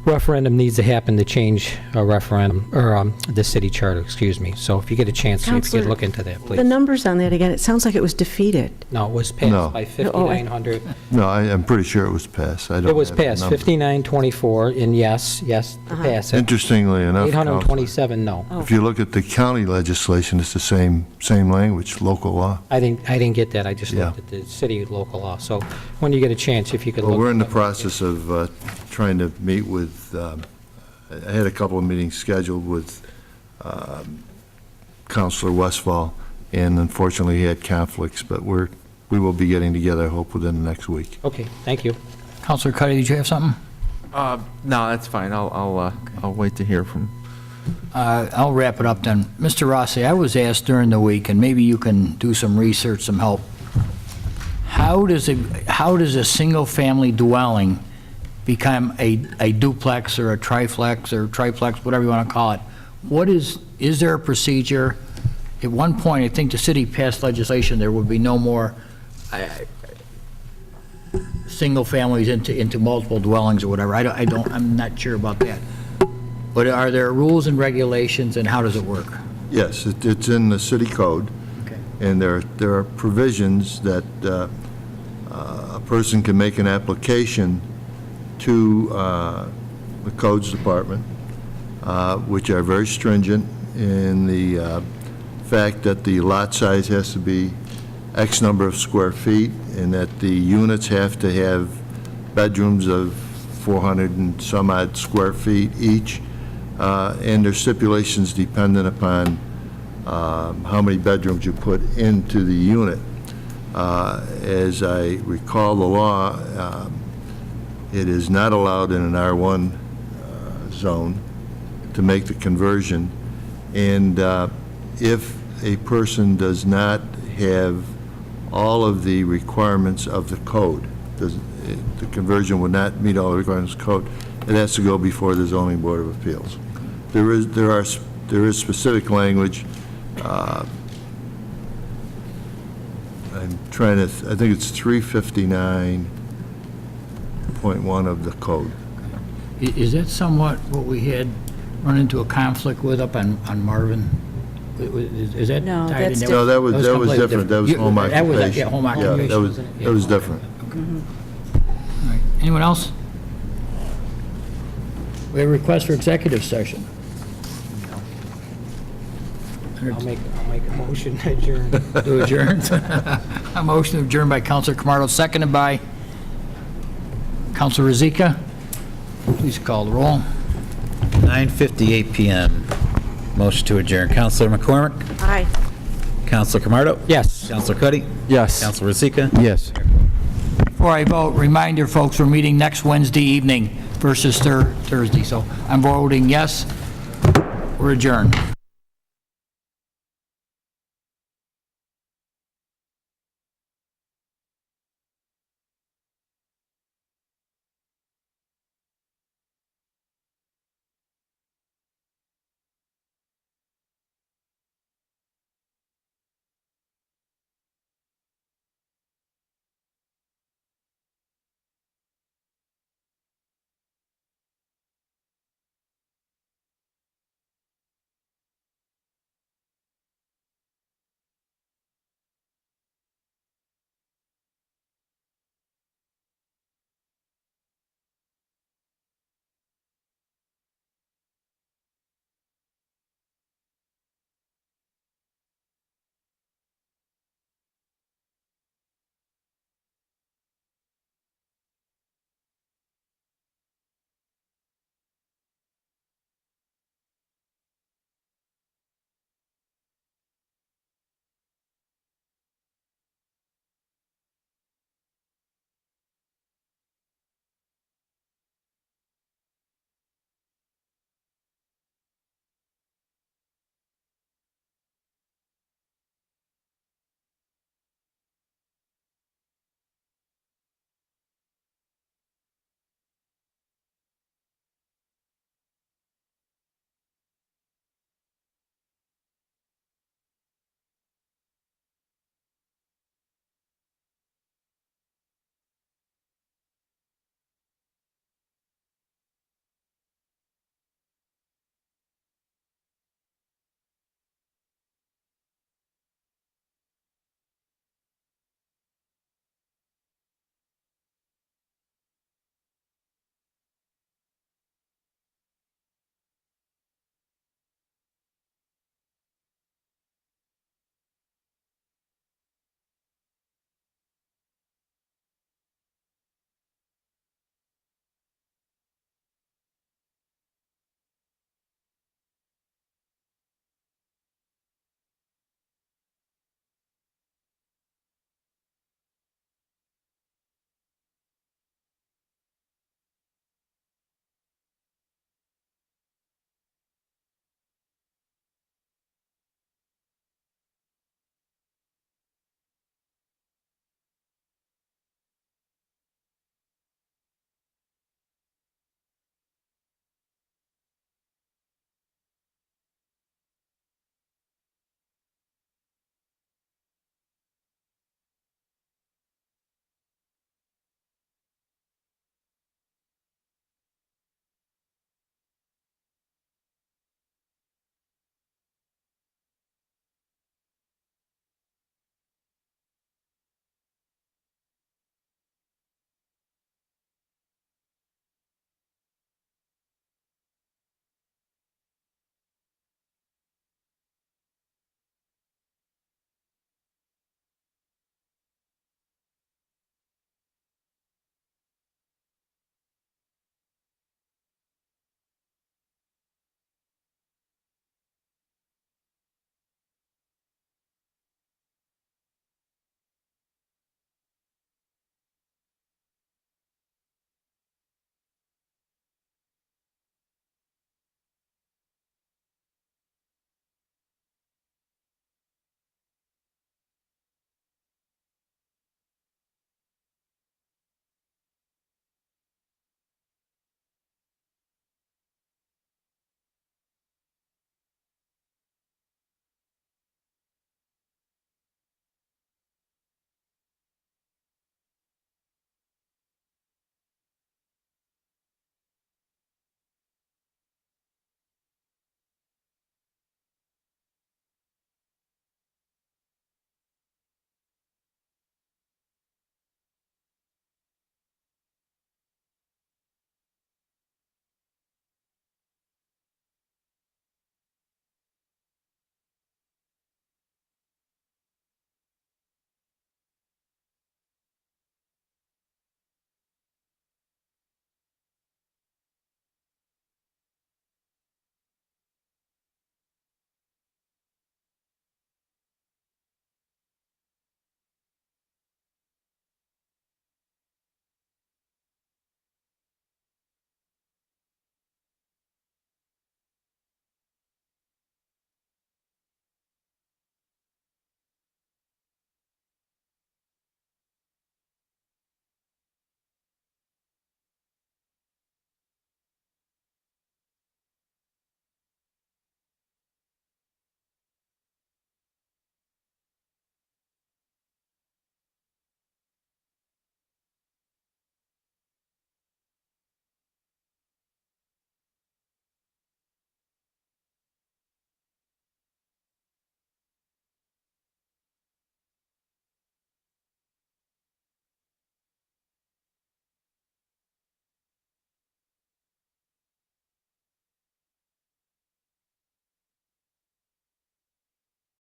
Speaker 15: referendum needs to happen to change a referendum, or the city charter, excuse me. So if you get a chance, if you
Speaker 10: Counselor,
Speaker 15: could look into that, please.
Speaker 10: The numbers on that, again, it sounds like it was defeated.
Speaker 15: No, it was passed
Speaker 2: No.
Speaker 15: by 5,900.
Speaker 2: No, I'm pretty sure it was passed. I don't
Speaker 15: It was
Speaker 2: have the
Speaker 15: passed,
Speaker 2: number.
Speaker 15: 5924, and yes, to pass it.
Speaker 2: Interestingly enough,
Speaker 15: 827, no.
Speaker 2: if you look at the county legislation, it's the same language, local law.
Speaker 15: I didn't get that, I just
Speaker 2: Yeah.
Speaker 15: looked at the city local law. So when you get a chance, if you could
Speaker 2: Well,
Speaker 15: look.
Speaker 2: we're in the
Speaker 15: at that.
Speaker 2: process of trying to meet with, I had a couple of meetings scheduled with Counselor Westfall, and unfortunately he had conflicts, but we will be getting together, I hope, within the next week.
Speaker 15: Okay, thank you.
Speaker 3: Counselor Cuddy, did you have something?
Speaker 16: No, that's fine. I'll wait to hear from.
Speaker 3: I'll wrap it up then. Mr. Rossi, I was asked during the week, and maybe you can do some research, some help. How does a single-family dwelling become a duplex or a triflex or triplex, whatever you want to call it? Is there a procedure? At one point, I think the city passed legislation, there would be no more single families into multiple dwellings or whatever. I'm not sure about that. But are there rules and regulations, and how does it work?
Speaker 2: Yes, it's in the city code, and there are provisions that a person can make an application to the codes department, which are very stringent in the fact that the lot size has to be X number of square feet, and that the units have to have bedrooms of 400 and some odd square feet each, and there's stipulations dependent upon how many bedrooms you put into the unit. As I recall the law, it is not allowed in an R1 zone to make the conversion. And if a person does not have all of the requirements of the code, the conversion would not meet all the requirements of the code, it has to go before the zoning board of appeals. There is specific language. I'm trying to, I think it's 359.1 of the code.
Speaker 3: Is that somewhat what we had run into a conflict with up on Marvin? Is that
Speaker 10: No,
Speaker 3: tied in
Speaker 10: that's
Speaker 3: there?
Speaker 2: No, that was
Speaker 3: completely
Speaker 2: different. That was home
Speaker 3: That was,
Speaker 2: occupation.
Speaker 3: yeah, home occupation,
Speaker 2: that was,
Speaker 3: wasn't it?
Speaker 2: that was different.
Speaker 3: All right. Anyone else? We have a request for executive session.
Speaker 15: I'll make a motion to adjourn.
Speaker 3: To adjourn. A motion to adjourn by Counselor Camardo, seconded by Counselor Rozika. Please call the roll.
Speaker 1: 9:58 PM. Motion to adjourn. Counselor McCormick?
Speaker 10: Aye.
Speaker 1: Counselor Camardo?
Speaker 15: Yes.
Speaker 1: Counselor Cuddy?
Speaker 14: Yes.
Speaker 1: Counselor Rozika?
Speaker 14: Yes.
Speaker 3: Before I vote, reminder, folks, we're meeting next Wednesday evening versus Thursday, so I'm voting yes. We're adjourned.